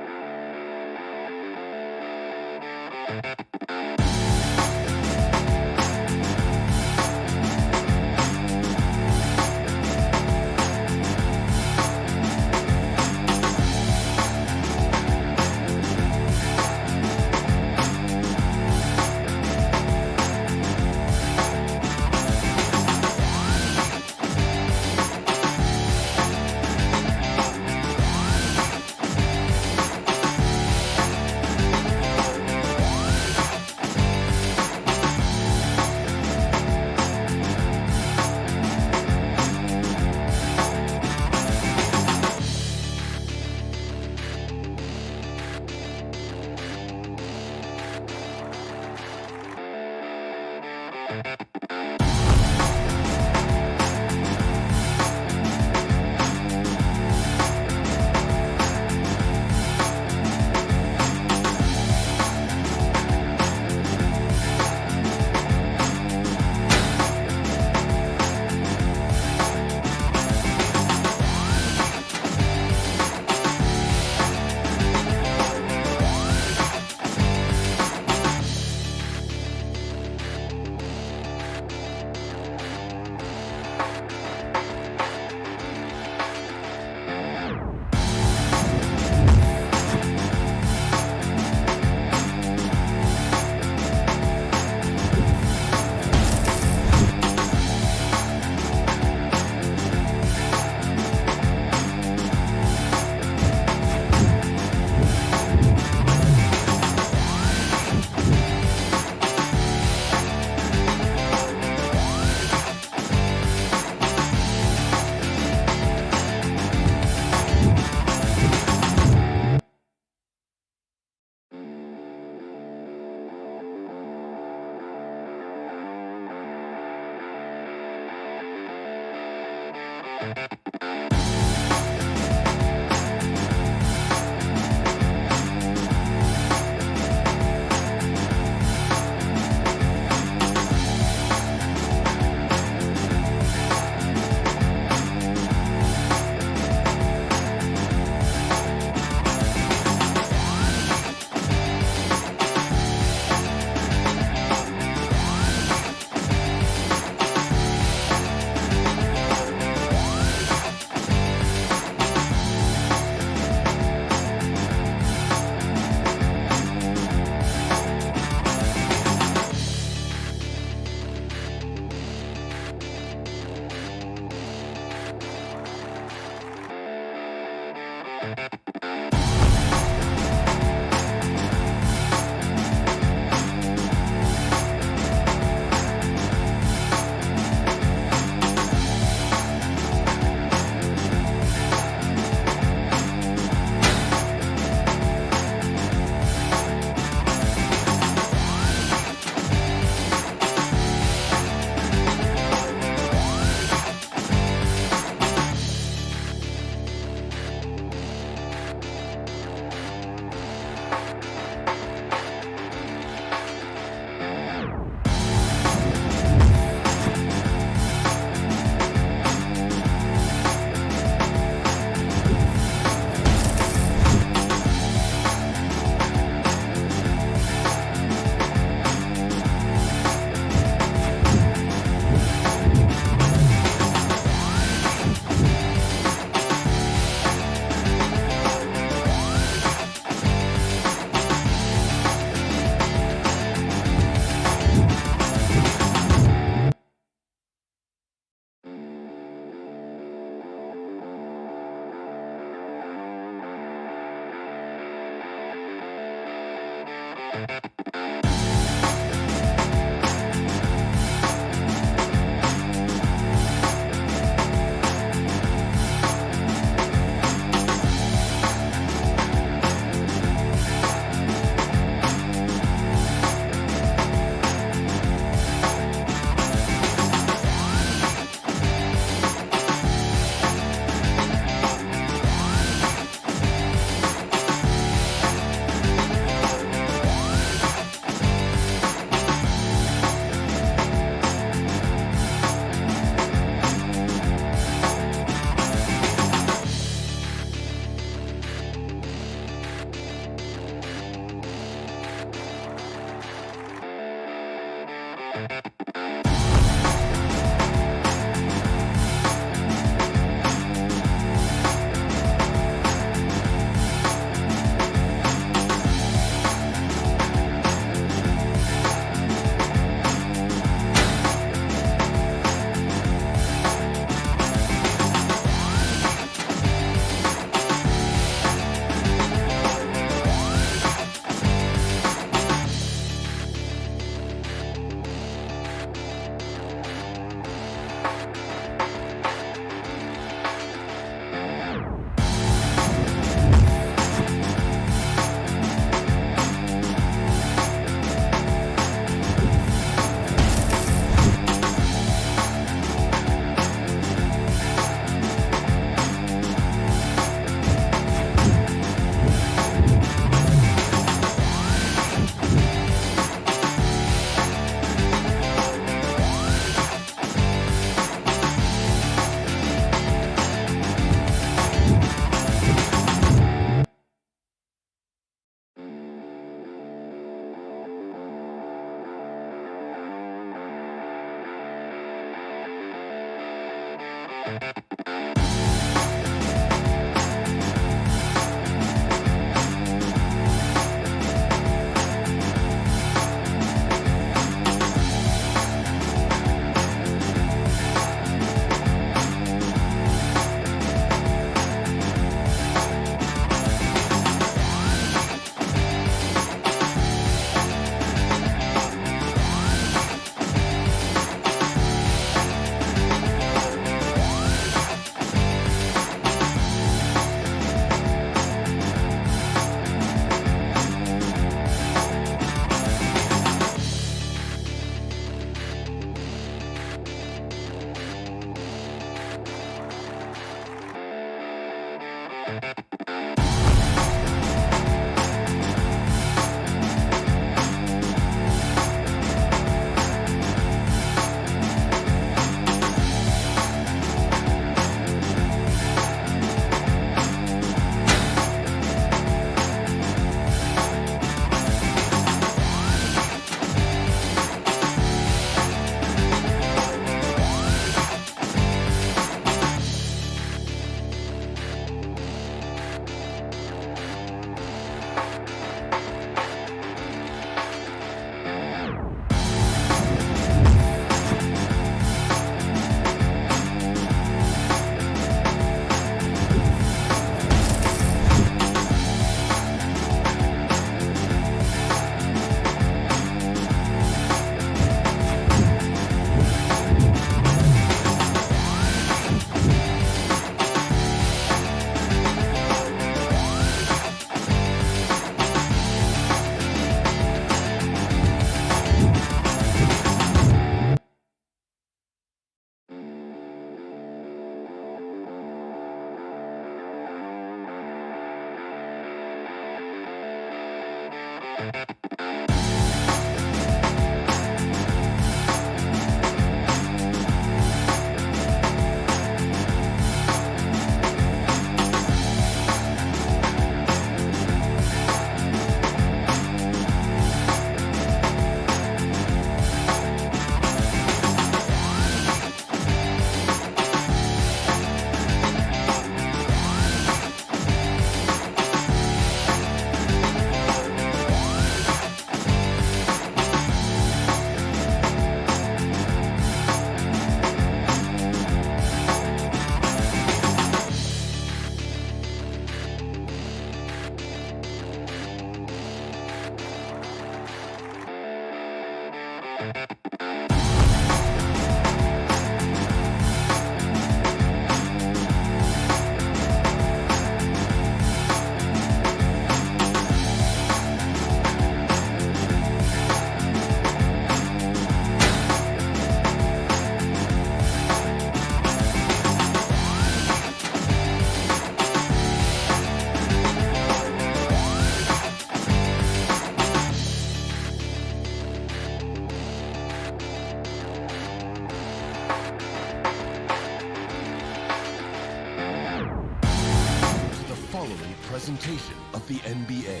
S12: Presentation of the NBA.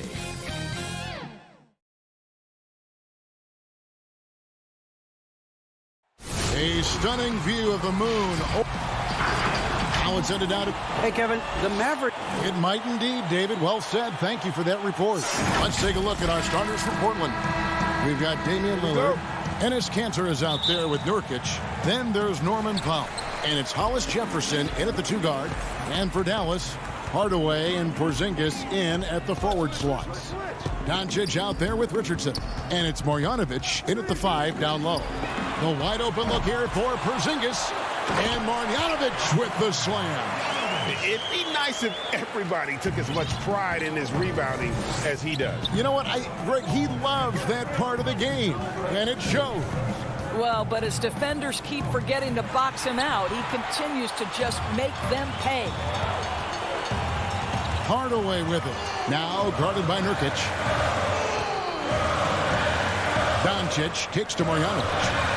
S1: A stunning view of the moon. Oh. Now it's ended out.
S11: Hey, Kevin, the Maverick.
S1: It might indeed, David. Well said. Thank you for that report. Let's take a look at our starters from Portland. We've got Damian Lillard. Enes Kanter is out there with Nurkic. Then there's Norman Powell. And it's Hollis Jefferson in at the 2 guard. And for Dallas, Hardaway and Porzingis in at the forward slots. Doncic out there with Richardson. And it's Marjanovic in at the 5 down low. The wide open look here for Porzingis. And Marjanovic with the slam.
S3: It'd be nice if everybody took as much pride in his rebounding as he does.
S1: You know what? Greg, he loves that part of the game. And it shows.
S14: Well, but as defenders keep forgetting to box him out, he continues to just make them pay.
S1: Hardaway with it. Now guarded by Nurkic. Doncic kicks to Marjanovic.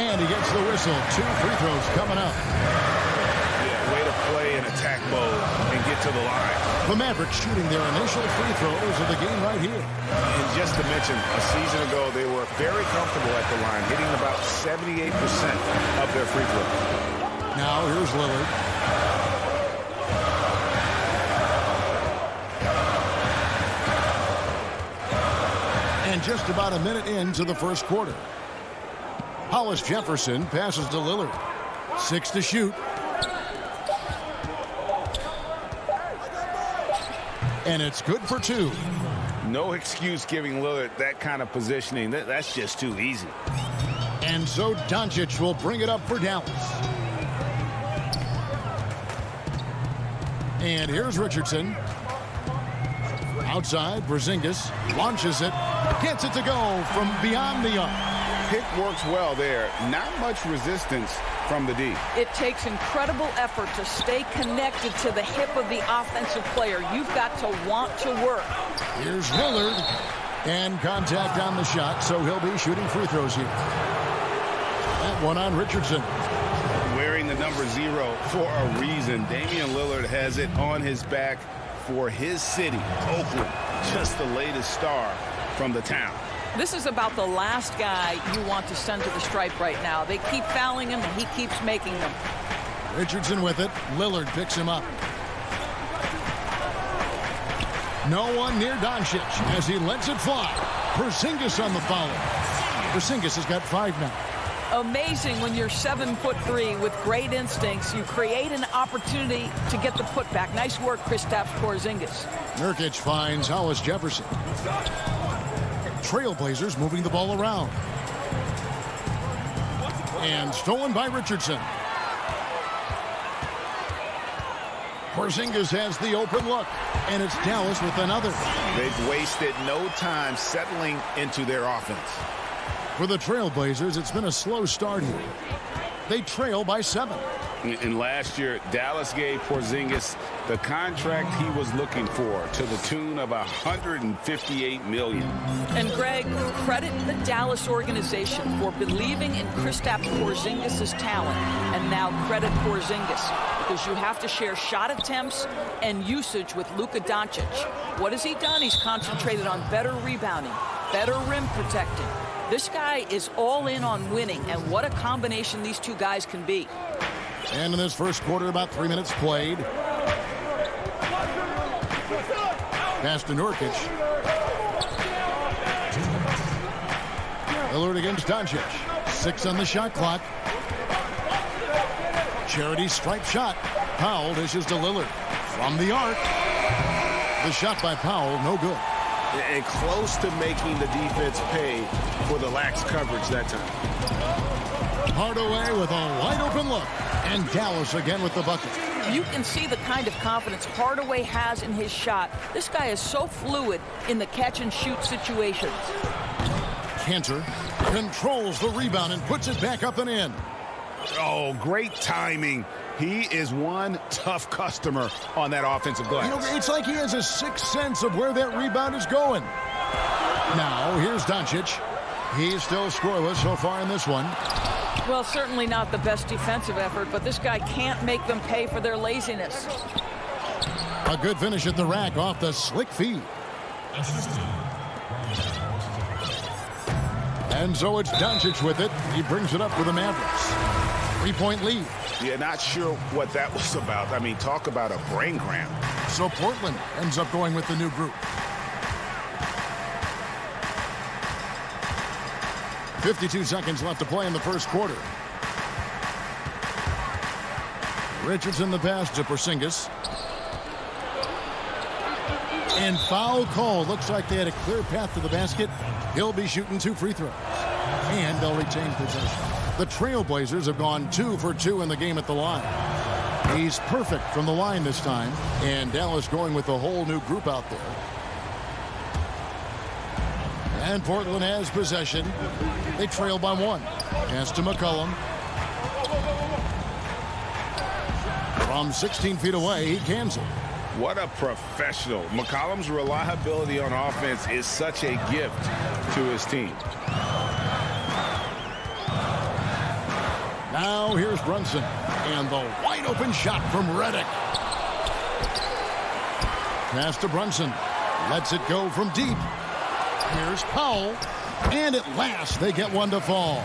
S1: And he gets the whistle. 2 free throws coming up.
S3: Yeah, way to play in attack mode and get to the line.
S1: The Mavericks shooting their initial free throws of the game right here.
S3: And just to mention, a season ago, they were very comfortable at the line, hitting about 78% of their free throws.
S1: Now here's Lillard. And just about a minute into the first quarter. Hollis Jefferson passes to Lillard. 6 to shoot. And it's good for 2.
S3: No excuse giving Lillard that kind of positioning. That's just too easy.
S1: And so Doncic will bring it up for Dallas. And here's Richardson. Outside, Porzingis launches it. Gets it to go from beyond the arc.
S3: Pick works well there. Not much resistance from the D.
S14: It takes incredible effort to stay connected to the hip of the offensive player. You've got to want to work.
S1: Here's Lillard. And contact on the shot, so he'll be shooting free throws here. That one on Richardson.
S3: Wearing the number 0 for a reason. Damian Lillard has it on his back for his city, Oakland. Just the latest star from the town.
S14: This is about the last guy you want to send to the stripe right now. They keep fouling him, and he keeps making them.
S1: Richardson with it. Lillard picks him up. No one near Doncic as he lets it fly. Porzingis on the foul. Porzingis has got 5 now.
S14: Amazing when you're 7'3" with great instincts. You create an opportunity to get the putback. Nice work, Kristaps Porzingis.
S1: Nurkic finds Hollis Jefferson. Trailblazers moving the ball around. And stolen by Richardson. Porzingis has the open look. And it's Dallas with another.
S3: They've wasted no time settling into their offense.
S1: For the Trailblazers, it's been a slow start here. They trail by 7.
S3: And last year, Dallas gave Porzingis the contract he was looking for to the tune of $158 million.
S14: And Greg, credit the Dallas organization for believing in Kristaps Porzingis' talent. And now credit Porzingis, because you have to share shot attempts and usage with Luka Doncic. What has he done? He's concentrated on better rebounding, better rim protecting. This guy is all in on winning, and what a combination these two guys can be.
S1: And in this first quarter, about 3 minutes played. Pass to Nurkic. Lillard against Doncic. 6 on the shot clock. Charity stripe shot. Powell dishes to Lillard. From the arc. The shot by Powell, no good.
S9: and close to making the defense pay for the lax coverage that time.
S1: Hardaway with a wide open look. And Dallas again with the bucket.
S14: You can see the kind of confidence Hardaway has in his shot. This guy is so fluid in the catch-and-shoot situations.
S1: Cantor controls the rebound and puts it back up and in.
S3: Oh, great timing. He is one tough customer on that offensive glass.
S1: You know, it's like he has a sixth sense of where that rebound is going. Now, here's Doncic. He's still scoreless so far in this one.
S14: Well, certainly not the best defensive effort, but this guy can't make them pay for their laziness.
S1: A good finish at the rack off the slick feed. And so it's Doncic with it. He brings it up for the Mavericks. 3-point lead.
S3: Yeah, not sure what that was about. I mean, talk about a brain cramp.
S1: So Portland ends up going with the new group. 52 seconds left to play in the first quarter. Richardson the pass to Porzingis. And foul call. Looks like they had a clear path to the basket. He'll be shooting 2 free throws. And they'll retain possession. The Trailblazers have gone 2 for 2 in the game at the line. He's perfect from the line this time. And Dallas going with a whole new group out there. And Portland has possession. They trail by 1. Pass to McCollum. From 16 feet away, he cans it.
S3: What a professional. McCollum's reliability on offense is such a gift to his team.
S1: Now here's Brunson. And the wide open shot from Redick. Pass to Brunson. Lets it go from deep. Here's Powell. And at last, they get one to fall.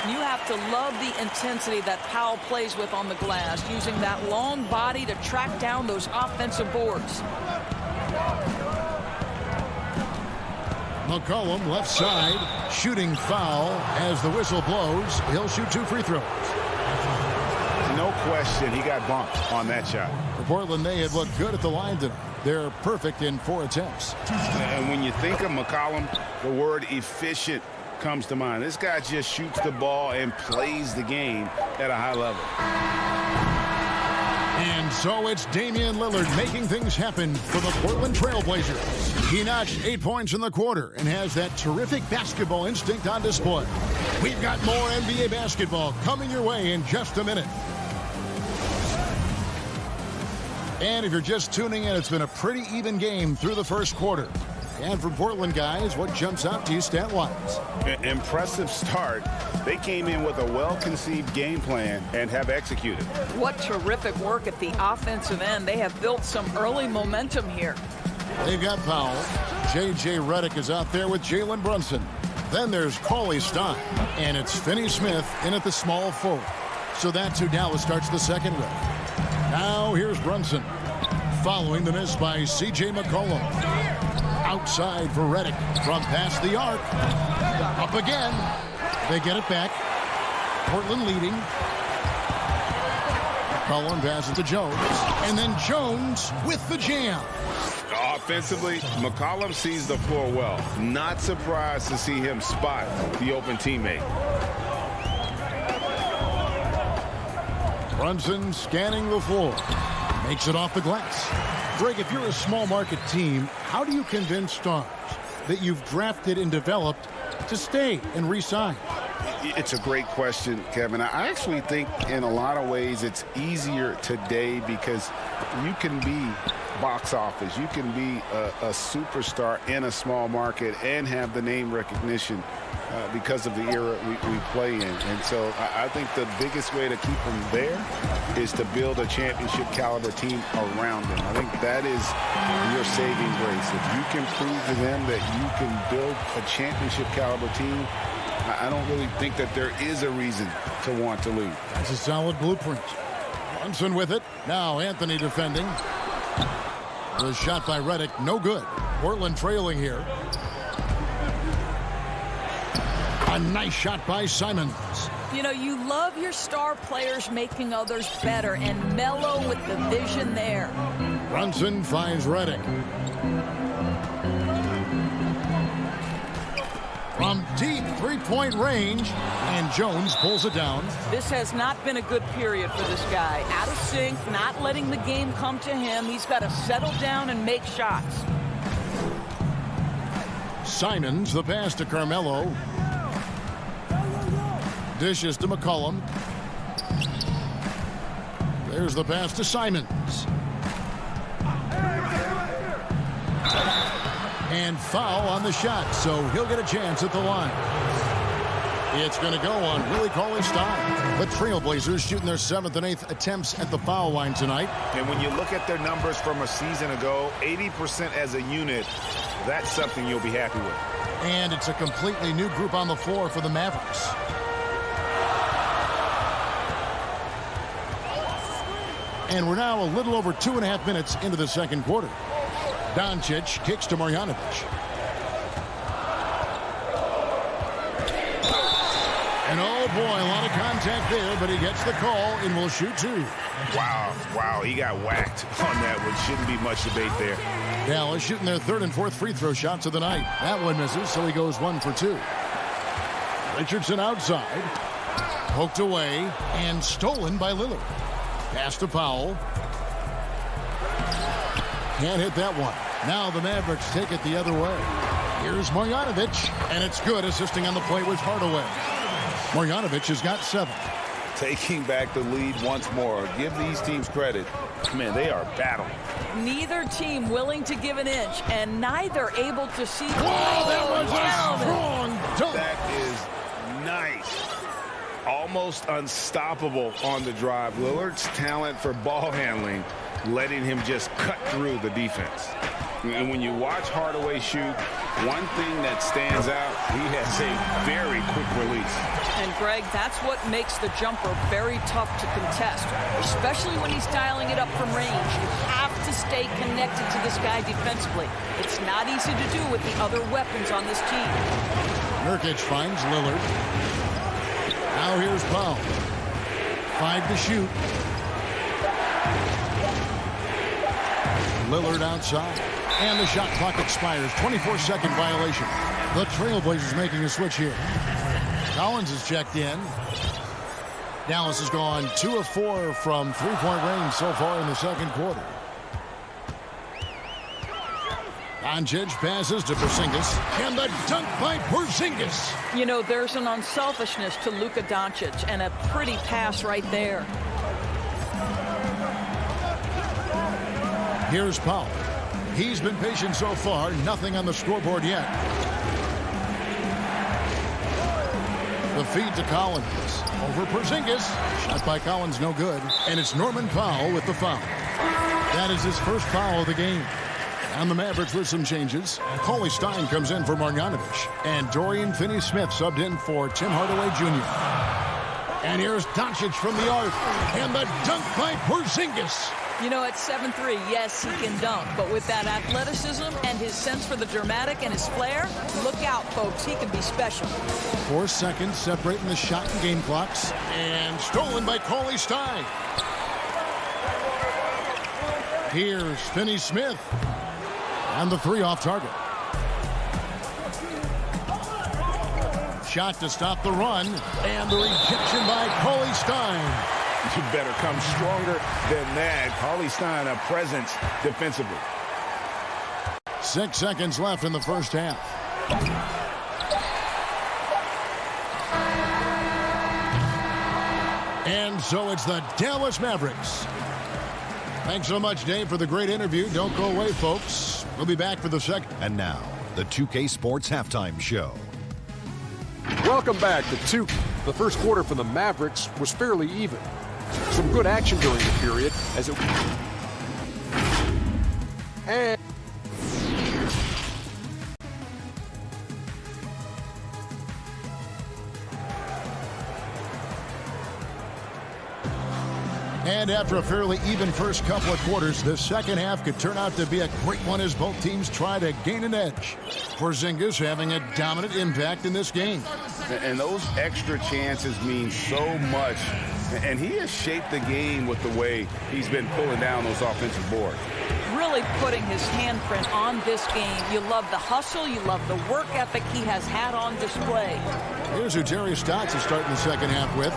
S14: You have to love the intensity that Powell plays with on the glass, using that long body to track down those offensive boards.
S1: McCollum left side, shooting foul. As the whistle blows, he'll shoot 2 free throws.
S3: No question, he got bumped on that shot.
S1: For Portland, they had looked good at the line tonight. They're perfect in 4 attempts.
S3: And when you think of McCollum, the word efficient comes to mind. This guy just shoots the ball and plays the game at a high level.
S1: And so it's Damian Lillard making things happen for the Portland Trailblazers. He notched 8 points in the quarter and has that terrific basketball instinct on display. We've got more NBA basketball coming your way in just a minute. And if you're just tuning in, it's been a pretty even game through the first quarter. And for Portland guys, what jumps out to you stat-wise?
S3: Impressive start. They came in with a well-conceived game plan and have executed.
S14: What terrific work at the offensive end. They have built some early momentum here.
S1: They've got Powell. J.J. Redick is out there with Jalen Brunson. Then there's Cauley Stein. And it's Finney Smith in at the small forward. So that's who Dallas starts the second with. Now here's Brunson. Following the miss by C.J. McCollum. Outside for Redick from past the arc. Up again. They get it back. Portland leading. McCollum passes to Jones. And then Jones with the jam.
S3: Offensively, McCollum sees the floor well. Not surprised to see him spot the open teammate.
S1: Brunson scanning the floor. Makes it off the glass. Greg, if you're a small market team, how do you convince stars that you've drafted and developed to stay and re-sign?
S3: It's a great question, Kevin. I actually think in a lot of ways it's easier today because you can be box office. You can be a superstar in a small market and have the name recognition because of the era we play in. And so I think the biggest way to keep them there is to build a championship caliber team around them. I think that is your saving grace. If you can prove to them that you can build a championship caliber team, I don't really think that there is a reason to want to leave.
S1: That's a solid blueprint. Brunson with it. Now Anthony defending. The shot by Redick, no good. Portland trailing here. A nice shot by Simons.
S14: You know, you love your star players making others better, and Melo with the vision there.
S1: Brunson finds Reddick. From deep three-point range, and Jones pulls it down.
S14: This has not been a good period for this guy. Out of sync, not letting the game come to him. He's got to settle down and make shots.
S1: Simons, the pass to Carmelo. Dishes to McCollum. There's the pass to Simons. And foul on the shot, so he'll get a chance at the line. It's going to go on Willie Cauley-Stein. The Trailblazers shooting their 7th and 8th attempts at the foul line tonight.
S3: And when you look at their numbers from a season ago, 80% as a unit, that's something you'll be happy with.
S1: And it's a completely new group on the floor for the Mavericks. And we're now a little over 2.5 minutes into the second quarter. Doncic kicks to Marjanovic. And oh boy, a lot of contact there, but he gets the call and will shoot two.
S3: Wow, he got whacked on that one. Shouldn't be much debate there.
S1: Dallas shooting their 3rd and 4th free throw shots of the night. That one misses, so he goes 1 for 2. Richardson outside. Poked away and stolen by Lillard. Pass to Powell. Can't hit that one. Now the Mavericks take it the other way. Here's Marjanovic, and it's good. Assisting on the play was Hardaway. Marjanovic has got 7.
S3: Taking back the lead once more. Give these teams credit. Man, they are battling.
S14: Neither team willing to give an inch, and neither able to see.
S1: Whoa, that was a strong dunk.
S3: That is nice. Almost unstoppable on the drive. Lillard's talent for ball handling, letting him just cut through the defense. And when you watch Hardaway shoot, one thing that stands out, he has a very quick release.
S14: And Greg, that's what makes the jumper very tough to contest, especially when he's dialing it up from range. You have to stay connected to this guy defensively. It's not easy to do with the other weapons on this team.
S1: Nurkic finds Lillard. Now here's Powell. 5 to shoot. Lillard outside. And the shot clock expires. 24-second violation. The Trailblazers making a switch here. Collins is checked in. Dallas has gone 2 of 4 from three-point range so far in the second quarter. Doncic passes to Porzingis. And the dunk by Porzingis.
S14: You know, there's an unselfishness to Luka Doncic, and a pretty pass right there.
S1: Here's Powell. He's been patient so far. Nothing on the scoreboard yet. The feed to Collins. Over Porzingis. Shot by Collins, no good. And it's Norman Powell with the foul. That is his first foul of the game. And the Mavericks with some changes. Cauley-Stein comes in for Marjanovic. And Dorian Finney-Smith subbed in for Tim Hardaway Jr. And here's Doncic from the arc. And the dunk by Porzingis.
S14: You know, at 7'3", yes, he can dunk. But with that athleticism and his sense for the dramatic and his flair, look out, folks. He can be special.
S1: 4 seconds separating the shot and game clocks. And stolen by Cauley-Stein. Here's Finney-Smith. And the 3 off target. Shot to stop the run. And the rejection by Cauley-Stein.
S3: You better come stronger than that. Cauley-Stein, a presence defensively.
S1: 6 seconds left in the first half. And so it's the Dallas Mavericks. Thanks so much, Dave, for the great interview. Don't go away, folks. We'll be back for the second.
S6: And now, the 2K Sports Halftime Show.
S7: Welcome back to 2K. The first quarter for the Mavericks was fairly even. Some good action during the period as it...
S1: And after a fairly even first couple of quarters, the second half could turn out to be a great one as both teams try to gain an edge. Porzingis having a dominant impact in this game.
S3: And those extra chances mean so much. And he has shaped the game with the way he's been pulling down those offensive boards.
S14: really putting his handprint on this game. You love the hustle. You love the work ethic he has had on display.
S1: Here's who Terry Stotts is starting the second half with.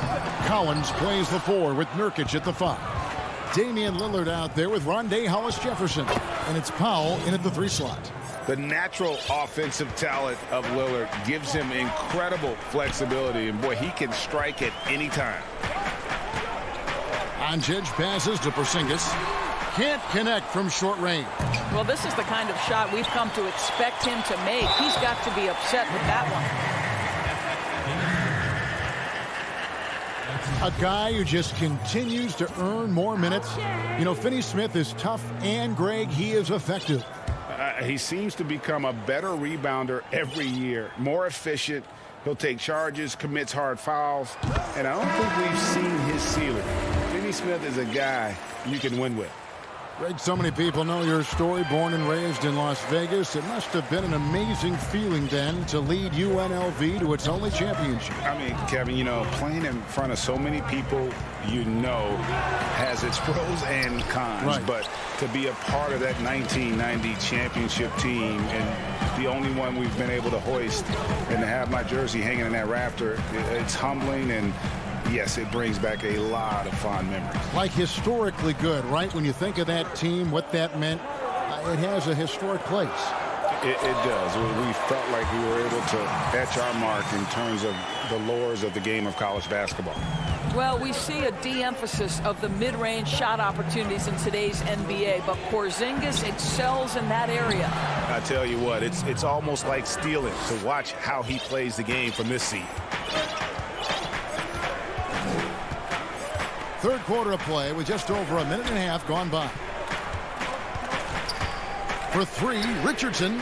S1: Collins plays the 4 with Nurkic at the 5. Damian Lillard out there with Rondé Hollis-Jefferson. And it's Powell in at the 3 slot.
S3: The natural offensive talent of Lillard gives him incredible flexibility. And, boy, he can strike at any time.
S1: Doncic passes to Porzingis. Can't connect from short range.
S14: Well, this is the kind of shot we've come to expect him to make. He's got to be upset with that
S1: one. A guy who just continues to earn more minutes. You know, Finney Smith is tough, and Greg, he is effective.
S3: He seems to become a better rebounder every year, more efficient. He'll take charges, commits hard fouls, and I don't think we've seen his ceiling. Finney Smith is a guy you can win with.
S1: Greg, so many people know your story. Born and raised in Las Vegas. It must have been an amazing feeling then to lead UNLV to its only championship.
S3: I mean, Kevin, you know, playing in front of so many people you know has its pros and cons.
S1: Right.
S3: But to be a part of that 1990 championship team and the only one we've been able to hoist and to have my jersey hanging in that rafter, it's humbling, and yes, it brings back a lot of fond memories.
S1: Like historically good, right? When you think of that team, what that meant, it has a historic place.
S3: It does. We felt like we were able to etch our mark in terms of the lures of the game of college basketball.
S14: Well, we see a de-emphasis of the mid-range shot opportunities in today's NBA, but Porzingis excels in that area.
S3: I tell you what, it's almost like stealing to watch how he plays the game from this seat.
S1: Third quarter of play with just over a minute and a half gone by. For 3, Richardson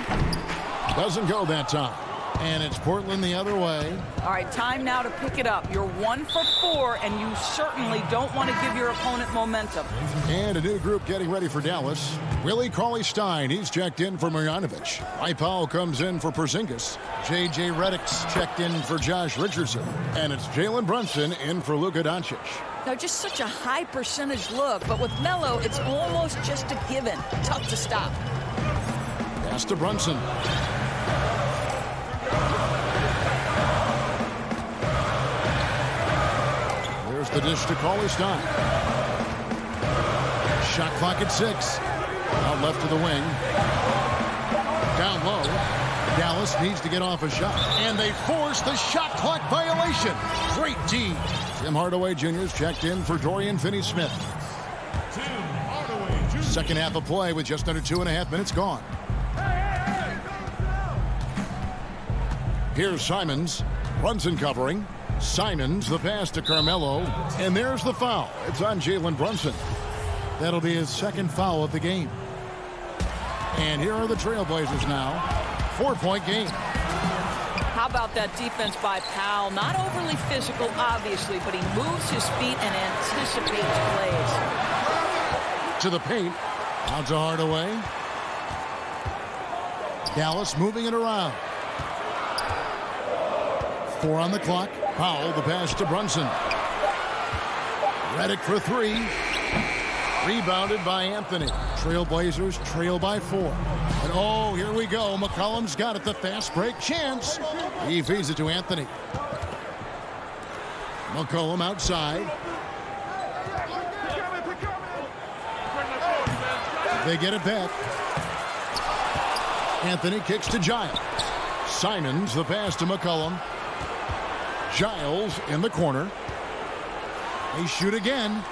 S1: doesn't go that time. And it's Portland the other way.
S14: All right, time now to pick it up. You're 1 for 4, and you certainly don't want to give your opponent momentum.
S1: And a new group getting ready for Dallas. Willie Cauley-Stein, he's checked in for Marjanovic. Mike Powell comes in for Porzingis. J.J. Redick's checked in for Josh Richardson. And it's Jalen Brunson in for Luka Doncic.
S14: Now, just such a high percentage look, but with Melo, it's almost just a given. Tough to stop.
S1: Pass to Brunson. There's the dish to Cauley-Stein. Shot clock at 6. Out left to the wing. Down low. Dallas needs to get off a shot. And they force the shot clock violation. Great D. Tim Hardaway Jr. is checked in for Dorian Finney-Smith. Second half of play with just under 2.5 minutes gone. Here's Simons. Brunson covering. Simons, the pass to Carmelo. And there's the foul. It's on Jalen Brunson. That'll be his second foul of the game. And here are the Trailblazers now. 4-point game.
S14: How about that defense by Powell? Not overly physical, obviously, but he moves his feet and anticipates plays.
S1: To the paint. Out to Hardaway. Dallas moving it around. 4 on the clock. Powell, the pass to Brunson. Redick for 3. Rebounded by Anthony. Trailblazers trail by 4. And oh, here we go. McCollum's got it. The fast break chance. He feeds it to Anthony. McCollum outside. They get it back. Anthony kicks to Giles. Simons, the pass to McCollum. Giles in the corner. They shoot again.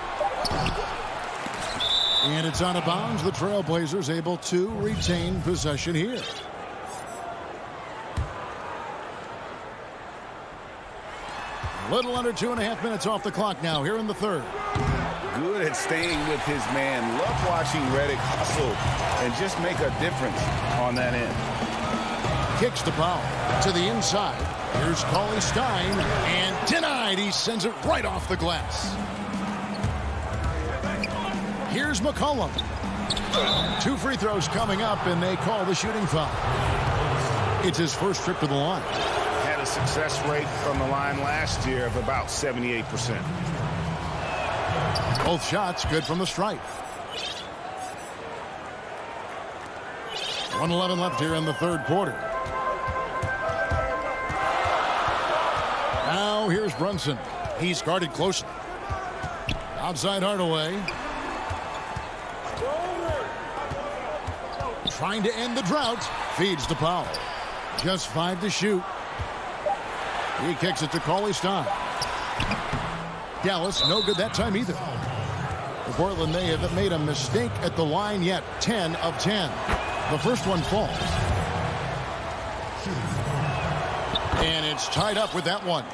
S1: And it's out of bounds. The Trailblazers able to retain possession here. A little under 2.5 minutes off the clock now here in the third.
S3: Good at staying with his man. Love watching Redick hustle and just make a difference on that end.
S1: Kicks to Powell to the inside. Here's Cauley-Stein, and denied. He sends it right off the glass. Here's McCollum. 2 free throws coming up, and they call the shooting foul. It's his first trip to the line.
S3: Had a success rate from the line last year of about 78%.
S1: Both shots good from the stripe. 1:11 left here in the third quarter. Now here's Brunson. He's guarded closely. Outside Hardaway. Trying to end the drought. Feeds to Powell. Just 5 to shoot. He kicks it to CLA Stein. Dallas, no good that time either. The Portland may have made a mistake at the line yet. 10 of 10. The first one falls. And it's tied up with that one.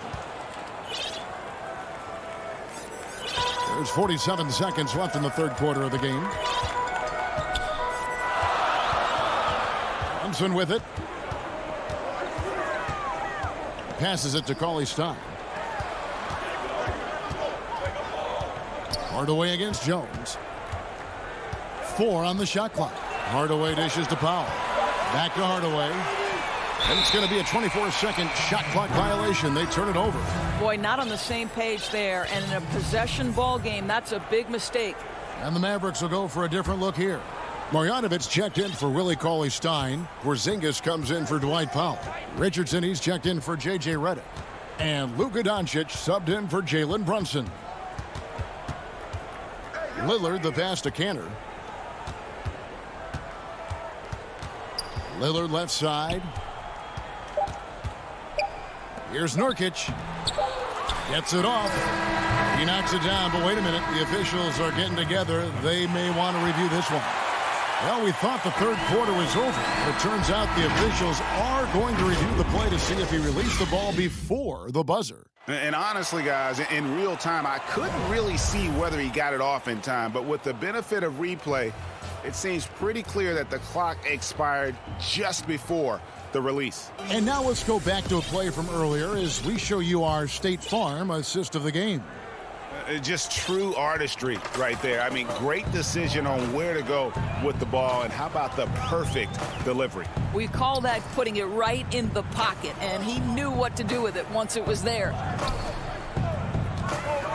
S1: There's 47 seconds left in the third quarter of the game. Thompson with it. Passes it to CLA Stein. Hardaway against Jones. 4 on the shot clock. Hardaway dishes to Powell. Back to Hardaway. And it's going to be a 24-second shot clock violation. They turn it over.
S14: Boy, not on the same page there. And in a possession ball game, that's a big mistake.
S1: And the Mavericks will go for a different look here. Marjanovic checked in for Willie CLA Stein. Porzingis comes in for Dwight Powell. Richardson, he's checked in for J.J. Redick. And Luka Doncic subbed in for Jalen Brunson. Lillard, the pass to Kanter. Lillard left side. Here's Nurkic. Gets it off. He knocks it down, but wait a minute. The officials are getting together. They may want to review this one. Well, we thought the third quarter was over. But it turns out the officials are going to review the play to see if he released the ball before the buzzer.
S3: And honestly, guys, in real time, I couldn't really see whether he got it off in time. But with the benefit of replay, it seems pretty clear that the clock expired just before the release.
S1: And now let's go back to a play from earlier as we show you our State Farm assist of the game.
S3: Just true artistry right there. I mean, great decision on where to go with the ball, and how about the perfect delivery?
S14: We call that putting it right in the pocket, and he knew what to do with it once it was there.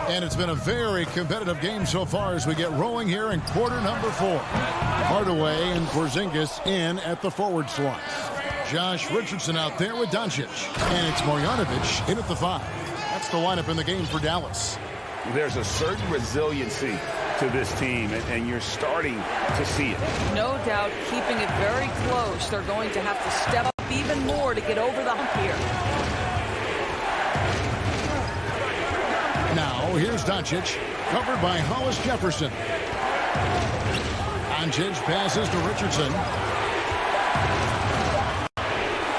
S1: And it's been a very competitive game so far as we get rolling here in quarter number 4. Hardaway and Porzingis in at the forward slots. Josh Richardson out there with Doncic. And it's Marjanovic in at the 5. That's the lineup in the game for Dallas.
S3: There's a certain resiliency to this team, and you're starting to see it.
S14: No doubt, keeping it very close. They're going to have to step up even more to get over the hump here.
S1: Now, here's Doncic, covered by Hollis Jefferson. Doncic passes to Richardson.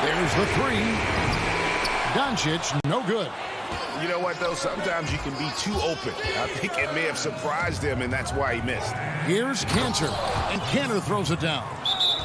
S1: There's the 3. Doncic, no good.
S3: You know what, though? Sometimes you can be too open. I think it may have surprised him, and that's why he missed.
S1: Here's Kanter, and Kanter throws it down.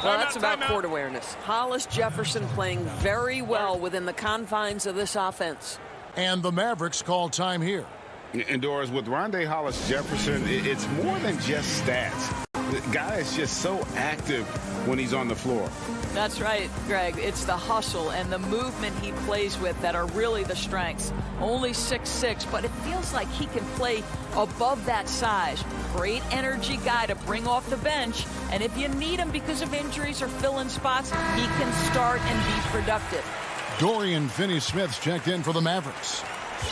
S15: Well, that's about court awareness. Hollis Jefferson playing very well within the confines of this offense.
S1: And the Mavericks call time here.
S3: And Doris, with Rondé Hollis Jefferson, it's more than just stats. The guy is just so active when he's on the floor.
S14: That's right, Greg. It's the hustle and the movement he plays with that are really the strengths. Only 6'6", but it feels like he can play above that size. Great energy guy to bring off the bench. And if you need him because of injuries or fill-in spots, he can start and be productive.
S1: Dorian Finney-Smith's checked in for the Mavericks.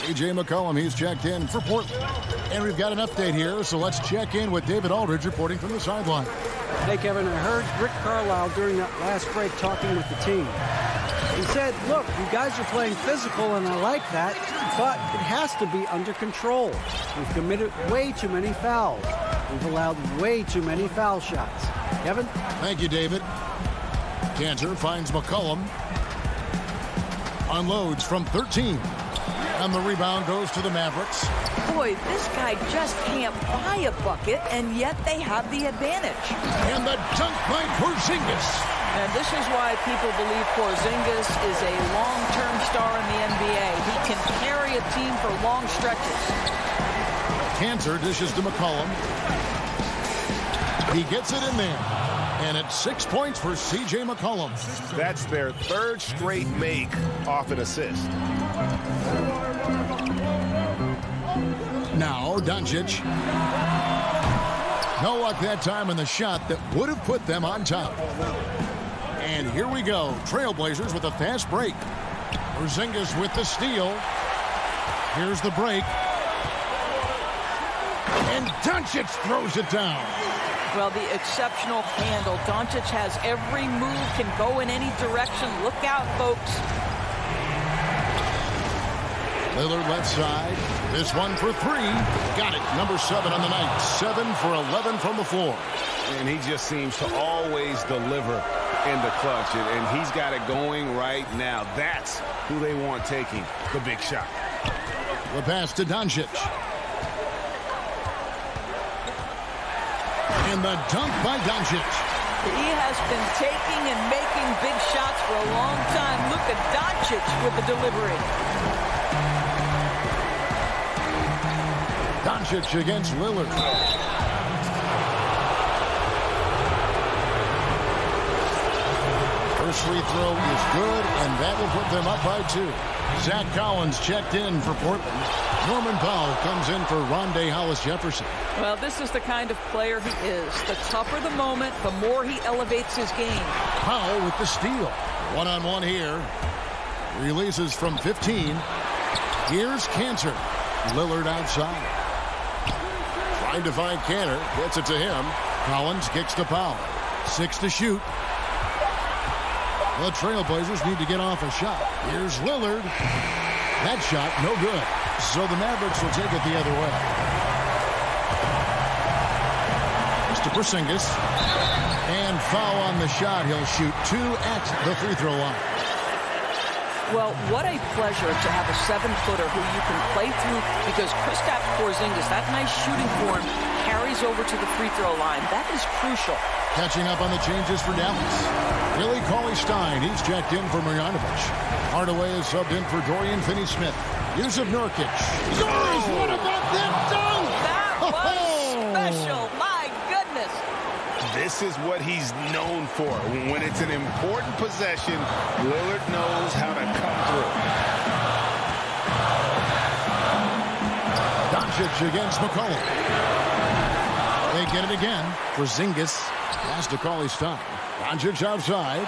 S1: C.J. McCollum, he's checked in for Portland. And we've got an update here, so let's check in with David Aldridge reporting from the sideline.
S11: Hey, Kevin, I heard Rick Carlisle during that last break talking with the team. He said, look, you guys are playing physical, and I like that, but it has to be under control. We've committed way too many fouls. We've allowed way too many foul shots. Kevin?
S1: Thank you, David. Kanter finds McCollum. Unloads from 13. And the rebound goes to the Mavericks.
S14: Boy, this guy just can't buy a bucket, and yet they have the advantage.
S1: And the dunk by Porzingis.
S14: And this is why people believe Porzingis is a long-term star in the NBA. He can carry a team for long stretches.
S1: Kanter dishes to McCollum. He gets it in there. And it's 6 points for C.J. McCollum.
S3: That's their 3rd straight make off an assist.
S1: Now, Doncic. No luck that time in the shot that would have put them on top. And here we go. Trailblazers with a fast break. Porzingis with the steal. Here's the break. And Doncic throws it down.
S14: Well, the exceptional handle. Doncic has every move, can go in any direction. Look out, folks.
S1: Lillard left side. This one for three. Got it. Number 7 on the night. 7 for 11 from the floor.
S3: And he just seems to always deliver in the clutch. And he's got it going right now. That's who they want taking the big shot.
S1: The pass to Doncic. And the dunk by Doncic.
S14: He has been taking and making big shots for a long time. Look at Doncic with the delivery.
S1: Doncic against Lillard. First free throw is good, and that will put them up by 2. Zach Collins checked in for Portland. Norman Powell comes in for Rondé Hollis-Jefferson.
S14: Well, this is the kind of player he is. The tougher the moment, the more he elevates his game.
S1: Powell with the steal. One-on-one here. Releases from 15. Here's Cantor. Lillard outside. Trying to find Cantor. Gets it to him. Collins kicks to Powell. 6 to shoot. The Trailblazers need to get off a shot. Here's Lillard. That shot, no good. So the Mavericks will take it the other way. Mr. Porzingis. And foul on the shot. He'll shoot 2 at the free throw line.
S14: Well, what a pleasure to have a 7-footer who you can play through, because Kristaps Porzingis, that nice shooting form, carries over to the free throw line. That is crucial.
S1: Catching up on the changes for Dallas. Billy Cauley-Stein, he's checked in for Marjanovic. Hardaway is subbed in for Dorian Finney-Smith. Yusuf Nurkic. What about that dunk?
S14: That was special. My goodness.
S3: This is what he's known for. When it's an important possession, Lillard knows how to come through.
S1: Doncic against McCollum. They get it again. Porzingis. Pass to Cauley-Stein. Doncic outside.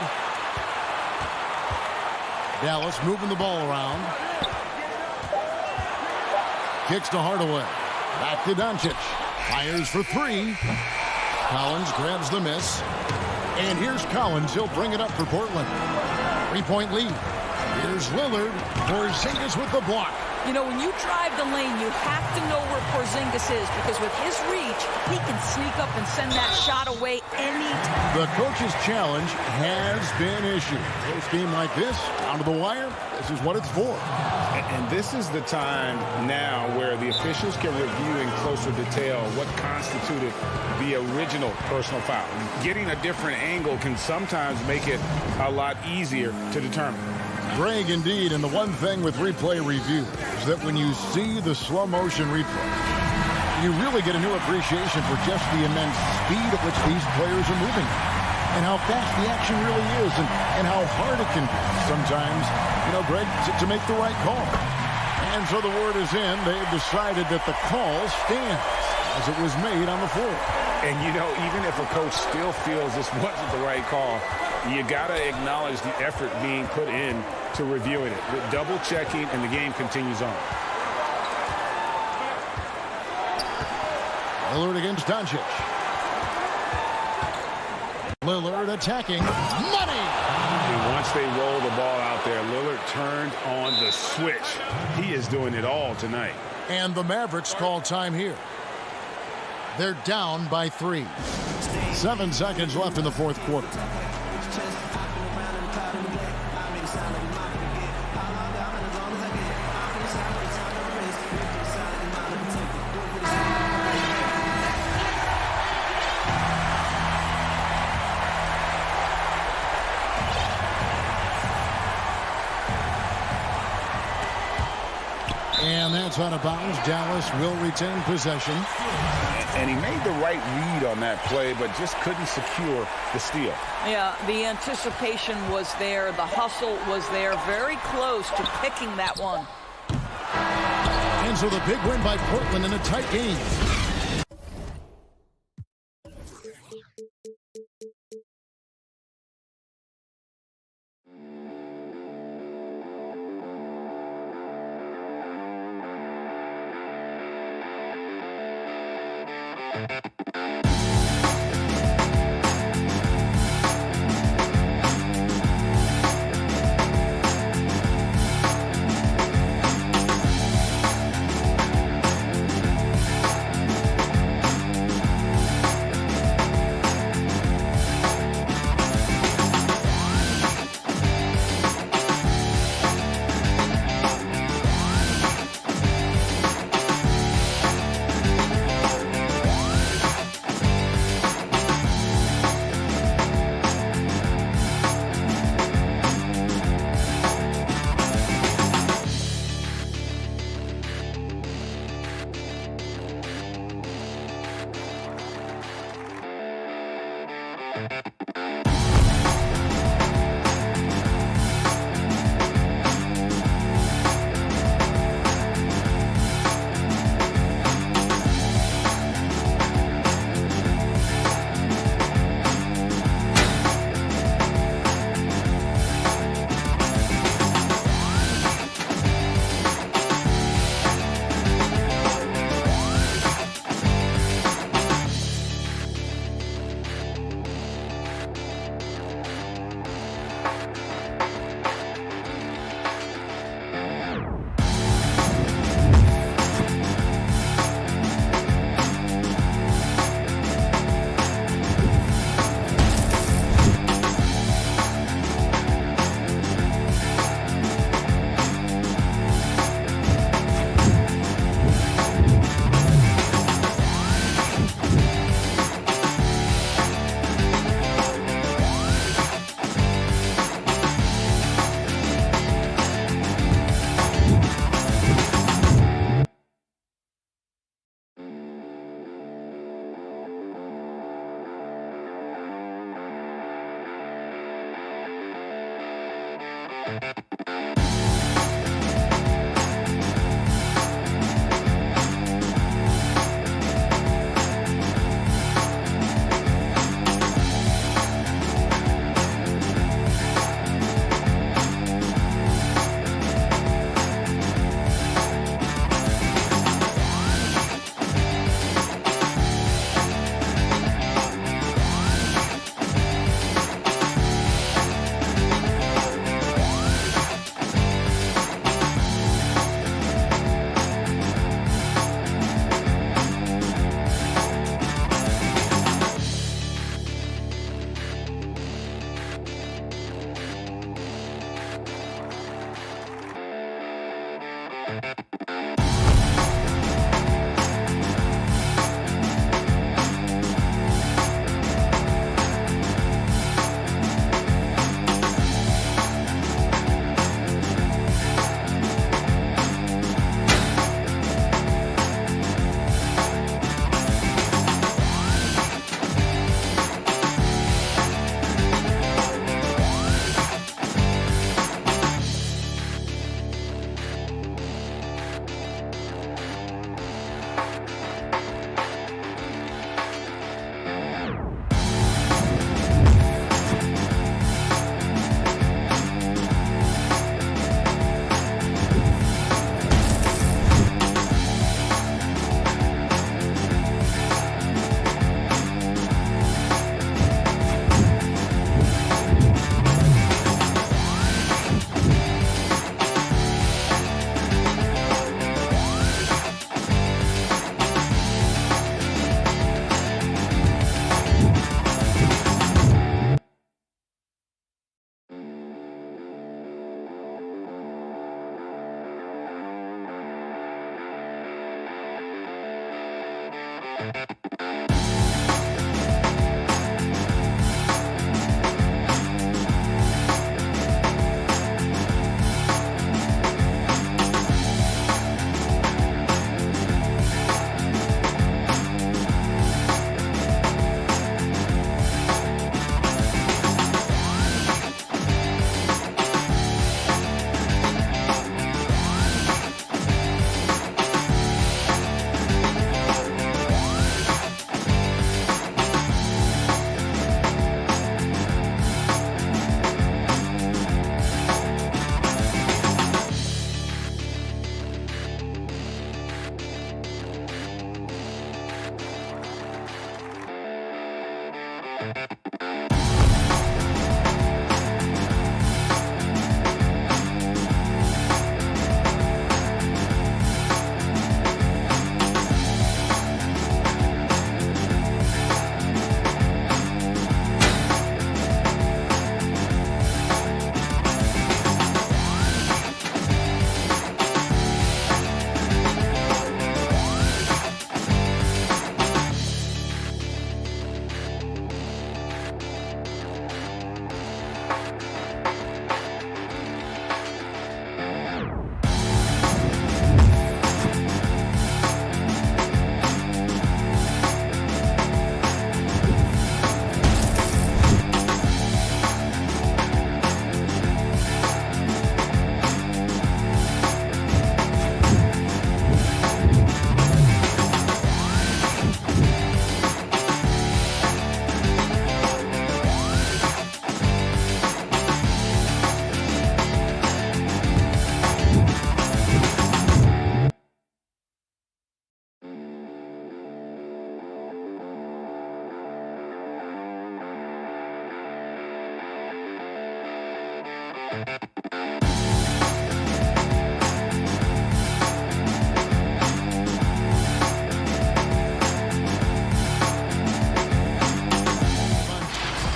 S1: Dallas moving the ball around. Kicks to Hardaway. Back to Doncic. Fires for 3. Collins grabs the miss. And here's Collins. He'll bring it up for Portland. 3-point lead. Here's Lillard. Porzingis with the block.
S14: You know, when you drive the lane, you have to know where Porzingis is, because with his reach, he can sneak up and send that shot away anytime.
S1: The coach's challenge has been issued. Close game like this, down to the wire, this is what it's for.
S3: And this is the time now where the officials can review in closer detail what constituted the original personal foul. Getting a different angle can sometimes make it a lot easier to determine.
S1: Greg, indeed, and the one thing with replay review is that when you see the slow motion replay, you really get a new appreciation for just the immense speed at which these players are moving and how fast the action really is and how hard it can be sometimes, you know, Greg, to make the right call. And so the word is in. They've decided that the call stands as it was made on the floor.
S3: And, you know, even if a coach still feels this wasn't the right call, you got to acknowledge the effort being put in to reviewing it. With double checking, and the game continues on.
S1: Lillard against Doncic. Lillard attacking. Money!
S3: And once they roll the ball out there, Lillard turned on the switch. He is doing it all tonight.
S1: And the Mavericks call time here. They're down by 3. 7 seconds left in the fourth quarter. And that's out of bounds. Dallas will retain possession.
S3: And he made the right read on that play, but just couldn't secure the steal.
S14: Yeah, the anticipation was there. The hustle was there. Very close to picking that one.
S1: And so the big win by Portland in a tight game.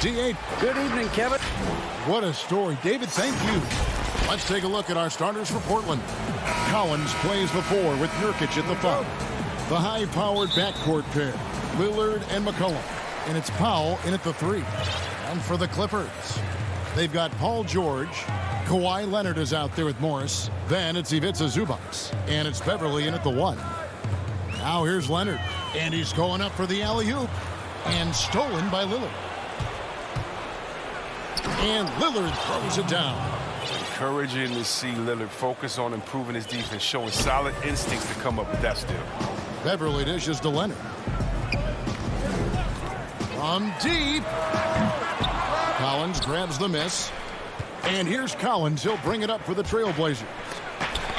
S1: D8.
S11: Good evening, Kevin.
S1: What a story. David, thank you. Let's take a look at our starters for Portland. Collins plays the 4 with Nurkic at the 5. The high-powered backcourt pair, Lillard and McCollum. And it's Powell in at the 3. And for the Clippers, they've got Paul George. Kawhi Leonard is out there with Morris. Then it's Ivica Zubac. And it's Beverly in at the 1. Now here's Leonard. And he's going up for the alley-oop. And stolen by Lillard. And Lillard throws it down.
S4: encouraging to see Lillard focus on improving his defense, showing solid instincts to come up with that steal.
S1: Beverly dishes to Leonard. From deep. Collins grabs the miss. And here's Collins. He'll bring it up for the Trailblazers.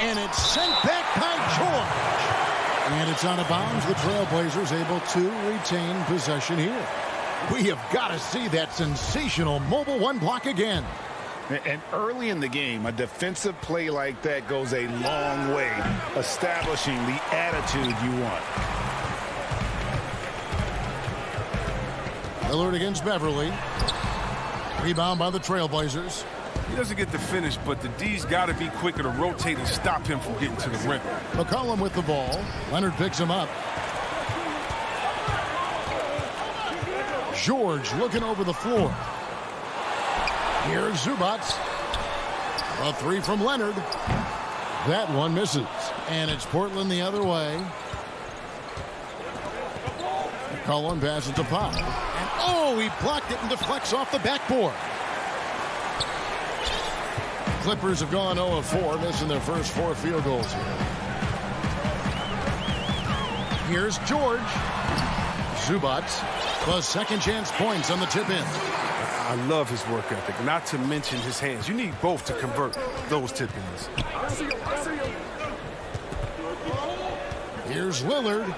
S1: And it's sent back by George. And it's out of bounds. The Trailblazers able to retain possession here. We have got to see that sensational mobile one block again.
S3: And early in the game, a defensive play like that goes a long way, establishing the attitude you want.
S1: Lillard against Beverly. Rebound by the Trailblazers.
S4: He doesn't get the finish, but the D's got to be quicker to rotate and stop him from getting to the rim.
S1: McCollum with the ball. Leonard picks him up. George looking over the floor. Here's Zubac. A three from Leonard. That one misses. And it's Portland the other way. McCollum passes to Pop. And oh, he blocked it and deflects off the backboard. Clippers have gone 0 of 4, missing their first 4 field goals here. Here's George. Zubac. The second chance points on the tip in.
S4: I love his work ethic, not to mention his hands. You need both to convert those tip-ins.
S1: Here's Lillard.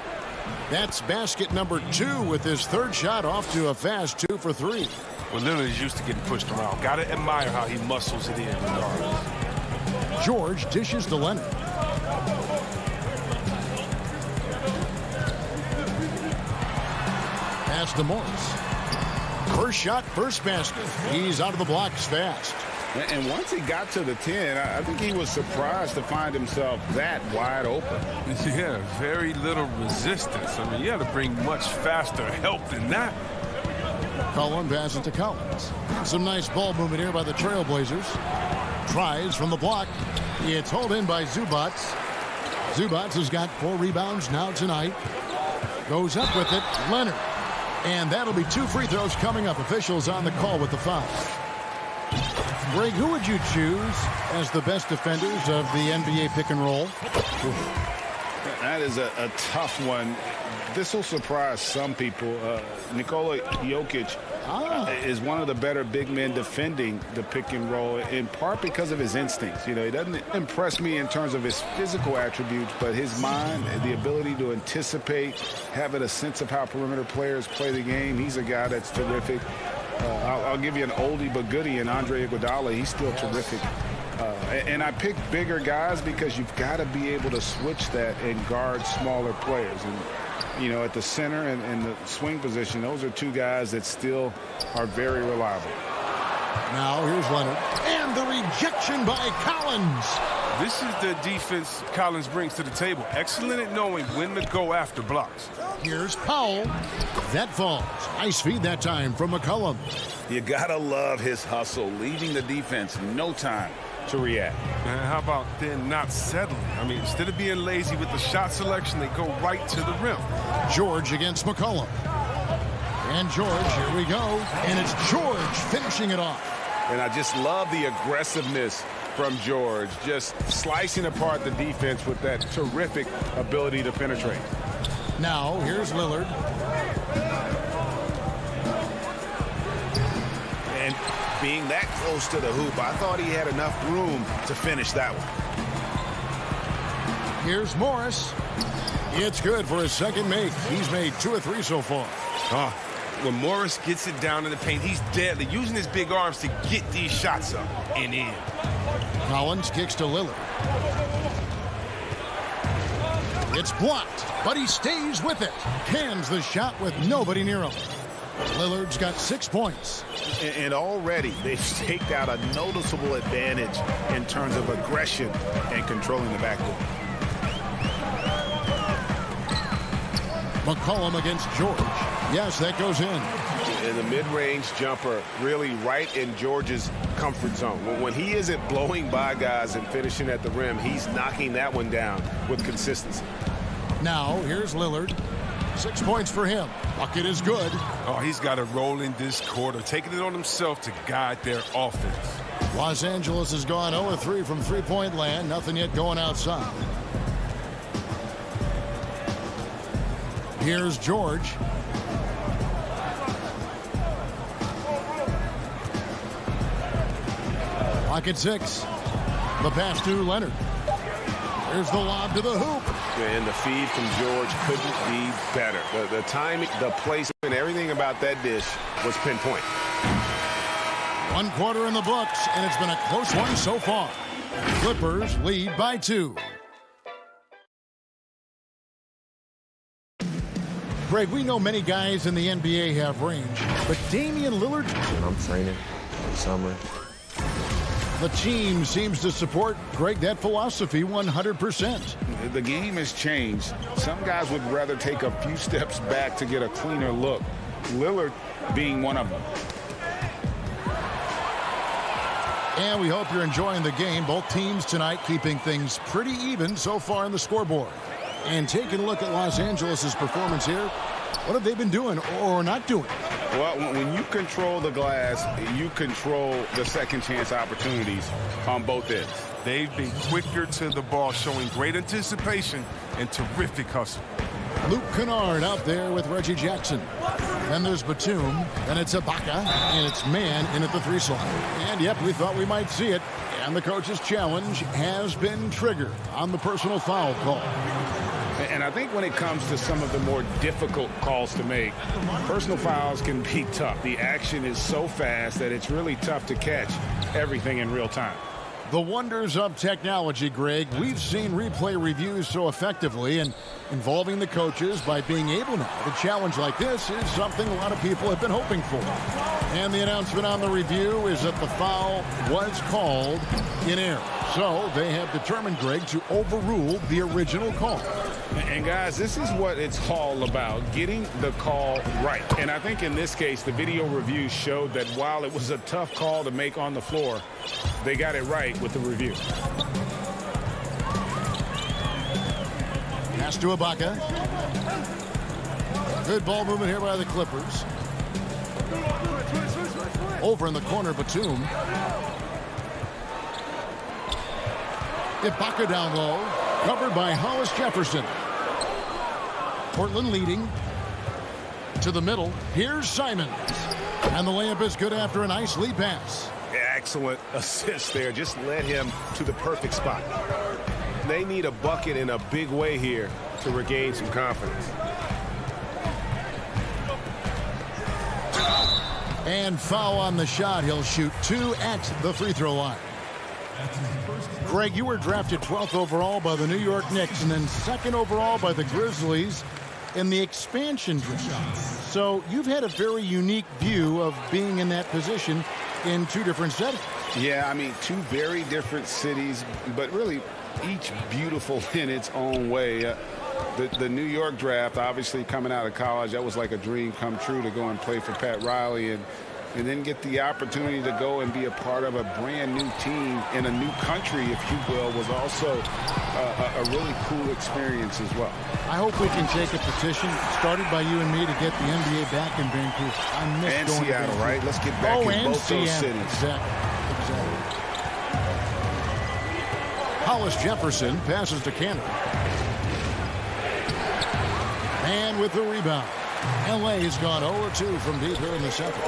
S1: That's basket number 2 with his third shot off to a fast 2 for 3.
S4: Well, Lillard is used to getting pushed around. Got to admire how he muscles it in regardless.
S1: George dishes to Leonard. Pass to Morris. First shot, first basket. He's out of the blocks fast.
S3: And once he got to the 10, I think he was surprised to find himself that wide open.
S4: Yeah, very little resistance. I mean, you had to bring much faster help than that.
S1: Collins passes to Collins. Some nice ball movement here by the Trailblazers. Tries from the block. It's hauled in by Zubac. Zubac has got 4 rebounds now tonight. Goes up with it, Leonard. And that'll be 2 free throws coming up. Officials on the call with the foul. Greg, who would you choose as the best defenders of the NBA pick and roll?
S3: That is a tough one. This will surprise some people. Nikola Jokic is one of the better big men defending the pick and roll, in part because of his instincts. You know, he doesn't impress me in terms of his physical attributes, but his mind, the ability to anticipate, having a sense of how perimeter players play the game. He's a guy that's terrific. I'll give you an oldie but goodie in Andre Iguodala. He's still terrific. And I pick bigger guys because you've got to be able to switch that and guard smaller players. And, you know, at the center and the swing position, those are 2 guys that still are very reliable.
S1: Now here's Leonard. And the rejection by Collins.
S4: This is the defense Collins brings to the table. Excellent at knowing when to go after blocks.
S1: Here's Powell. That falls. Nice feed that time from McCollum.
S3: You gotta love his hustle, leaving the defense no time to react.
S4: And how about then not settling? I mean, instead of being lazy with the shot selection, they go right to the rim.
S1: George against McCollum. And George, here we go. And it's George finishing it off.
S9: And I just love the aggressiveness from George, just slicing apart the defense with that terrific ability to penetrate.
S1: Now, here's Lillard.
S3: And being that close to the hoop, I thought he had enough room to finish that one.
S1: Here's Morris. It's good for his second make. He's made 2 of 3 so far.
S4: When Morris gets it down in the paint, he's deadly, using his big arms to get these shots up and in.
S1: Collins kicks to Lillard. It's blocked, but he stays with it. Cans the shot with nobody near him. Lillard's got 6 points.
S3: And already they've staked out a noticeable advantage in terms of aggression and controlling the backcourt.
S1: McCollum against George. Yes, that goes in.
S9: And the mid-range jumper really right in George's comfort zone. When he isn't blowing by guys and finishing at the rim, he's knocking that one down with consistency.
S1: Now, here's Lillard. 6 points for him. Bucket is good.
S4: Oh, he's got to roll in this quarter, taking it on himself to guide their offense.
S1: Los Angeles has gone 0-3 from three-point land. Nothing yet going outside. Here's George. Pocket 6. The pass to Leonard. There's the lob to the hoop.
S9: And the feed from George couldn't be better. The timing, the placement, everything about that dish was pinpoint.
S1: 1 quarter in the books, and it's been a close one so far. Clippers lead by 2. Greg, we know many guys in the NBA have range, but Damian Lillard...
S5: When I'm training summer.
S1: The team seems to support, Greg, that philosophy 100%.
S3: The game has changed. Some guys would rather take a few steps back to get a cleaner look. Lillard being one of them.
S1: And we hope you're enjoying the game. Both teams tonight keeping things pretty even so far in the scoreboard. And taking a look at Los Angeles' performance here, what have they been doing or not doing?
S3: Well, when you control the glass, you control the second chance opportunities on both ends.
S4: They've been quicker to the ball, showing great anticipation and terrific hustle.
S1: Luke Kennard out there with Reggie Jackson. Then there's Batum, and it's Ibaka, and it's man in at the 3 slot. And yep, we thought we might see it. And the coach's challenge has been triggered on the personal foul call.
S3: And I think when it comes to some of the more difficult calls to make, personal fouls can be tough. The action is so fast that it's really tough to catch everything in real time.
S1: The wonders of technology, Greg. We've seen replay reviews so effectively, and involving the coaches by being able now to challenge like this is something a lot of people have been hoping for. And the announcement on the review is that the foul was called in error. So they have determined, Greg, to overrule the original call.
S3: And guys, this is what it's all about, getting the call right. And I think in this case, the video review showed that while it was a tough call to make on the floor, they got it right with the review.
S1: Pass to Ibaka. Good ball movement here by the Clippers. Over in the corner, Batum. Ibaka down low. Covered by Hollis Jefferson. Portland leading. To the middle. Here's Simons. And the layup is good after a nice lead pass.
S9: Excellent assist there. Just led him to the perfect spot. They need a bucket in a big way here to regain some confidence.
S1: And foul on the shot. He'll shoot 2 at the free throw line. Greg, you were drafted 12th overall by the New York Knicks and then 2nd overall by the Grizzlies in the expansion draft. So you've had a very unique view of being in that position in 2 different settings.
S3: Yeah, I mean, 2 very different cities, but really each beautiful in its own way. The New York draft, obviously coming out of college, that was like a dream come true to go and play for Pat Riley and then get the opportunity to go and be a part of a brand new team in a new country, if you will, was also a really cool experience as well.
S1: I hope we can take a petition started by you and me to get the NBA back in Vancouver. I miss
S3: and
S1: going
S3: Seattle,
S1: to Vancouver.
S3: right? Let's get back in both
S1: Seattle.
S3: those cities.
S1: Exactly. Hollis Jefferson passes to Canada. And with the rebound, LA has gone 0-2 from deep here in the second.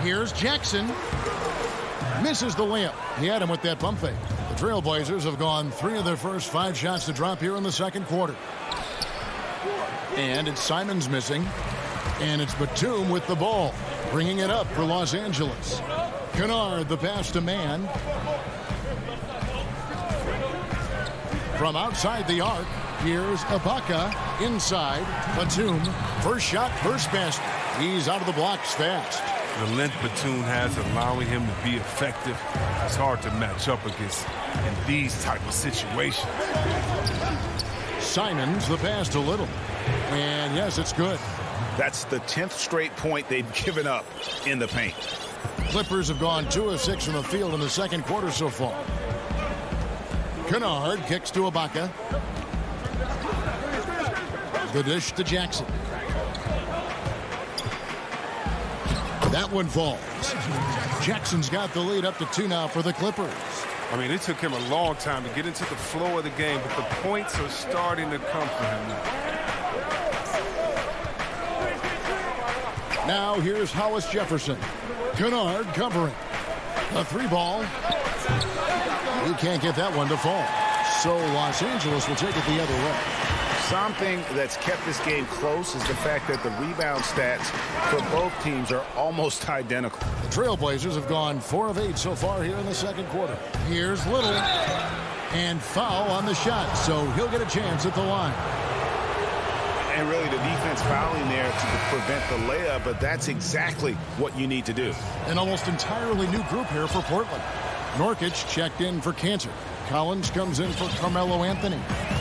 S1: Here's Jackson. Misses the layup. He had him with that pump fake. The Trailblazers have gone 3 of their first 5 shots to drop here in the second quarter. And it's Simons missing. And it's Batum with the ball, bringing it up for Los Angeles. Kennard, the pass to man. From outside the arc, here's Ibaka inside. Batum, first shot, first basket. He's out of the blocks fast.
S4: The length Batum has allowing him to be effective. It's hard to match up against in these type of situations.
S1: Simons, the pass to Little. And yes, it's good.
S3: That's the 10th straight point they've given up in the paint.
S1: Clippers have gone 2 of 6 from the field in the second quarter so far. Kennard kicks to Ibaka. The dish to Jackson. That one falls. Jackson's got the lead up to 2 now for the Clippers.
S4: I mean, it took him a long time to get into the flow of the game, but the points are starting to come for him now.
S1: Now here's Hollis Jefferson. Kennard covering. A 3-ball. He can't get that one to fall. So Los Angeles will take it the other way.
S3: Something that's kept this game close is the fact that the rebound stats for both teams are almost identical.
S1: The Trailblazers have gone 4 of 8 so far here in the second quarter. Here's Little. And foul on the shot, so he'll get a chance at the line.
S3: And really the defense fouling there to prevent the layup, but that's exactly what you need to do.
S1: An almost entirely new group here for Portland. Nurkic checked in for Cantor. Collins comes in for Carmelo Anthony.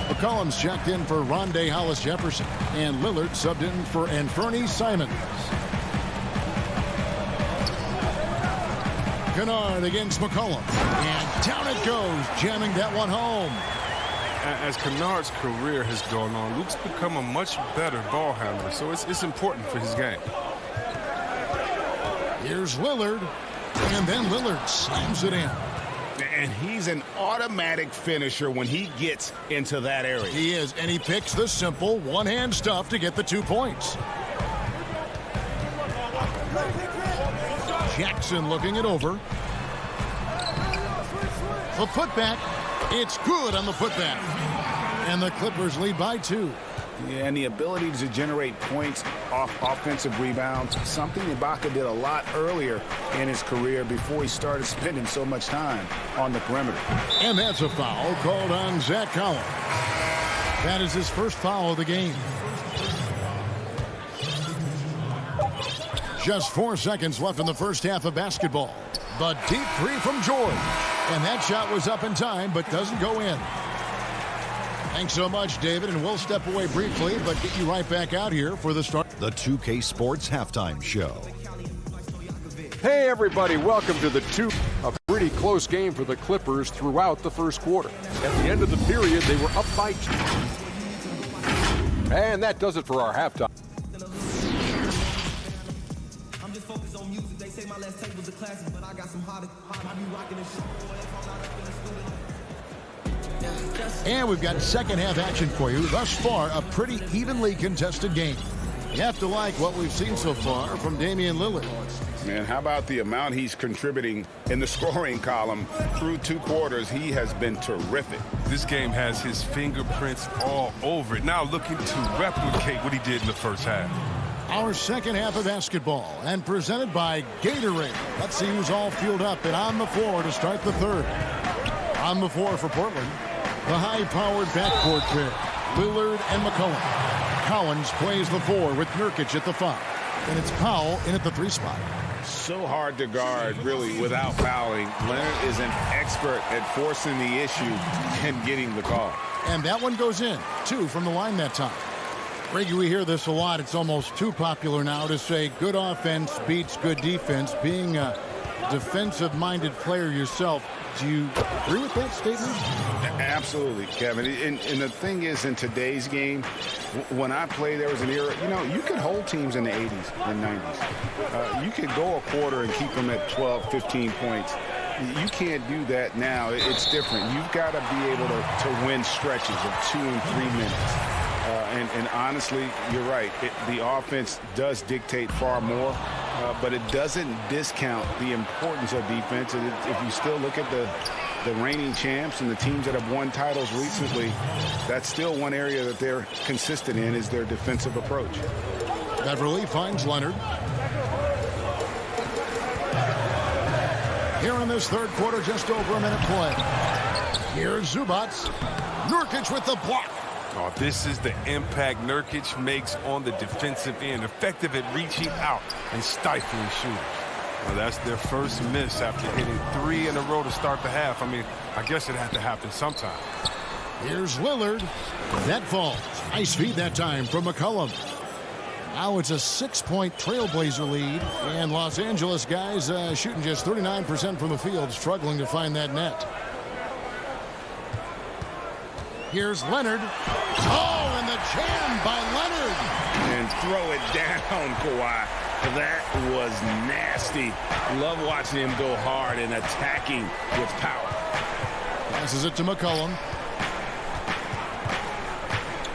S1: McCollum's checked in for Rondé Hollis Jefferson. And Lillard subbed in for Anthony Simons. Kennard against McCollum. And down it goes, jamming that one home.
S4: As Kennard's career has gone on, Luke's become a much better ball handler, so it's important for his game.
S1: Here's Lillard. And then Lillard slams it in.
S3: And he's an automatic finisher when he gets into that area.
S1: He is, and he picks the simple one-hand stuff to get the 2 points. Jackson looking it over. The putback. It's good on the putback. And the Clippers lead by 2.
S3: Yeah, and the ability to generate points off offensive rebounds, something Ibaka did a lot earlier in his career before he started spending so much time on the perimeter.
S1: And that's a foul called on Zach Collins. That is his first foul of the game. Just 4 seconds left in the first half of basketball. The deep 3 from George. And that shot was up in time, but doesn't go in. Thanks so much, David, and we'll step away briefly, but get you right back out here for the start.
S6: The 2K Sports Halftime Show.
S7: Hey, everybody, welcome to the 2. A pretty close game for the Clippers throughout the first quarter. At the end of the period, they were up by 2. And that does it for our halftime.
S16: I'm just focused on music. They say my last tape was a classic, but I got some hot. I be rocking this shit.
S1: And we've got second half action for you. Thus far, a pretty evenly contested game. You have to like what we've seen so far from Damian Lillard.
S3: Man, how about the amount he's contributing in the scoring column through 2 quarters? He has been terrific.
S4: This game has his fingerprints all over it. Now looking to replicate what he did in the first half.
S1: Our second half of basketball, and presented by Gatorade. Let's see who's all fueled up and on the floor to start the third. On the floor for Portland, the high-powered backcourt pair, Lillard and McCollum. Collins plays the 4 with Nurkic at the 5. And it's Powell in at the 3 spot.
S3: So hard to guard, really, without fouling. Leonard is an expert at forcing the issue and getting the call.
S1: And that one goes in. 2 from the line that time. Reggie, we hear this a lot. It's almost too popular now to say good offense beats good defense. Being a defensive-minded player yourself, do you agree with that statement?
S3: Absolutely, Kevin. And the thing is, in today's game, when I played, there was an era, you could hold teams in the 80s and 90s. You could go a quarter and keep them at 12, 15 points. You can't do that now. It's different. You've got to be able to win stretches of 2 and 3 minutes. And honestly, you're right. The offense does dictate far more, but it doesn't discount the importance of defense. And if you still look at the reigning champs and the teams that have won titles recently, that's still one area that they're consistent in is their defensive approach.
S1: Beverly finds Leonard. Here in this third quarter, just over a minute play. Here's Zubac. Nurkic with the block.
S4: Oh, this is the impact Nurkic makes on the defensive end. Effective at reaching out and stifling shooters. Well, that's their first miss after hitting 3 in a row to start the half. I mean, I guess it had to happen sometime.
S1: Here's Lillard. That falls. Nice feed that time from McCollum. Now it's a 6-point Trailblazer lead. And Los Angeles guys shooting just 39% from the field, struggling to find that net. Here's Leonard. Oh, and the jam by Leonard.
S3: And throw it down, Kawhi. That was nasty. Love watching him go hard and attacking with power.
S1: Passes it to McCollum.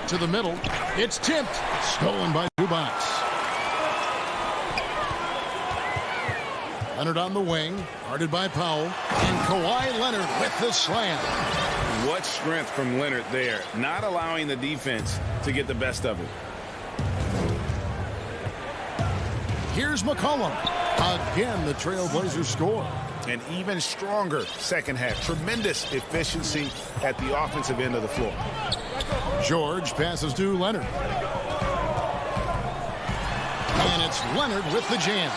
S1: To the middle. It's tipped. Stolen by Zubats. Leonard on the wing. Guarded by Powell. And Kawhi Leonard with the slam.
S3: What strength from Leonard there. Not allowing the defense to get the best of it.
S1: Here's McCollum. Again, the Trailblazers score.
S3: An even stronger second half. Tremendous efficiency at the offensive end of the floor.
S1: George passes to Leonard. And it's Leonard with the jam.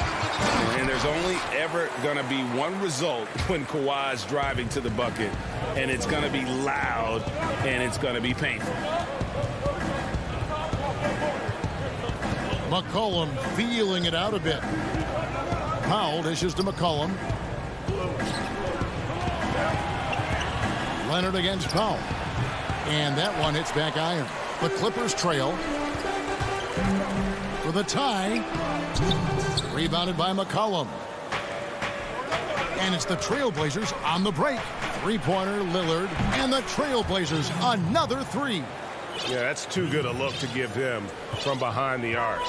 S3: And there's only ever going to be one result when Kawhi's driving to the bucket. And it's going to be loud, and it's going to be painful.
S1: McCollum feeling it out a bit. Powell dishes to McCollum. Leonard against Powell. And that one hits back iron. The Clippers trail. For the tie. Rebounded by McCollum. And it's the Trailblazers on the break. Three-pointer, Lillard. And the Trailblazers another three.
S9: Yeah, that's too good a look to give him from behind the arc.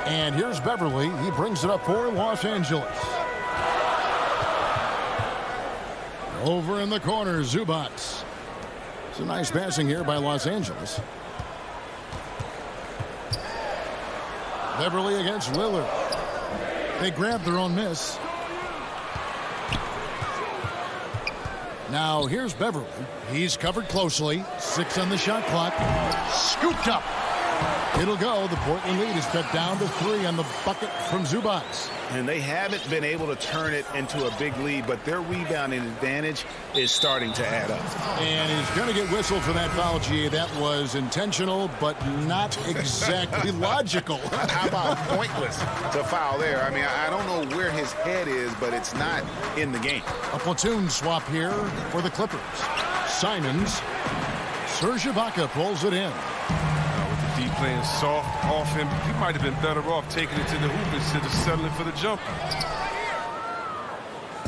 S1: And here's Beverly. He brings it up for Los Angeles. Over in the corner, Zubats. It's a nice passing here by Los Angeles. Beverly against Lillard. They grab their own miss. Now here's Beverly. He's covered closely. 6 on the shot clock. Scooped up. It'll go. The Portland lead is cut down to 3 on the bucket from Zubats.
S3: And they haven't been able to turn it into a big lead, but their rebounding advantage is starting to add up.
S1: And he's going to get whistled for that foul, G. That was intentional, but not exactly logical.
S3: How about pointless to foul there? I mean, I don't know where his head is, but it's not in the game.
S1: A platoon swap here for the Clippers. Simons. Serge Ibaka pulls it in.
S4: With the D playing soft off him, he might have been better off taking it to the hoop instead of settling for the jumper.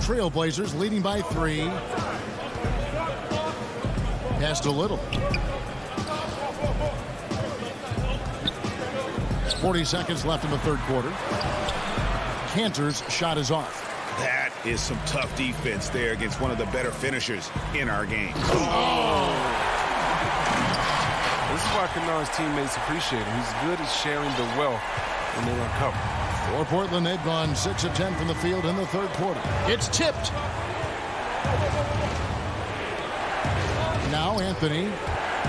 S1: Trailblazers leading by 3. Pass to Little. 40 seconds left in the third quarter. Cantor's shot is off.
S3: That is some tough defense there against one of the better finishers in our game.
S4: This is why Kanar's teammates appreciate him. He's good at sharing the wealth when they uncover.
S1: For Portland, they've gone 6 of 10 from the field in the third quarter. It's tipped. Now Anthony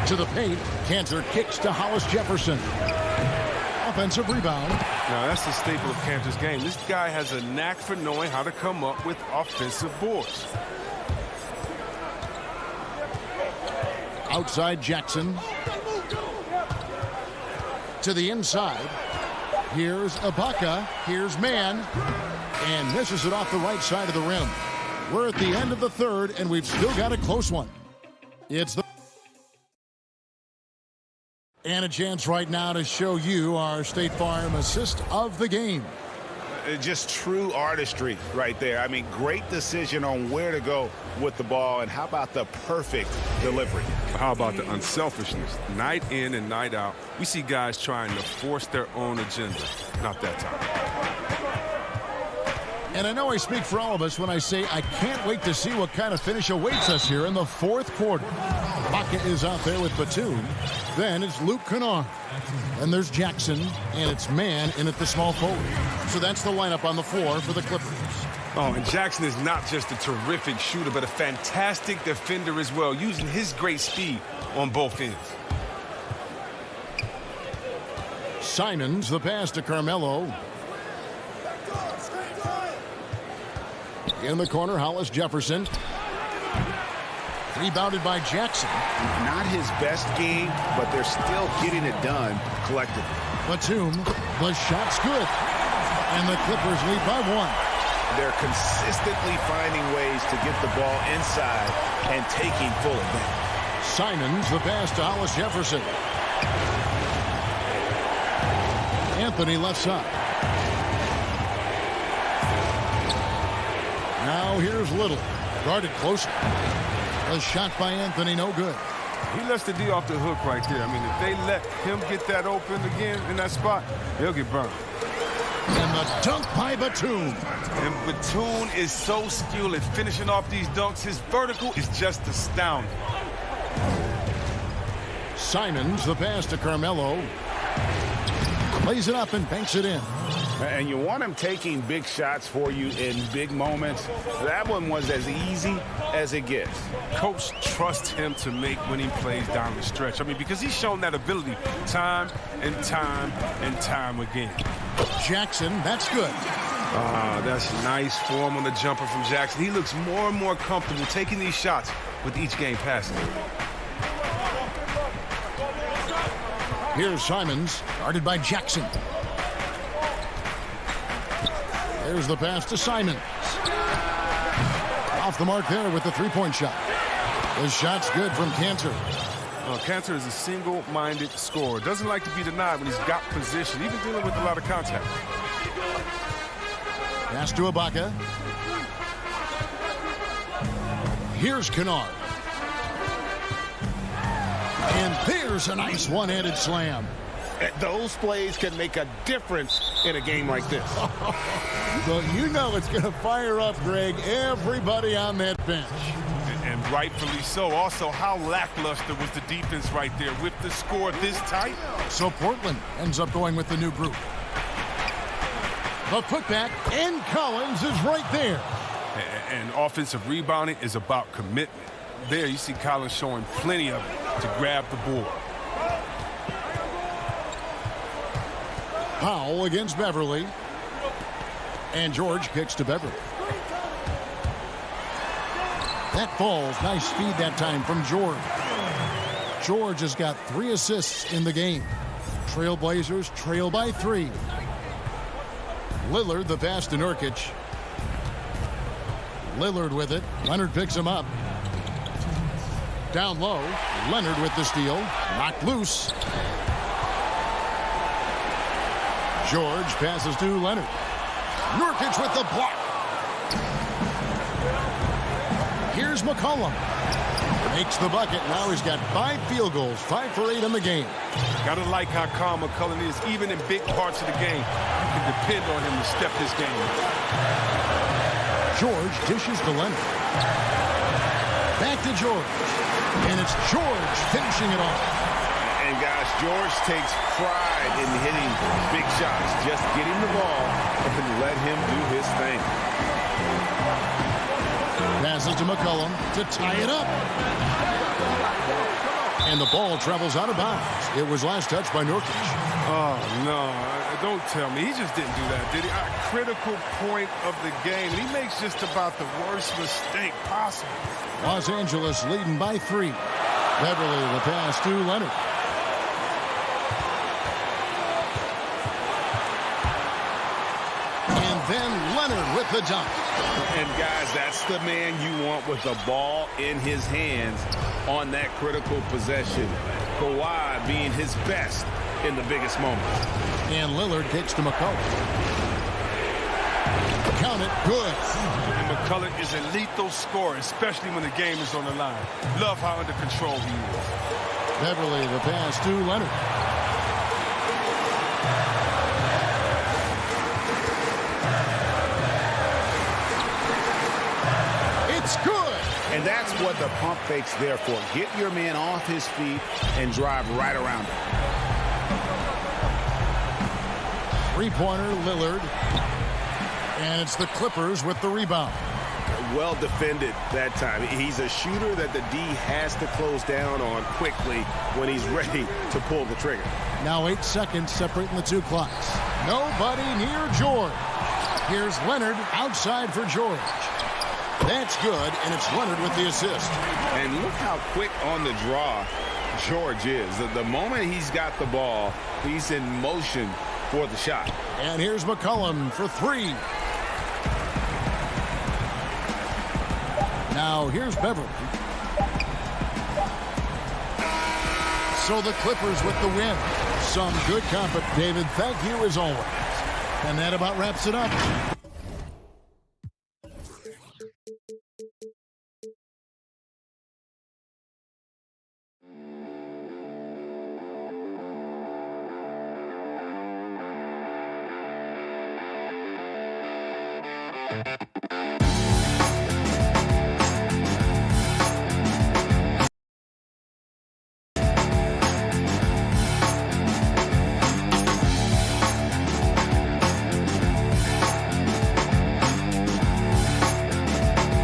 S1: to the paint. Cantor kicks to Hollis Jefferson. Offensive rebound.
S4: Now that's the staple of Cantor's game. This guy has a knack for knowing how to come up with offensive boards.
S1: Outside Jackson. To the inside. Here's Ibaka. Here's Mann. And misses it off the right side of the rim. We're at the end of the third, and we've still got a close one. It's the... And a chance right now to show you our State Farm assist of the game.
S3: Just true artistry right there. I mean, great decision on where to go with the ball, and how about the perfect delivery?
S4: How about the unselfishness? Night in and night out, we see guys trying to force their own agenda. Not that time.
S1: And I know I speak for all of us when I say I can't wait to see what kind of finish awaits us here in the fourth quarter. Baca is out there with Batum. Then it's Luke Kennard. And there's Jackson, and it's Mann in at the small forward. So that's the lineup on the floor for the Clippers.
S4: Oh, and Jackson is not just a terrific shooter, but a fantastic defender as well, using his great speed on both ends.
S1: Simons, the pass to Carmelo. In the corner, Hollis Jefferson. Rebounded by Jackson.
S3: Not his best game, but they're still getting it done collectively.
S1: Batum, the shot's good. And the Clippers lead by 1.
S3: They're consistently finding ways to get the ball inside and taking full advantage.
S1: Simons, the pass to Hollis Jefferson. Anthony left side. Now here's Little. Guarded closer. A shot by Anthony, no good.
S4: He lets the D off the hook right there. I mean, if they let him get that open again in that spot, they'll get burned.
S1: And the dunk by Batum.
S4: And Batum is so skilled at finishing off these dunks. His vertical is just astounding.
S1: Simons, the pass to Carmelo. Lays it up and banks it in.
S3: And you want him taking big shots for you in big moments. That one was as easy as it gets.
S4: Coach trusts him to make winning plays down the stretch. I mean, because he's shown that ability time and time and time again.
S1: Jackson, that's good.
S4: That's nice form on the jumper from Jackson. He looks more and more comfortable taking these shots with each game passing.
S1: Here's Simons, guarded by Jackson. There's the pass to Simons. Off the mark there with the three-point shot. The shot's good from Cantor.
S4: Cantor is a single-minded scorer. Doesn't like to be denied when he's got position, even dealing with a lot of contact.
S1: Pass to Ibaka. Here's Kennard. And there's a nice one-handed slam.
S9: Those plays can make a difference in a game like this.
S1: Well, you know it's going to fire up, Greg, everybody on that bench.
S4: And rightfully so. Also, how lackluster was the defense right there with the score this tight?
S1: So Portland ends up going with the new group. The putback, and Collins is right there.
S4: And offensive rebounding is about commitment. There you see Collins showing plenty of it to grab the board.
S1: Powell against Beverly. And George kicks to Beverly. That falls. Nice speed that time from George. George has got 3 assists in the game. Trailblazers trail by 3. Lillard, the pass to Nurkic. Lillard with it. Leonard picks him up. Down low. Leonard with the steal. Knocked loose. George passes to Leonard. Nurkic with the block. Here's McCollum. Makes the bucket. Now he's got 5 field goals. 5 for 8 in the game.
S4: Gotta like how calm McCollum is. Even in big parts of the game, you can depend on him to step this game.
S1: George dishes to Leonard. Back to George. And it's George finishing it off.
S3: And guys, George takes pride in hitting big shots. Just get him the ball and let him do his thing.
S1: Passes to McCollum to tie it up. And the ball travels out of bounds. It was last touched by Nurkic.
S4: Oh, no. Don't tell me. He just didn't do that, did he? A critical point of the game. And he makes just about the worst mistake possible.
S1: Los Angeles leading by 3. Beverly, the pass to Leonard. And then Leonard with the dunk.
S3: And guys, that's the man you want with the ball in his hands on that critical possession. Kawhi being his best in the biggest moments.
S1: And Lillard kicks to McCollum. Count it, good.
S4: And McCullough is a lethal scorer, especially when the game is on the line. Love how under control he is.
S1: Beverly, the pass to Leonard. It's good.
S3: And that's what the pump fake's there for. Get your man off his feet and drive right around him.
S1: Three-pointer, Lillard. And it's the Clippers with the rebound.
S3: Well defended that time. He's a shooter that the D has to close down on quickly when he's ready to pull the trigger.
S1: Now 8 seconds separating the 2 clocks. Nobody near George. Here's Leonard outside for George. That's good, and it's Leonard with the assist.
S3: And look how quick on the draw George is. The moment he's got the ball, he's in motion for the shot.
S1: And here's McCollum for 3. Now here's Beverly. So the Clippers with the win. Some good comfort, David. Thank you as always. And that about wraps it up.